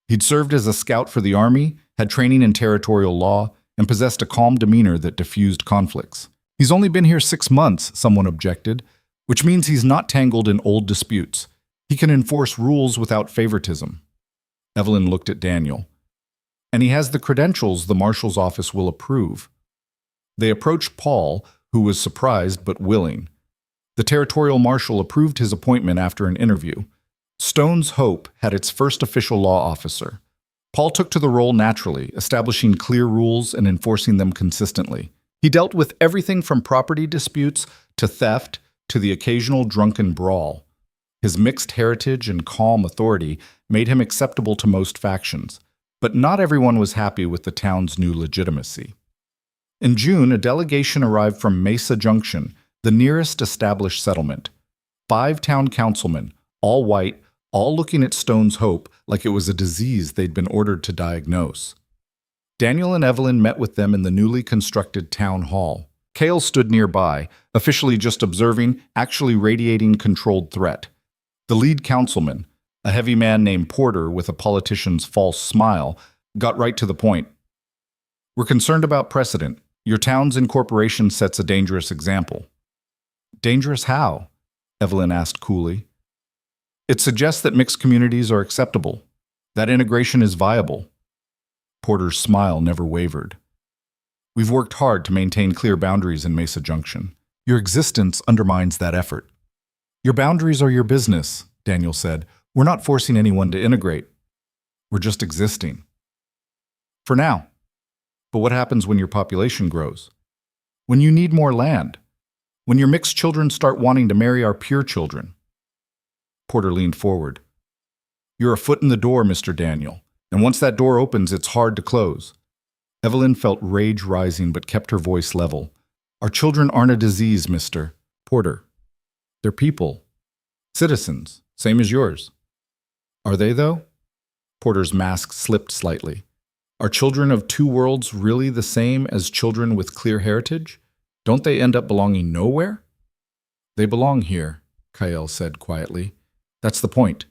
Speaker 1: He'd served as a scout for the army, had training in territorial law, and possessed a calm demeanor that diffused conflicts. "He's only been here 6 months," someone objected, "which means he's not tangled in old disputes. He can enforce rules without favoritism." Evelyn looked at Daniel. "And he has the credentials the marshal's office will approve." They approached Paul, who was surprised but willing. The territorial marshal approved his appointment after an interview. Stone's Hope had its first official law officer. Paul took to the role naturally, establishing clear rules and enforcing them consistently. He dealt with everything from property disputes to theft to the occasional drunken brawl. His mixed heritage and calm authority made him acceptable to most factions, but not everyone was happy with the town's new legitimacy. In June, a delegation arrived from Mesa Junction, the nearest established settlement. 5 town councilmen, all white, all looking at Stone's Hope like it was a disease they'd been ordered to diagnose. Daniel and Evelyn met with them in the newly constructed town hall. Kael stood nearby, officially just observing, actually radiating controlled threat. The lead councilman, a heavy man named Porter with a politician's false smile, got right to the point. "We're concerned about precedent. Your town's incorporation sets a dangerous example." "Dangerous how?" Evelyn asked coolly. "It suggests that mixed communities are acceptable, that integration is viable." Porter's smile never wavered. "We've worked hard to maintain clear boundaries in Mesa Junction. Your existence undermines that effort." "Your boundaries are your business," Daniel said. "We're not forcing anyone to integrate. We're just existing. For now. But what happens when your population grows? When you need more land? When your mixed children start wanting to marry our pure children? Porter leaned forward. You're a foot in the door, Mr. Daniel, and once that door opens, it's hard to close. Evelyn felt rage rising but kept her voice level. Our children aren't a disease, Mr. Porter. They're people. Citizens, same as yours. Are they, though? Porter's mask slipped slightly. Are children of two worlds really the same as children with clear heritage? Don't they end up belonging nowhere? They belong here, Kael said quietly. That's the point.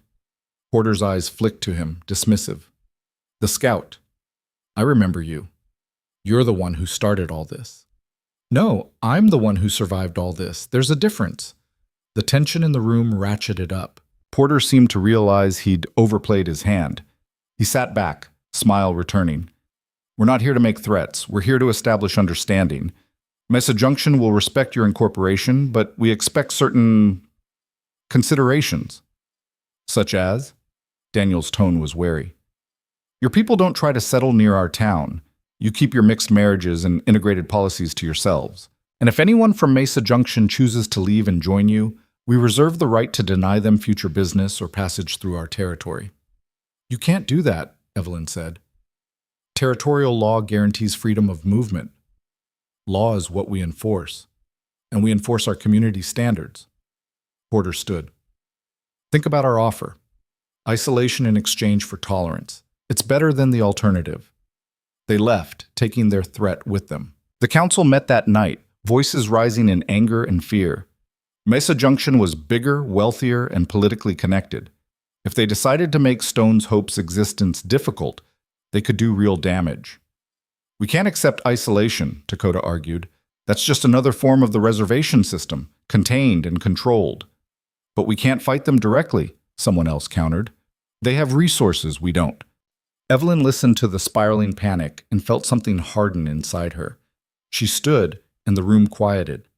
Speaker 1: Porter's eyes flicked to him, dismissive. The scout. I remember you. You're the one who started all this. No, I'm the one who survived all this. There's a difference. The tension in the room ratcheted up. Porter seemed to realize he'd overplayed his hand. He sat back, smile returning. We're not here to make threats. We're here to establish understanding. Mesa Junction will respect your incorporation, but we expect certain considerations. Such as? Daniel's tone was wary. Your people don't try to settle near our town. You keep your mixed marriages and integrated policies to yourselves. And if anyone from Mesa Junction chooses to leave and join you, we reserve the right to deny them future business or passage through our territory. You can't do that, Evelyn said. Territorial law guarantees freedom of movement. Law is what we enforce, and we enforce our community standards. Porter stood. Think about our offer. Isolation in exchange for tolerance. It's better than the alternative. They left, taking their threat with them. The council met that night, voices rising in anger and fear. Mesa Junction was bigger, wealthier, and politically connected. If they decided to make Stone's Hope's existence difficult, they could do real damage. We can't accept isolation, Dakota argued. That's just another form of the reservation system, contained and controlled. But we can't fight them directly, someone else countered. They have resources we don't. Evelyn listened to the spiraling panic and felt something harden inside her. She stood, and the room quieted.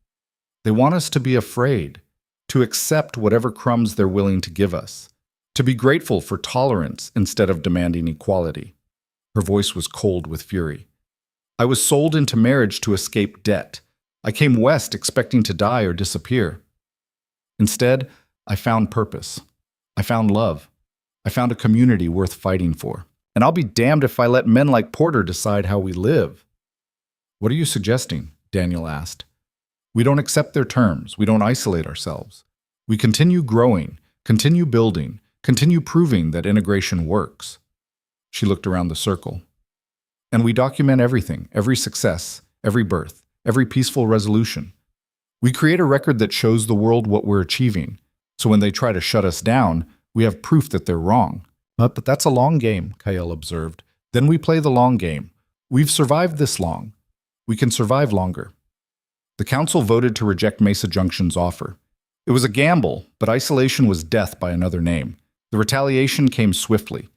Speaker 1: They want us to be afraid, to accept whatever crumbs they're willing to give us, to be grateful for tolerance instead of demanding equality. Her voice was cold with fury. I was sold into marriage to escape debt. I came west expecting to die or disappear. Instead, I found purpose. I found love. I found a community worth fighting for. And I'll be damned if I let men like Porter decide how we live. What are you suggesting? Daniel asked. We don't accept their terms. We don't isolate ourselves. We continue growing, continue building, continue proving that integration works. She looked around the circle. And we document everything, every success, every birth, every peaceful resolution. We create a record that shows the world what we're achieving, so when they try to shut us down, we have proof that they're wrong. But that's a long game, Kael observed. Then we play the long game. We've survived this long. We can survive longer. The council voted to reject Mesa Junction's offer. It was a gamble, but isolation was death by another name. The retaliation came swiftly.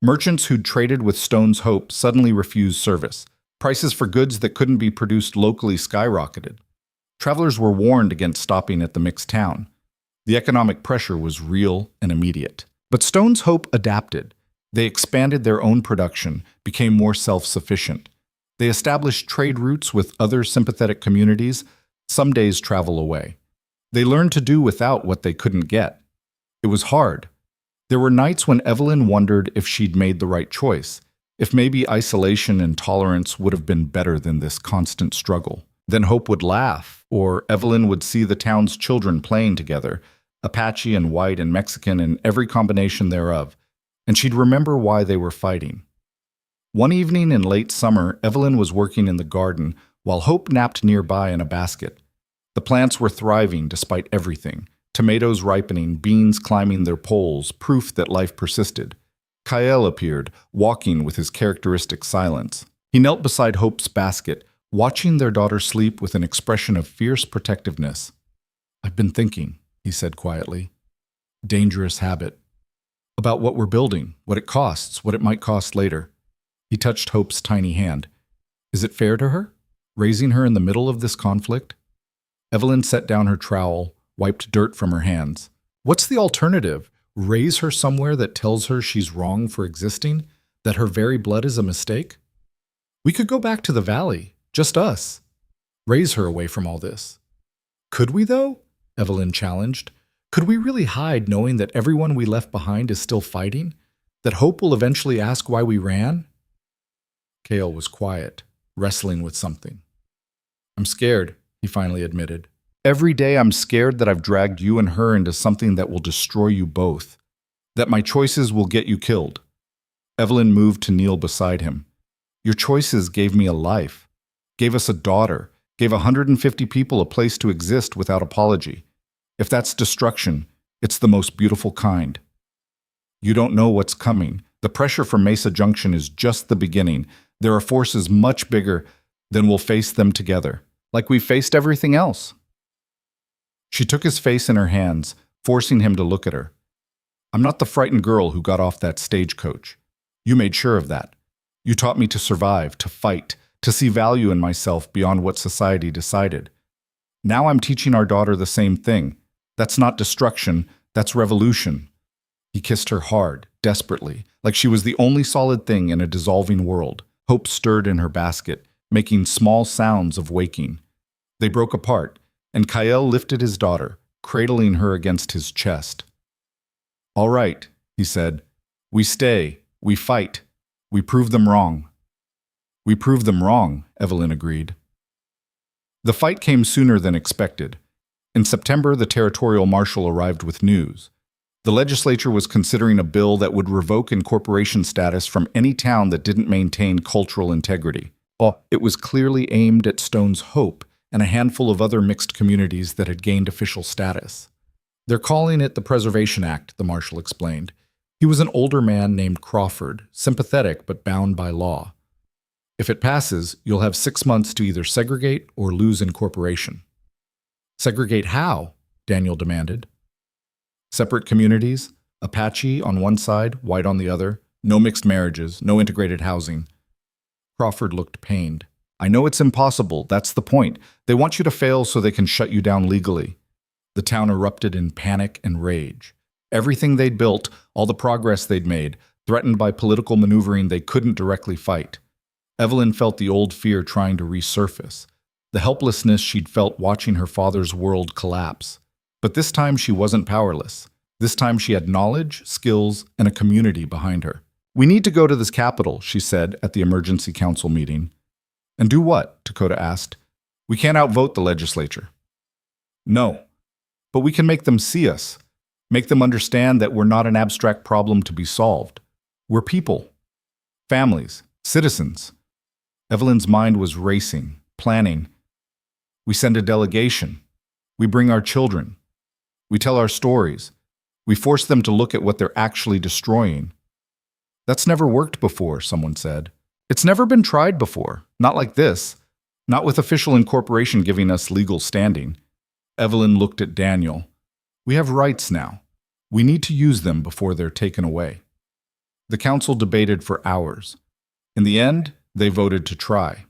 Speaker 1: Merchants who'd traded with Stone's Hope suddenly refused service. Prices for goods that couldn't be produced locally skyrocketed. Travelers were warned against stopping at the mixed town. The economic pressure was real and immediate. But Stone's Hope adapted. They expanded their own production, became more self-sufficient. They established trade routes with other sympathetic communities, some days travel away. They learned to do without what they couldn't get. It was hard. There were nights when Evelyn wondered if she'd made the right choice, if maybe isolation and tolerance would have been better than this constant struggle. Then Hope would laugh, or Evelyn would see the town's children playing together, Apache and white and Mexican and every combination thereof, and she'd remember why they were fighting. One evening in late summer, Evelyn was working in the garden while Hope napped nearby in a basket. The plants were thriving despite everything, tomatoes ripening, beans climbing their poles, proof that life persisted. Kael appeared, walking with his characteristic silence. He knelt beside Hope's basket, watching their daughter sleep with an expression of fierce protectiveness. I've been thinking, he said quietly. Dangerous habit. About what we're building, what it costs, what it might cost later. He touched Hope's tiny hand. Is it fair to her? Raising her in the middle of this conflict? Evelyn set down her trowel, wiped dirt from her hands. What's the alternative? Raise her somewhere that tells her she's wrong for existing? That her very blood is a mistake? We could go back to the valley, just us.
Speaker 2: raise her away from all this. Could we, though? Evelyn challenged. Could we really hide knowing that everyone we left behind is still fighting? That Hope will eventually ask why we ran? Kael was quiet, wrestling with something. I'm scared, he finally admitted.
Speaker 1: Every day I'm scared that I've dragged you and her into something that will destroy you both. That my choices will get you killed. Evelyn moved to kneel beside him. Your choices gave me a life, gave us a daughter, gave 150 people a place to exist without apology. If that's destruction, it's the most beautiful kind. You don't know what's coming. The pressure from Mesa Junction is just the beginning. There are forces much bigger than we'll face them together, like we faced everything else. She took his face in her hands, forcing him to look at her. I'm not the frightened girl who got off that stagecoach. You made sure of that. You taught me to survive, to fight, to see value in myself beyond what society decided. Now I'm teaching our daughter the same thing. That's not destruction, that's revolution. He kissed her hard, desperately, like she was the only solid thing in a dissolving world. Hope stirred in her basket, making small sounds of waking. They broke apart, and Kael lifted his daughter, cradling her against his chest. All right, he said. We stay, we fight, we prove them wrong. We proved them wrong, Evelyn agreed. The fight came sooner than expected. In September, the territorial marshal arrived with news. The legislature was considering a bill that would revoke incorporation status from any town that didn't maintain cultural integrity. It was clearly aimed at Stone's Hope and a handful of other mixed communities that had gained official status. They're calling it the Preservation Act, the marshal explained. He was an older man named Crawford, sympathetic but bound by law. If it passes, you'll have 6 months to either segregate or lose incorporation. Segregate how? Daniel demanded. Separate communities, Apache on one side, white on the other, no mixed marriages, no integrated housing. Crawford looked pained. I know it's impossible, that's the point. They want you to fail so they can shut you down legally. The town erupted in panic and rage. Everything they'd built, all the progress they'd made, threatened by political maneuvering they couldn't directly fight. Evelyn felt the old fear trying to resurface, the helplessness she'd felt watching her father's world collapse. But this time she wasn't powerless. This time she had knowledge, skills, and a community behind her. We need to go to this capital, she said at the emergency council meeting. And do what? Dakota asked. We can't outvote the legislature. No, but we can make them see us, make them understand that we're not an abstract problem to be solved. We're people, families, citizens. Evelyn's mind was racing, planning. We send a delegation. We bring our children. We tell our stories. We force them to look at what they're actually destroying. That's never worked before, someone said. It's never been tried before, not like this, not with official incorporation giving us legal standing. Evelyn looked at Daniel. We have rights now. We need to use them before they're taken away. The council debated for hours. In the end, they voted to try.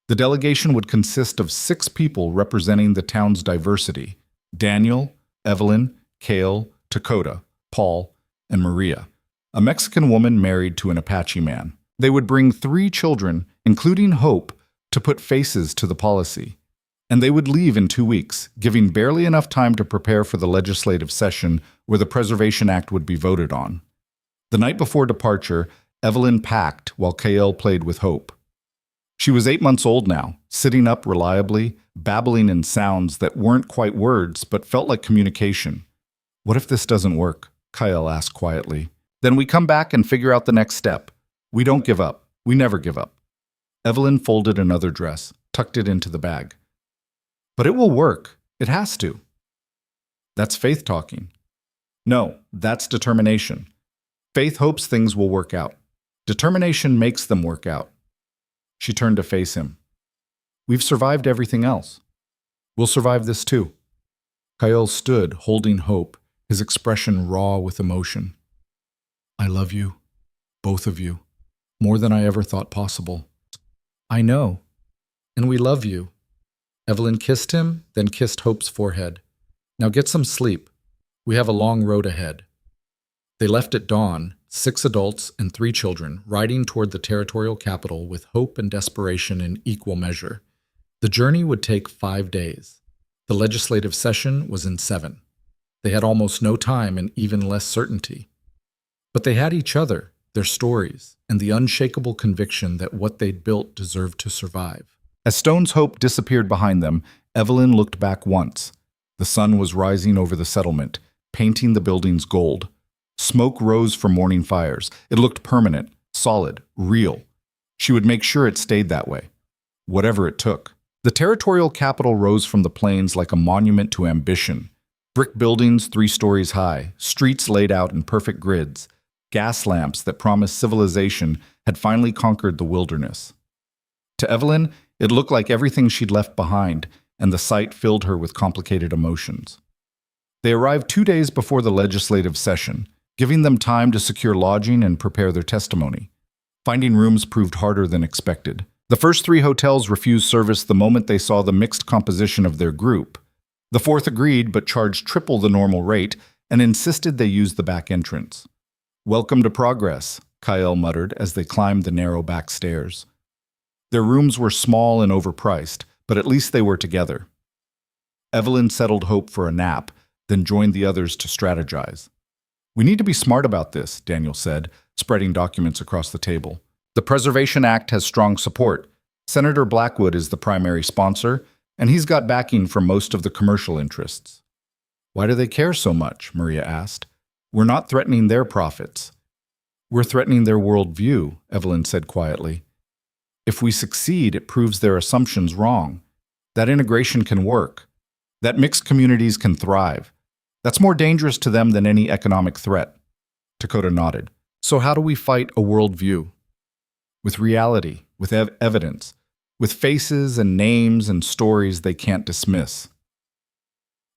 Speaker 1: The delegation would consist of 6 people representing the town's diversity: Daniel, Evelyn, Kael, Dakota, Paul, and Maria, a Mexican woman married to an Apache man. They would bring 3 children, including Hope, to put faces to the policy. And they would leave in 2 weeks, giving barely enough time to prepare for the legislative session where the Preservation Act would be voted on. The night before departure, Evelyn packed while Kael played with Hope. She was 8 months old now, sitting up reliably, babbling in sounds that weren't quite words but felt like communication. What if this doesn't work? Kael asked quietly. Then we come back and figure out the next step. We don't give up. We never give up. Evelyn folded another dress, tucked it into the bag. But it will work. It has to. That's faith talking. No, that's determination. Faith hopes things will work out. Determination makes them work out. She turned to face him. We've survived everything else. We'll survive this too. Kael stood, holding Hope, his expression raw with emotion. I love you, both of you, more than I ever thought possible. I know, and we love you. Evelyn kissed him, then kissed Hope's forehead. Now get some sleep. We have a long road ahead. They left at dawn, 6 adults and 3 children, riding toward the territorial capital with hope and desperation in equal measure.
Speaker 2: The journey would take 5 days. The legislative session was in 7. They had almost no time and even less certainty. But they had each other, their stories, and the unshakable conviction that what they'd built deserved to survive.
Speaker 1: As Stone's Hope disappeared behind them, Evelyn looked back once. The sun was rising over the settlement, painting the buildings gold. Smoke rose from morning fires. It looked permanent, solid, real. She would make sure it stayed that way, whatever it took. The territorial capital rose from the plains like a monument to ambition. Brick buildings 3 stories high, streets laid out in perfect grids, gas lamps that promised civilization had finally conquered the wilderness. To Evelyn, it looked like everything she'd left behind, and the sight filled her with complicated emotions. They arrived 2 days before the legislative session, giving them time to secure lodging and prepare their testimony. Finding rooms proved harder than expected. The first 3 hotels refused service the moment they saw the mixed composition of their group. The 4th agreed but charged triple the normal rate and insisted they use the back entrance. "Welcome to progress," Kael muttered as they climbed the narrow back stairs. Their rooms were small and overpriced, but at least they were together. Evelyn settled Hope for a nap, then joined the others to strategize. "We need to be smart about this," Daniel said, spreading documents across the table. "The Preservation Act has strong support. Senator Blackwood is the primary sponsor, and he's got backing from most of the commercial interests." "Why do they care so much?" Maria asked. "We're not threatening their profits. We're threatening their worldview," Evelyn said quietly. "If we succeed, it proves their assumptions wrong. That integration can work. That mixed communities can thrive. That's more dangerous to them than any economic threat." Dakota nodded. "So how do we fight a worldview?" "With reality, with evidence, with faces and names and stories they can't dismiss."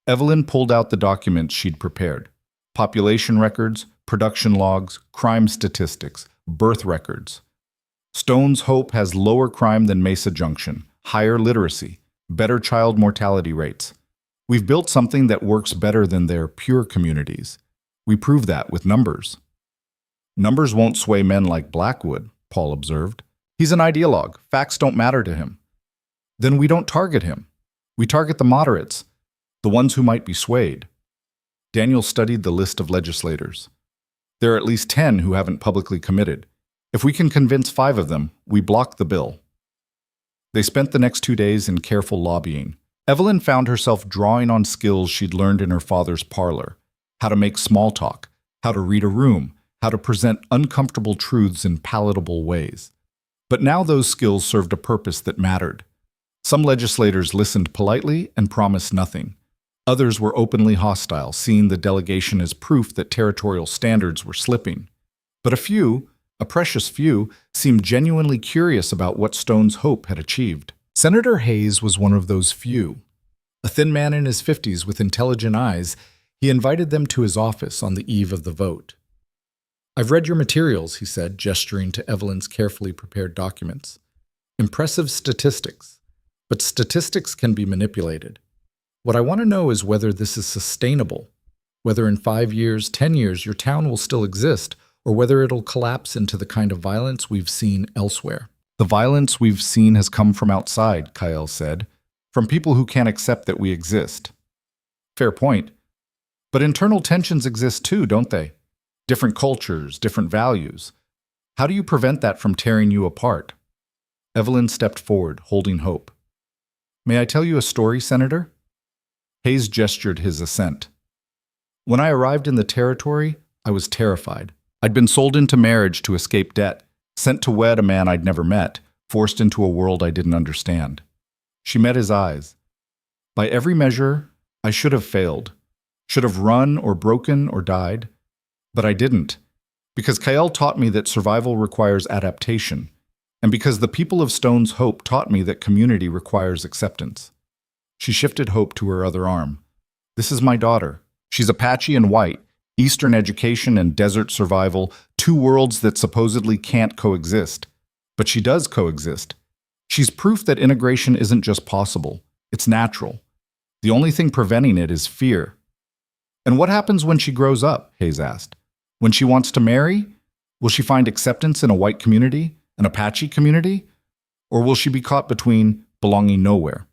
Speaker 1: Evelyn pulled out the documents she'd prepared. Population records, production logs, crime statistics, birth records. Stone's Hope has lower crime than Mesa Junction, higher literacy, better child mortality rates. We've built something that works better than their pure communities. We prove that with numbers. "Numbers won't sway men like Blackwood," Paul observed. "He's an ideologue. Facts don't matter to him." "Then we don't target him. We target the moderates, the ones who might be swayed." Daniel studied the list of legislators. "There are at least 10 who haven't publicly committed. If we can convince 5 of them, we block the bill." They spent the next 2 days in careful lobbying. Evelyn found herself drawing on skills she'd learned in her father's parlor: how to make small talk, how to read a room, how to present uncomfortable truths in palatable ways. But now those skills served a purpose that mattered. Some legislators listened politely and promised nothing. Others were openly hostile, seeing the delegation as proof that territorial standards were slipping. But a precious few, seemed genuinely curious about what Stone's Hope had achieved. Senator Hayes was one of those few. A thin man in his 50s with intelligent eyes, he invited them to his office on the eve of the vote. "I've read your materials," he said, gesturing to Evelyn's carefully prepared documents. "Impressive statistics. But statistics can be manipulated. What I want to know is whether this is sustainable, whether in 5 years, 10 years, your town will still exist, or whether it'll collapse into the kind of violence we've seen elsewhere." "The violence we've seen has come from outside," Kael said, "from people who can't accept that we exist." "Fair point. But internal tensions exist too, don't they? Different cultures, different values. How do you prevent that from tearing you apart?" Evelyn stepped forward, holding Hope. "May I tell you a story, Senator?" Hayes gestured his assent. "When I arrived in the territory, I was terrified. I'd been sold into marriage to escape debt, sent to wed a man I'd never met, forced into a world I didn't understand." She met his eyes. "By every measure, I should have failed, should have run or broken or died. But I didn't, because Kael taught me that survival requires adaptation, and because the people of Stone's Hope taught me that community requires acceptance." She shifted Hope to her other arm. "This is my daughter. She's Apache and white, Eastern education and desert survival, 2 worlds that supposedly can't coexist. But she does coexist. She's proof that integration isn't just possible, it's natural. The only thing preventing it is fear." "And what happens when she grows up?" Hayes asked. "When she wants to marry? Will she find acceptance in a white community, an Apache community? Or will she be caught between belonging nowhere.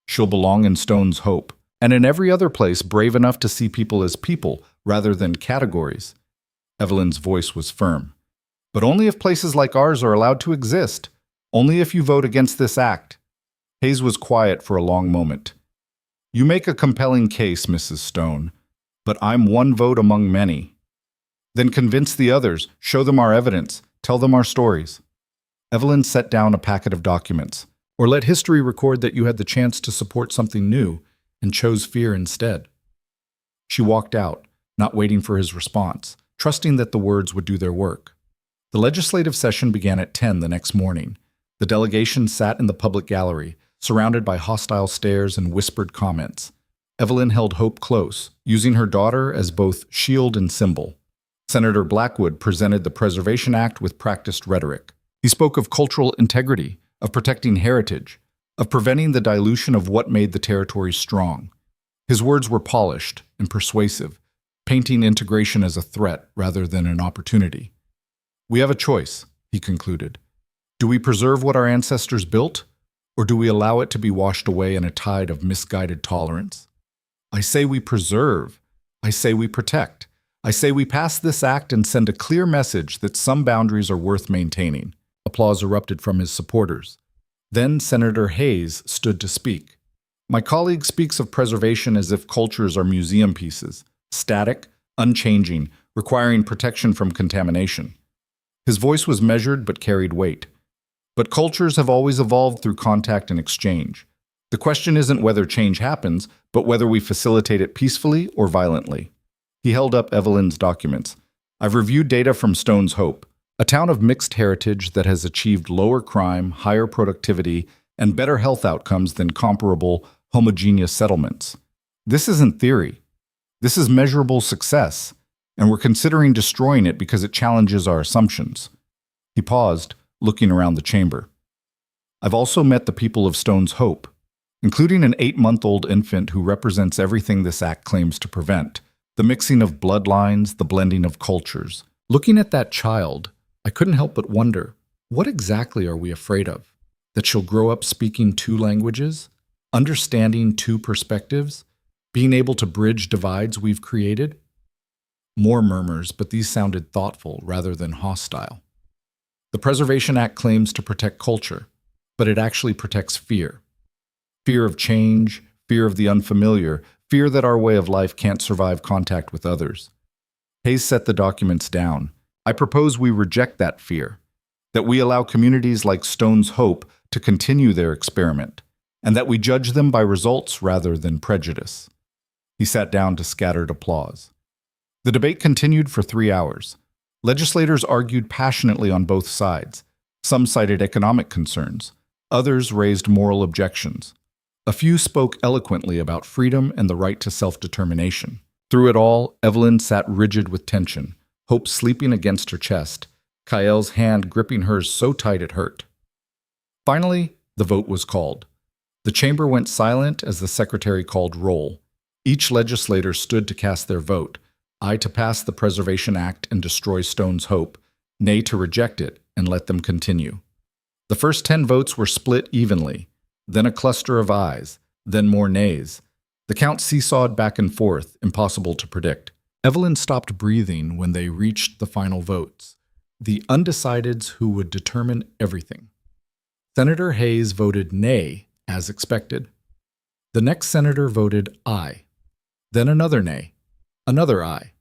Speaker 1: She'll belong in Stone's Hope, and in every other place brave enough to see people as people rather than categories. Evelyn's voice was firm. But only if places like ours are allowed to exist. Only if you vote against this act. Hayes was quiet for a long moment. You make a compelling case, Mrs. Stone, but I'm one vote among many. Then convince the others, show them our evidence, tell them our stories. Evelyn set down a packet of documents. Or let history record that you had the chance to support something new and chose fear instead. She walked out, not waiting for his response, trusting that the words would do their work. The legislative session began at 10 the next morning. The delegation sat in the public gallery, surrounded by hostile stares and whispered comments. Evelyn held Hope close, using her daughter as both shield and symbol. Senator Blackwood presented the Preservation Act with practiced rhetoric. He spoke of cultural integrity, of protecting heritage, of preventing the dilution of what made the territory strong. His words were polished and persuasive, painting integration as a threat rather than an opportunity. We have a choice, he concluded. Do we preserve what our ancestors built, or do we allow it to be washed away in a tide of misguided tolerance? I say we preserve. I say we protect. I say we pass this act and send a clear message that some boundaries are worth maintaining. Applause erupted from his supporters. Then Senator Hayes stood to speak. My colleague speaks of preservation as if cultures are museum pieces, static, unchanging, requiring protection from contamination. His voice was measured but carried weight. But cultures have always evolved through contact and exchange. The question isn't whether change happens, but whether we facilitate it peacefully or violently. He held up Evelyn's documents. I've reviewed data from Stone's Hope, a town of mixed heritage that has achieved lower crime, higher productivity, and better health outcomes than comparable, homogeneous settlements. This isn't theory. This is measurable success, and we're considering destroying it because it challenges our assumptions. He paused, looking around the chamber. I've also met the people of Stone's Hope, including an 8-month-old infant who represents everything this act claims to prevent, the mixing of bloodlines, the blending of cultures. Looking at that child, I couldn't help but wonder, what exactly are we afraid of? That she'll grow up speaking 2 languages, understanding 2 perspectives, being able to bridge divides we've created? More murmurs, but these sounded thoughtful rather than hostile. The Preservation Act claims to protect culture, but it actually protects fear. Fear of change, fear of the unfamiliar, fear that our way of life can't survive contact with others. Hayes set the documents down. I propose we reject that fear, that we allow communities like Stone's Hope to continue their experiment, and that we judge them by results rather than prejudice. He sat down to scattered applause. The debate continued for 3 hours. Legislators argued passionately on both sides. Some cited economic concerns. Others raised moral objections. A few spoke eloquently about freedom and the right to self-determination. Through it all, Evelyn sat rigid with tension, Hope sleeping against her chest, Kael's hand gripping hers so tight it hurt. Finally, the vote was called. The chamber went silent as the secretary called roll. Each legislator stood to cast their vote. Aye to pass the Preservation Act and destroy Stone's Hope, nay to reject it and let them continue. The first 10 votes were split evenly, then a cluster of ayes, then more nays. The count seesawed back and forth, impossible to predict. Evelyn stopped breathing when they reached the final votes, the undecideds who would determine everything. Senator Hayes voted nay, as expected. The next senator voted aye, then another nay. Another aye.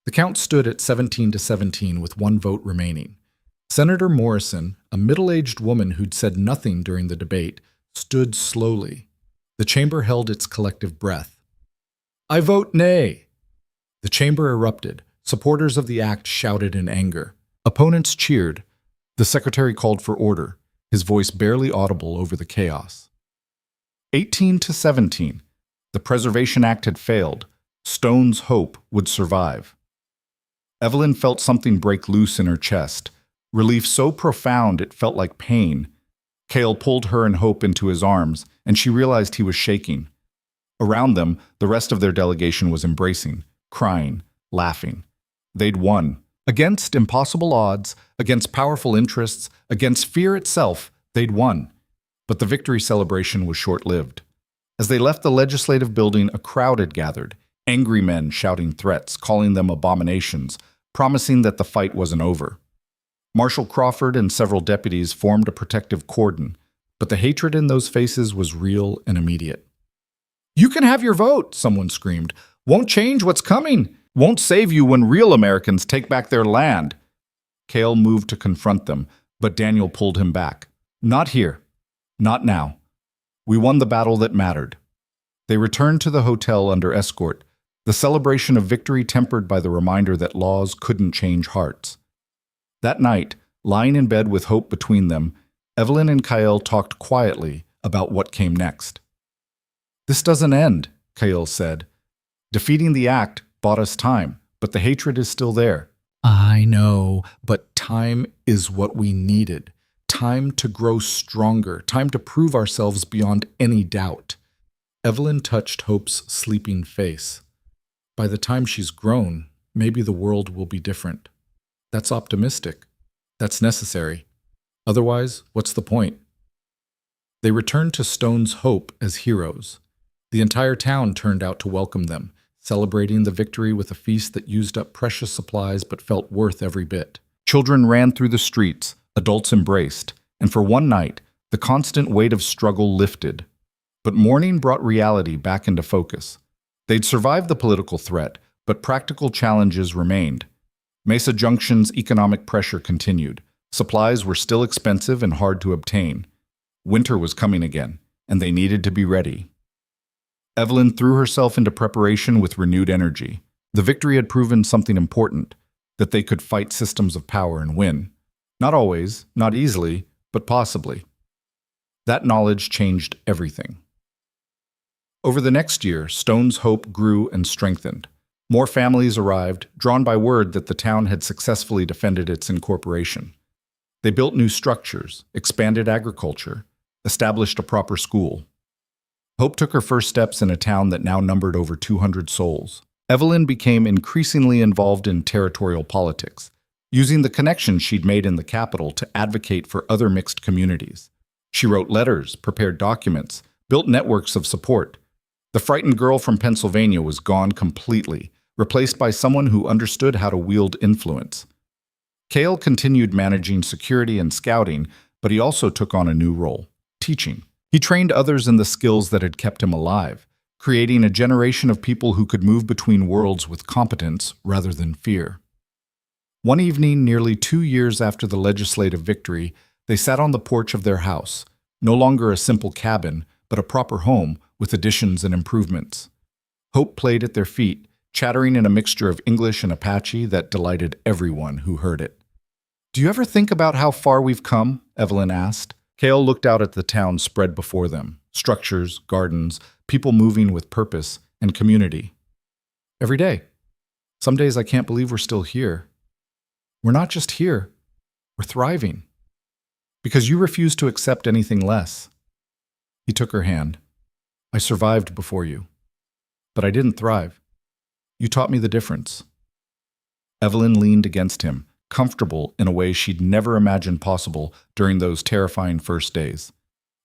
Speaker 1: The count stood at 17-17 with 1 vote remaining. Senator Morrison, a middle-aged woman who'd said nothing during the debate, stood slowly. The chamber held its collective breath. I vote nay. The chamber erupted. Supporters of the act shouted in anger. Opponents cheered. The secretary called for order, his voice barely audible over the chaos. 18-17. The Preservation Act had failed. Stone's Hope would survive. Evelyn felt something break loose in her chest, relief so profound it felt like pain. Kael pulled her and Hope into his arms, and she realized he was shaking. Around them, the rest of their delegation was embracing, crying, laughing. They'd won. Against impossible odds, against powerful interests, against fear itself, they'd won. But the victory celebration was short-lived. As they left the legislative building, a crowd had gathered, angry men shouting threats, calling them abominations, promising that the fight wasn't over. Marshal Crawford and several deputies formed a protective cordon, but the hatred in those faces was real and immediate. "You can have your vote," someone screamed. "Won't change what's coming. Won't save you when real Americans take back their land." Kael moved to confront them, but Daniel pulled him back. "Not here. Not now. We won the battle that mattered." They returned to the hotel under escort, the celebration of victory tempered by the reminder that laws couldn't change hearts. That night, lying in bed with hope between them, Evelyn and Kael talked quietly about what came next. "This doesn't end," Kael said. "Defeating the act bought us time, but the hatred is still there." "I know, but time is what we needed. Time to grow stronger, time to prove ourselves beyond any doubt." Evelyn touched Hope's sleeping face. "By the time she's grown, maybe the world will be different." "That's optimistic. That's necessary. Otherwise, what's the point?" They returned to Stone's Hope as heroes. The entire town turned out to welcome them, celebrating the victory with a feast that used up precious supplies but felt worth every bit. Children ran through the streets, adults embraced, and for one night, the constant weight of struggle lifted. But mourning brought reality back into focus. They'd survived the political threat, but practical challenges remained. Mesa Junction's economic pressure continued. Supplies were still expensive and hard to obtain. Winter was coming again, and they needed to be ready. Evelyn threw herself into preparation with renewed energy. The victory had proven something important, that they could fight systems of power and win. Not always, not easily, but possibly. That knowledge changed everything. Over the next year, Stone's Hope grew and strengthened. More families arrived, drawn by word that the town had successfully defended its incorporation. They built new structures, expanded agriculture, established a proper school. Hope took her first steps in a town that now numbered over 200 souls. Evelyn became increasingly involved in territorial politics, using the connections she'd made in the capital to advocate for other mixed communities. She wrote letters, prepared documents, built networks of support. The frightened girl from Pennsylvania was gone completely, replaced by someone who understood how to wield influence. Kael continued managing security and scouting, but he also took on a new role, teaching. He trained others in the skills that had kept him alive, creating a generation of people who could move between worlds with competence rather than fear. One evening, nearly 2 years after the legislative victory, they sat on the porch of their house, no longer a simple cabin, but a proper home with additions and improvements. Hope played at their feet, chattering in a mixture of English and Apache that delighted everyone who heard it. "Do you ever think about how far we've come?" Evelyn asked. Kael looked out at the town spread before them, structures, gardens, people moving with purpose, and community. "Every day. Some days I can't believe we're still here. We're not just here, we're thriving. Because you refuse to accept anything less." He took her hand. "I survived before you, but I didn't thrive. You taught me the difference." Evelyn leaned against him, comfortable in a way she'd never imagined possible during those terrifying first days.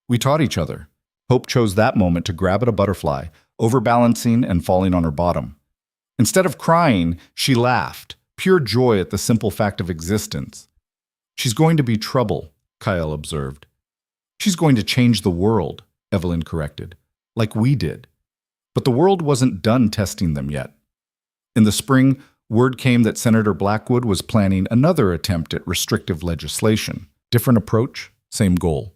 Speaker 1: "We taught each other." Hope chose that moment to grab at a butterfly, overbalancing and falling on her bottom. Instead of crying, she laughed, pure joy at the simple fact of existence. "She's going to be trouble," Kael observed. "She's going to change the world," Evelyn corrected, "like we did." But the world wasn't done testing them yet. In the spring, word came that Senator Blackwood was planning another attempt at restrictive legislation. Different approach, same goal: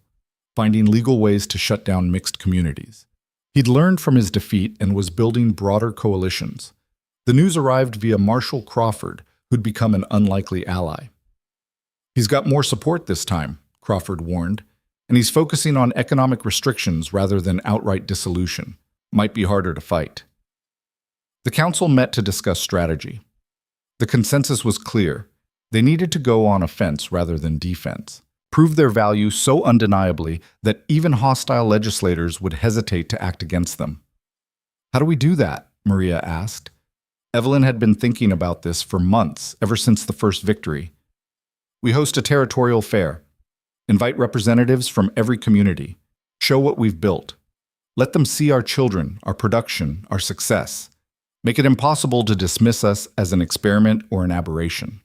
Speaker 1: finding legal ways to shut down mixed communities. He'd learned from his defeat and was building broader coalitions. The news arrived via Marshal Crawford, who'd become an unlikely ally. "He's got more support this time," Crawford warned, "and he's focusing on economic restrictions rather than outright dissolution. Might be harder to fight." The council met to discuss strategy. The consensus was clear. They needed to go on offense rather than defense, prove their value so undeniably that even hostile legislators would hesitate to act against them. "How do we do that?" Maria asked. Evelyn had been thinking about this for months, ever since the first victory. "We host a territorial fair. Invite representatives from every community. Show what we've built. Let them see our children, our production, our success. Make it impossible to dismiss us as an experiment or an aberration.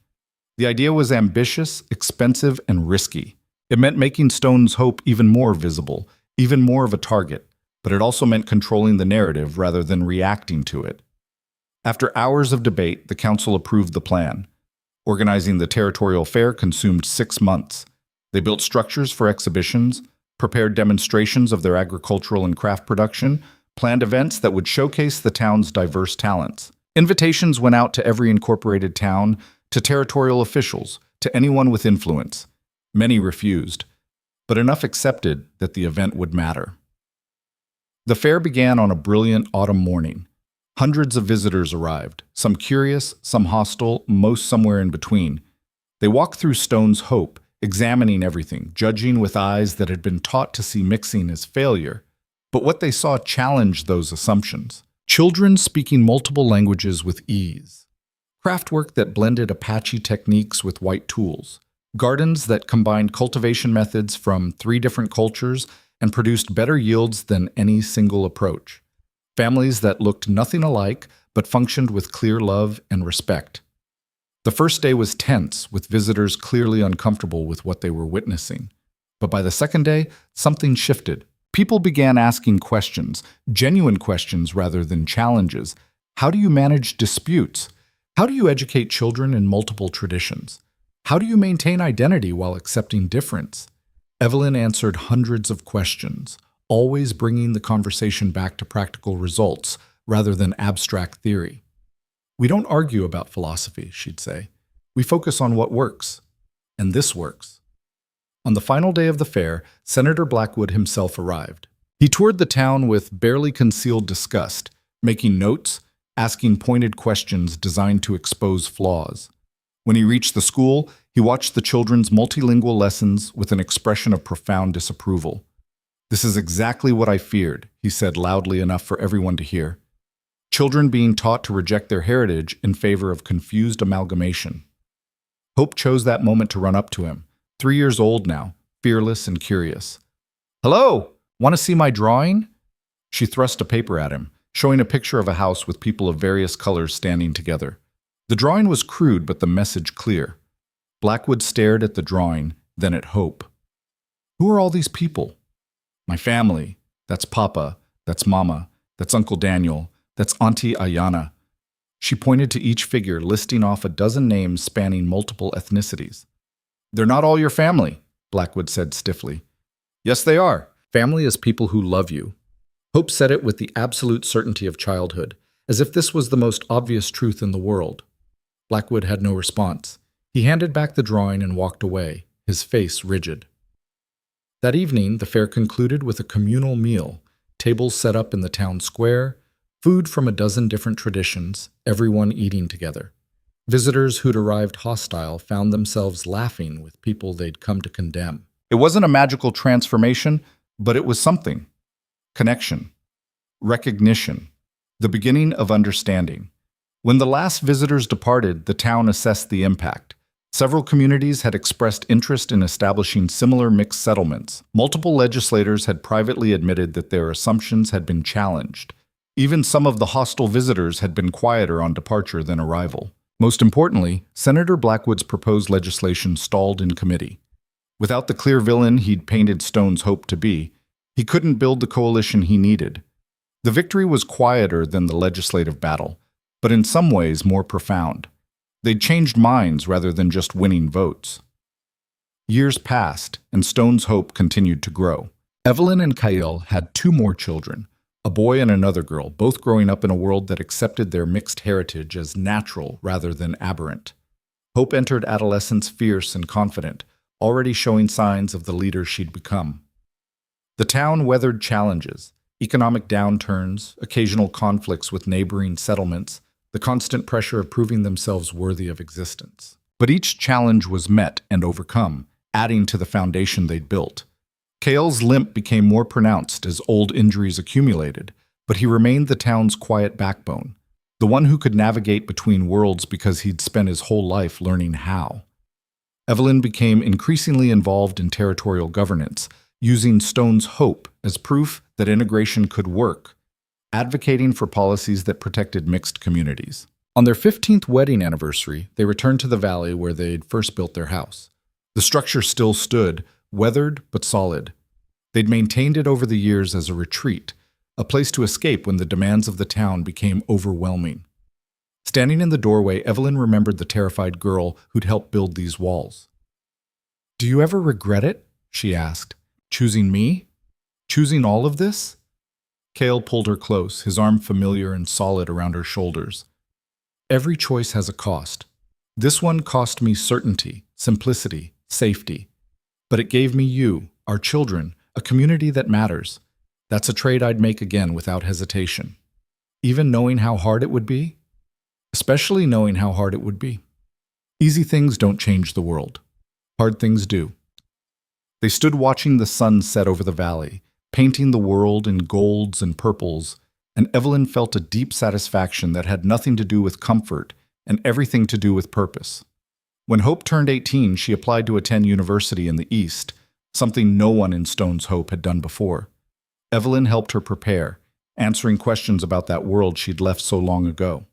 Speaker 1: The idea was ambitious, expensive, and risky. It meant making Stone's Hope even more visible, even more of a target, but it also meant controlling the narrative rather than reacting to it. After hours of debate, the council approved the plan. Organizing the territorial fair consumed 6 months. They built structures for exhibitions, prepared demonstrations of their agricultural and craft production, planned events that would showcase the town's diverse talents. Invitations went out to every incorporated town, to territorial officials, to anyone with influence. Many refused, but enough accepted that the event would matter. The fair began on a brilliant autumn morning. Hundreds of visitors arrived, some curious, some hostile, most somewhere in between. They walked through Stone's Hope, examining everything, judging with eyes that had been taught to see mixing as failure. But what they saw challenged those assumptions. Children speaking multiple languages with ease. Craftwork that blended Apache techniques with white tools. Gardens that combined cultivation methods from 3 different cultures and produced better yields than any single approach. Families that looked nothing alike but functioned with clear love and respect. The first day was tense, with visitors clearly uncomfortable with what they were witnessing. But by the second day, something shifted. People began asking questions, genuine questions rather than challenges. How do you manage disputes? How do you educate children in multiple traditions? How do you maintain identity while accepting difference? Evelyn answered hundreds of questions, always bringing the conversation back to practical results rather than abstract theory. We don't argue about philosophy, she'd say. We focus on what works. And this works. On the final day of the fair, Senator Blackwood himself arrived. He toured the town with barely concealed disgust, making notes, asking pointed questions designed to expose flaws. When he reached the school, he watched the children's multilingual lessons with an expression of profound disapproval. "This is exactly what I feared," he said loudly enough for everyone to hear. Children being taught to reject their heritage in favor of confused amalgamation. Hope chose that moment to run up to him, 3 years old now, fearless and curious. "Hello, want to see my drawing?" She thrust a paper at him, showing a picture of a house with people of various colors standing together. The drawing was crude, but the message clear. Blackwood stared at the drawing, then at Hope. "Who are all these people?" "My family. That's Papa. That's Mama. That's Uncle Daniel. That's Auntie Ayana." She pointed to each figure, listing off a dozen names spanning multiple ethnicities. "They're not all your family," Blackwood said stiffly. "Yes, they are. Family is people who love you." Hope said it with the absolute certainty of childhood, as if this was the most obvious truth in the world. Blackwood had no response. He handed back the drawing and walked away, his face rigid. That evening, the fair concluded with a communal meal, tables set up in the town square, food from a dozen different traditions, everyone eating together. Visitors who'd arrived hostile found themselves laughing with people they'd come to condemn. It wasn't a magical transformation, but it was something. Connection. Recognition. The beginning of understanding. When the last visitors departed, the town assessed the impact. Several communities had expressed interest in establishing similar mixed settlements. Multiple legislators had privately admitted that their assumptions had been challenged. Even some of the hostile visitors had been quieter on departure than arrival. Most importantly, Senator Blackwood's proposed legislation stalled in committee. Without the clear villain he'd painted Stone's Hope to be, he couldn't build the coalition he needed. The victory was quieter than the legislative battle, but in some ways more profound. They'd changed minds rather than just winning votes. Years passed, and Stone's Hope continued to grow. Evelyn and Kael had 2 more children, a boy and another girl, both growing up in a world that accepted their mixed heritage as natural rather than aberrant. Hope entered adolescence fierce and confident, already showing signs of the leader she'd become. The town weathered challenges, economic downturns, occasional conflicts with neighboring settlements, the constant pressure of proving themselves worthy of existence. But each challenge was met and overcome, adding to the foundation they'd built. Kael's limp became more pronounced as old injuries accumulated, but he remained the town's quiet backbone, the one who could navigate between worlds because he'd spent his whole life learning how. Evelyn became increasingly involved in territorial governance, using Stone's hope as proof that integration could work, advocating for policies that protected mixed communities. On their 15th wedding anniversary, they returned to the valley where they'd first built their house. The structure still stood, weathered but solid. They'd maintained it over the years as a retreat, a place to escape when the demands of the town became overwhelming. Standing in the doorway, Evelyn remembered the terrified girl who'd helped build these walls. "Do you ever regret it?" she asked. "Choosing me? Choosing all of this?" Kael pulled her close, his arm familiar and solid around her shoulders. "Every choice has a cost. This one cost me certainty, simplicity, safety. But it gave me you, our children, a community that matters. That's a trade I'd make again without hesitation. Even knowing how hard it would be? Especially knowing how hard it would be. Easy things don't change the world. Hard things do." They stood watching the sun set over the valley, painting the world in golds and purples, and Evelyn felt a deep satisfaction that had nothing to do with comfort and everything to do with purpose. When Hope turned 18, she applied to attend university in the East, something no one in Stone's Hope had done before. Evelyn helped her prepare, answering questions about that world she'd left so long ago.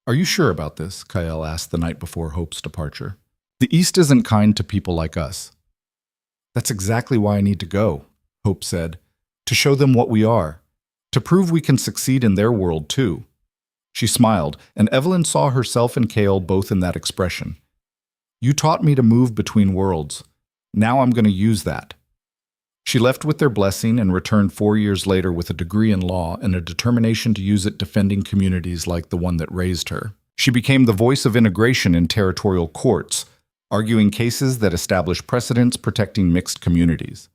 Speaker 1: "Are you sure about this?" Kael asked the night before Hope's departure. "The East isn't kind to people like us." "That's exactly why I need to go," Hope said, "to show them what we are, to prove we can succeed in their world too." She smiled, and Evelyn saw herself and Kael both in that expression. "You taught me to move between worlds. Now I'm going to use that." She left with their blessing and returned 4 years later with a degree in law and a determination to use it defending communities like the one that raised her. She became the voice of integration in territorial courts, arguing cases that establish precedents protecting mixed communities.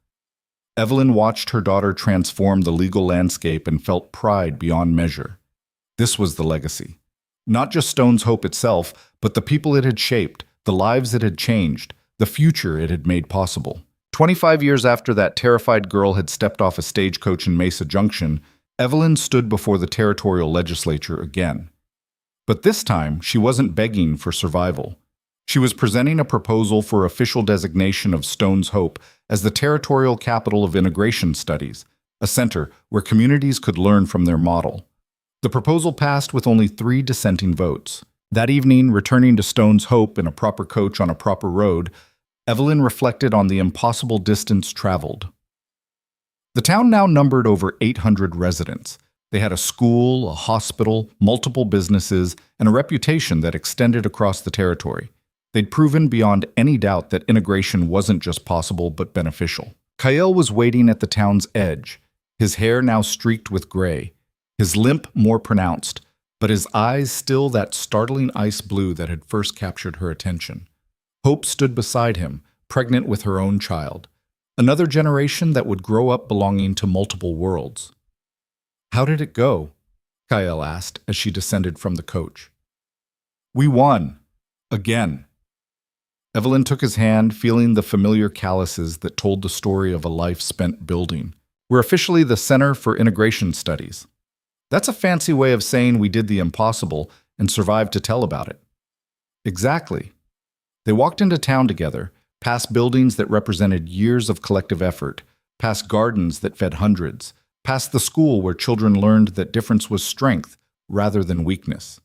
Speaker 1: Evelyn watched her daughter transform the legal landscape and felt pride beyond measure. This was the legacy. Not just Stone's Hope itself, but the people it had shaped, the lives it had changed, the future it had made possible. 25 years after that terrified girl had stepped off a stagecoach in Mesa Junction, Evelyn stood before the territorial legislature again. But this time, she wasn't begging for survival. She was presenting a proposal for official designation of Stone's Hope as the territorial capital of integration studies, a center where communities could learn from their model. The proposal passed with only 3 dissenting votes. That evening, returning to Stone's Hope in a proper coach on a proper road, Evelyn reflected on the impossible distance traveled. The town now numbered over 800 residents. They had a school, a hospital, multiple businesses, and a reputation that extended across the territory. They'd proven beyond any doubt that integration wasn't just possible but beneficial. Kael was waiting at the town's edge, his hair now streaked with gray, his limp more pronounced, but his eyes still that startling ice blue that had first captured her attention. Hope stood beside him, pregnant with her own child, another generation that would grow up belonging to multiple worlds. "How did it go?" Kael asked as she descended from the coach. "We won. Again." Evelyn took his hand, feeling the familiar calluses that told the story of a life spent building. "We're officially the Center for Integration Studies. That's a fancy way of saying we did the impossible and survived to tell about it." "Exactly." They walked into town together, past buildings that represented years of collective effort, past gardens that fed hundreds, past the school where children learned that difference was strength rather than weakness.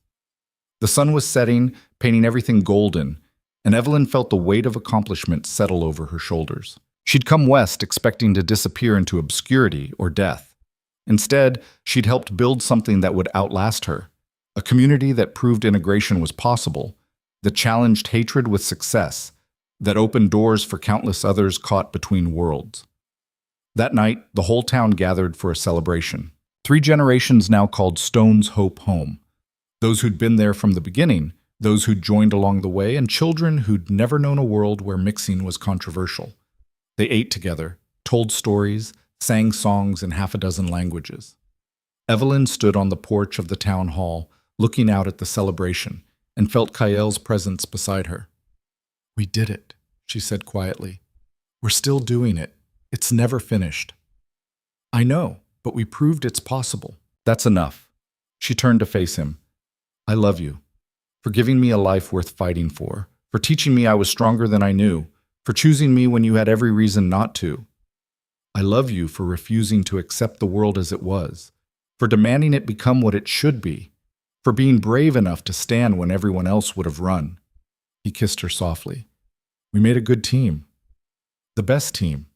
Speaker 1: The sun was setting, painting everything golden, and Evelyn felt the weight of accomplishment settle over her shoulders. She'd come west expecting to disappear into obscurity or death. Instead, she'd helped build something that would outlast her, a community that proved integration was possible, that challenged hatred with success, that opened doors for countless others caught between worlds. That night, the whole town gathered for a celebration. 3 generations now called Stone's Hope home. Those who'd been there from the beginning, those who'd joined along the way, and children who'd never known a world where mixing was controversial. They ate together, told stories, sang songs in half a dozen languages. Evelyn stood on the porch of the town hall, looking out at the celebration, and felt Kael's presence beside her. "We did it," she said quietly. "We're still doing it. It's never finished." "I know, but we proved it's possible." "That's enough." She turned to face him. "I love you. For giving me a life worth fighting for teaching me I was stronger than I knew, for choosing me when you had every reason not to. I love you for refusing to accept the world as it was, for demanding it become what it should be, for being brave enough to stand when everyone else would have run." He kissed her softly. "We made a good team. The best team."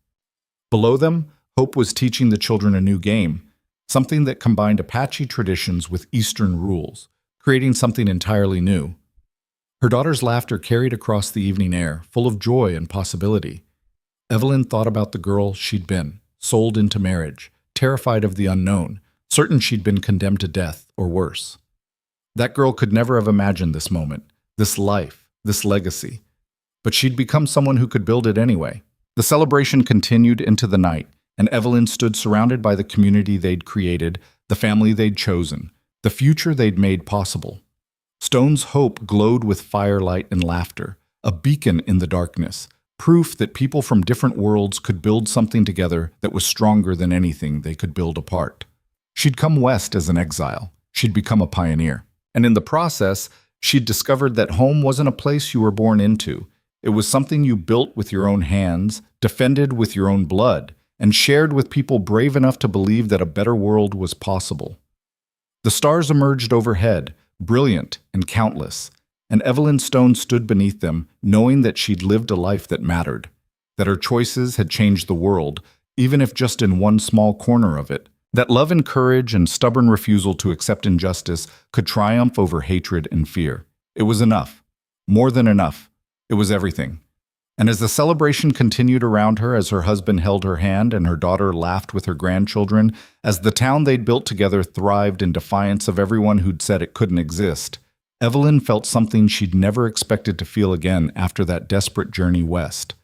Speaker 1: Below them, Hope was teaching the children a new game, something that combined Apache traditions with Eastern rules, creating something entirely new. Her daughter's laughter carried across the evening air, full of joy and possibility. Evelyn thought about the girl she'd been, sold into marriage, terrified of the unknown, certain she'd been condemned to death or worse. That girl could never have imagined this moment, this life, this legacy. But she'd become someone who could build it anyway. The celebration continued into the night, and Evelyn stood surrounded by the community they'd created, the family they'd chosen, the future they'd made possible. Stone's hope glowed with firelight and laughter, a beacon in the darkness, proof that people from different worlds could build something together that was stronger than anything they could build apart. She'd come west as an exile. She'd become a pioneer. And in the process, she'd discovered that home wasn't a place you were born into. It was something you built with your own hands, defended with your own blood, and shared with people brave enough to believe that a better world was possible. The stars emerged overhead, brilliant and countless, and Evelyn Stone stood beneath them, knowing that she'd lived a life that mattered, that her choices had changed the world, even if just in one small corner of it, that love and courage and stubborn refusal to accept injustice could triumph over hatred and fear. It was enough. More than enough. It was everything. And as the celebration continued around her, as her husband held her hand and her daughter laughed with her grandchildren, as the town they'd built together thrived in defiance of everyone who'd said it couldn't exist, Evelyn felt something she'd never expected to feel again after that desperate journey west.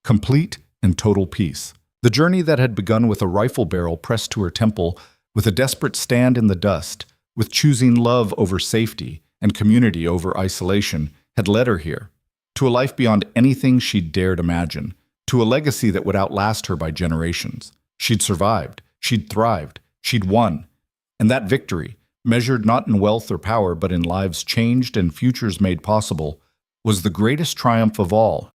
Speaker 1: Complete and total peace. The journey that had begun with a rifle barrel pressed to her temple, with a desperate stand in the dust, with choosing love over safety and community over isolation, had led her here. To a life beyond anything she'd dared imagine, to a legacy that would outlast her by generations. She'd survived, she'd thrived, she'd won. And that victory, measured not in wealth or power but in lives changed and futures made possible, was the greatest triumph of all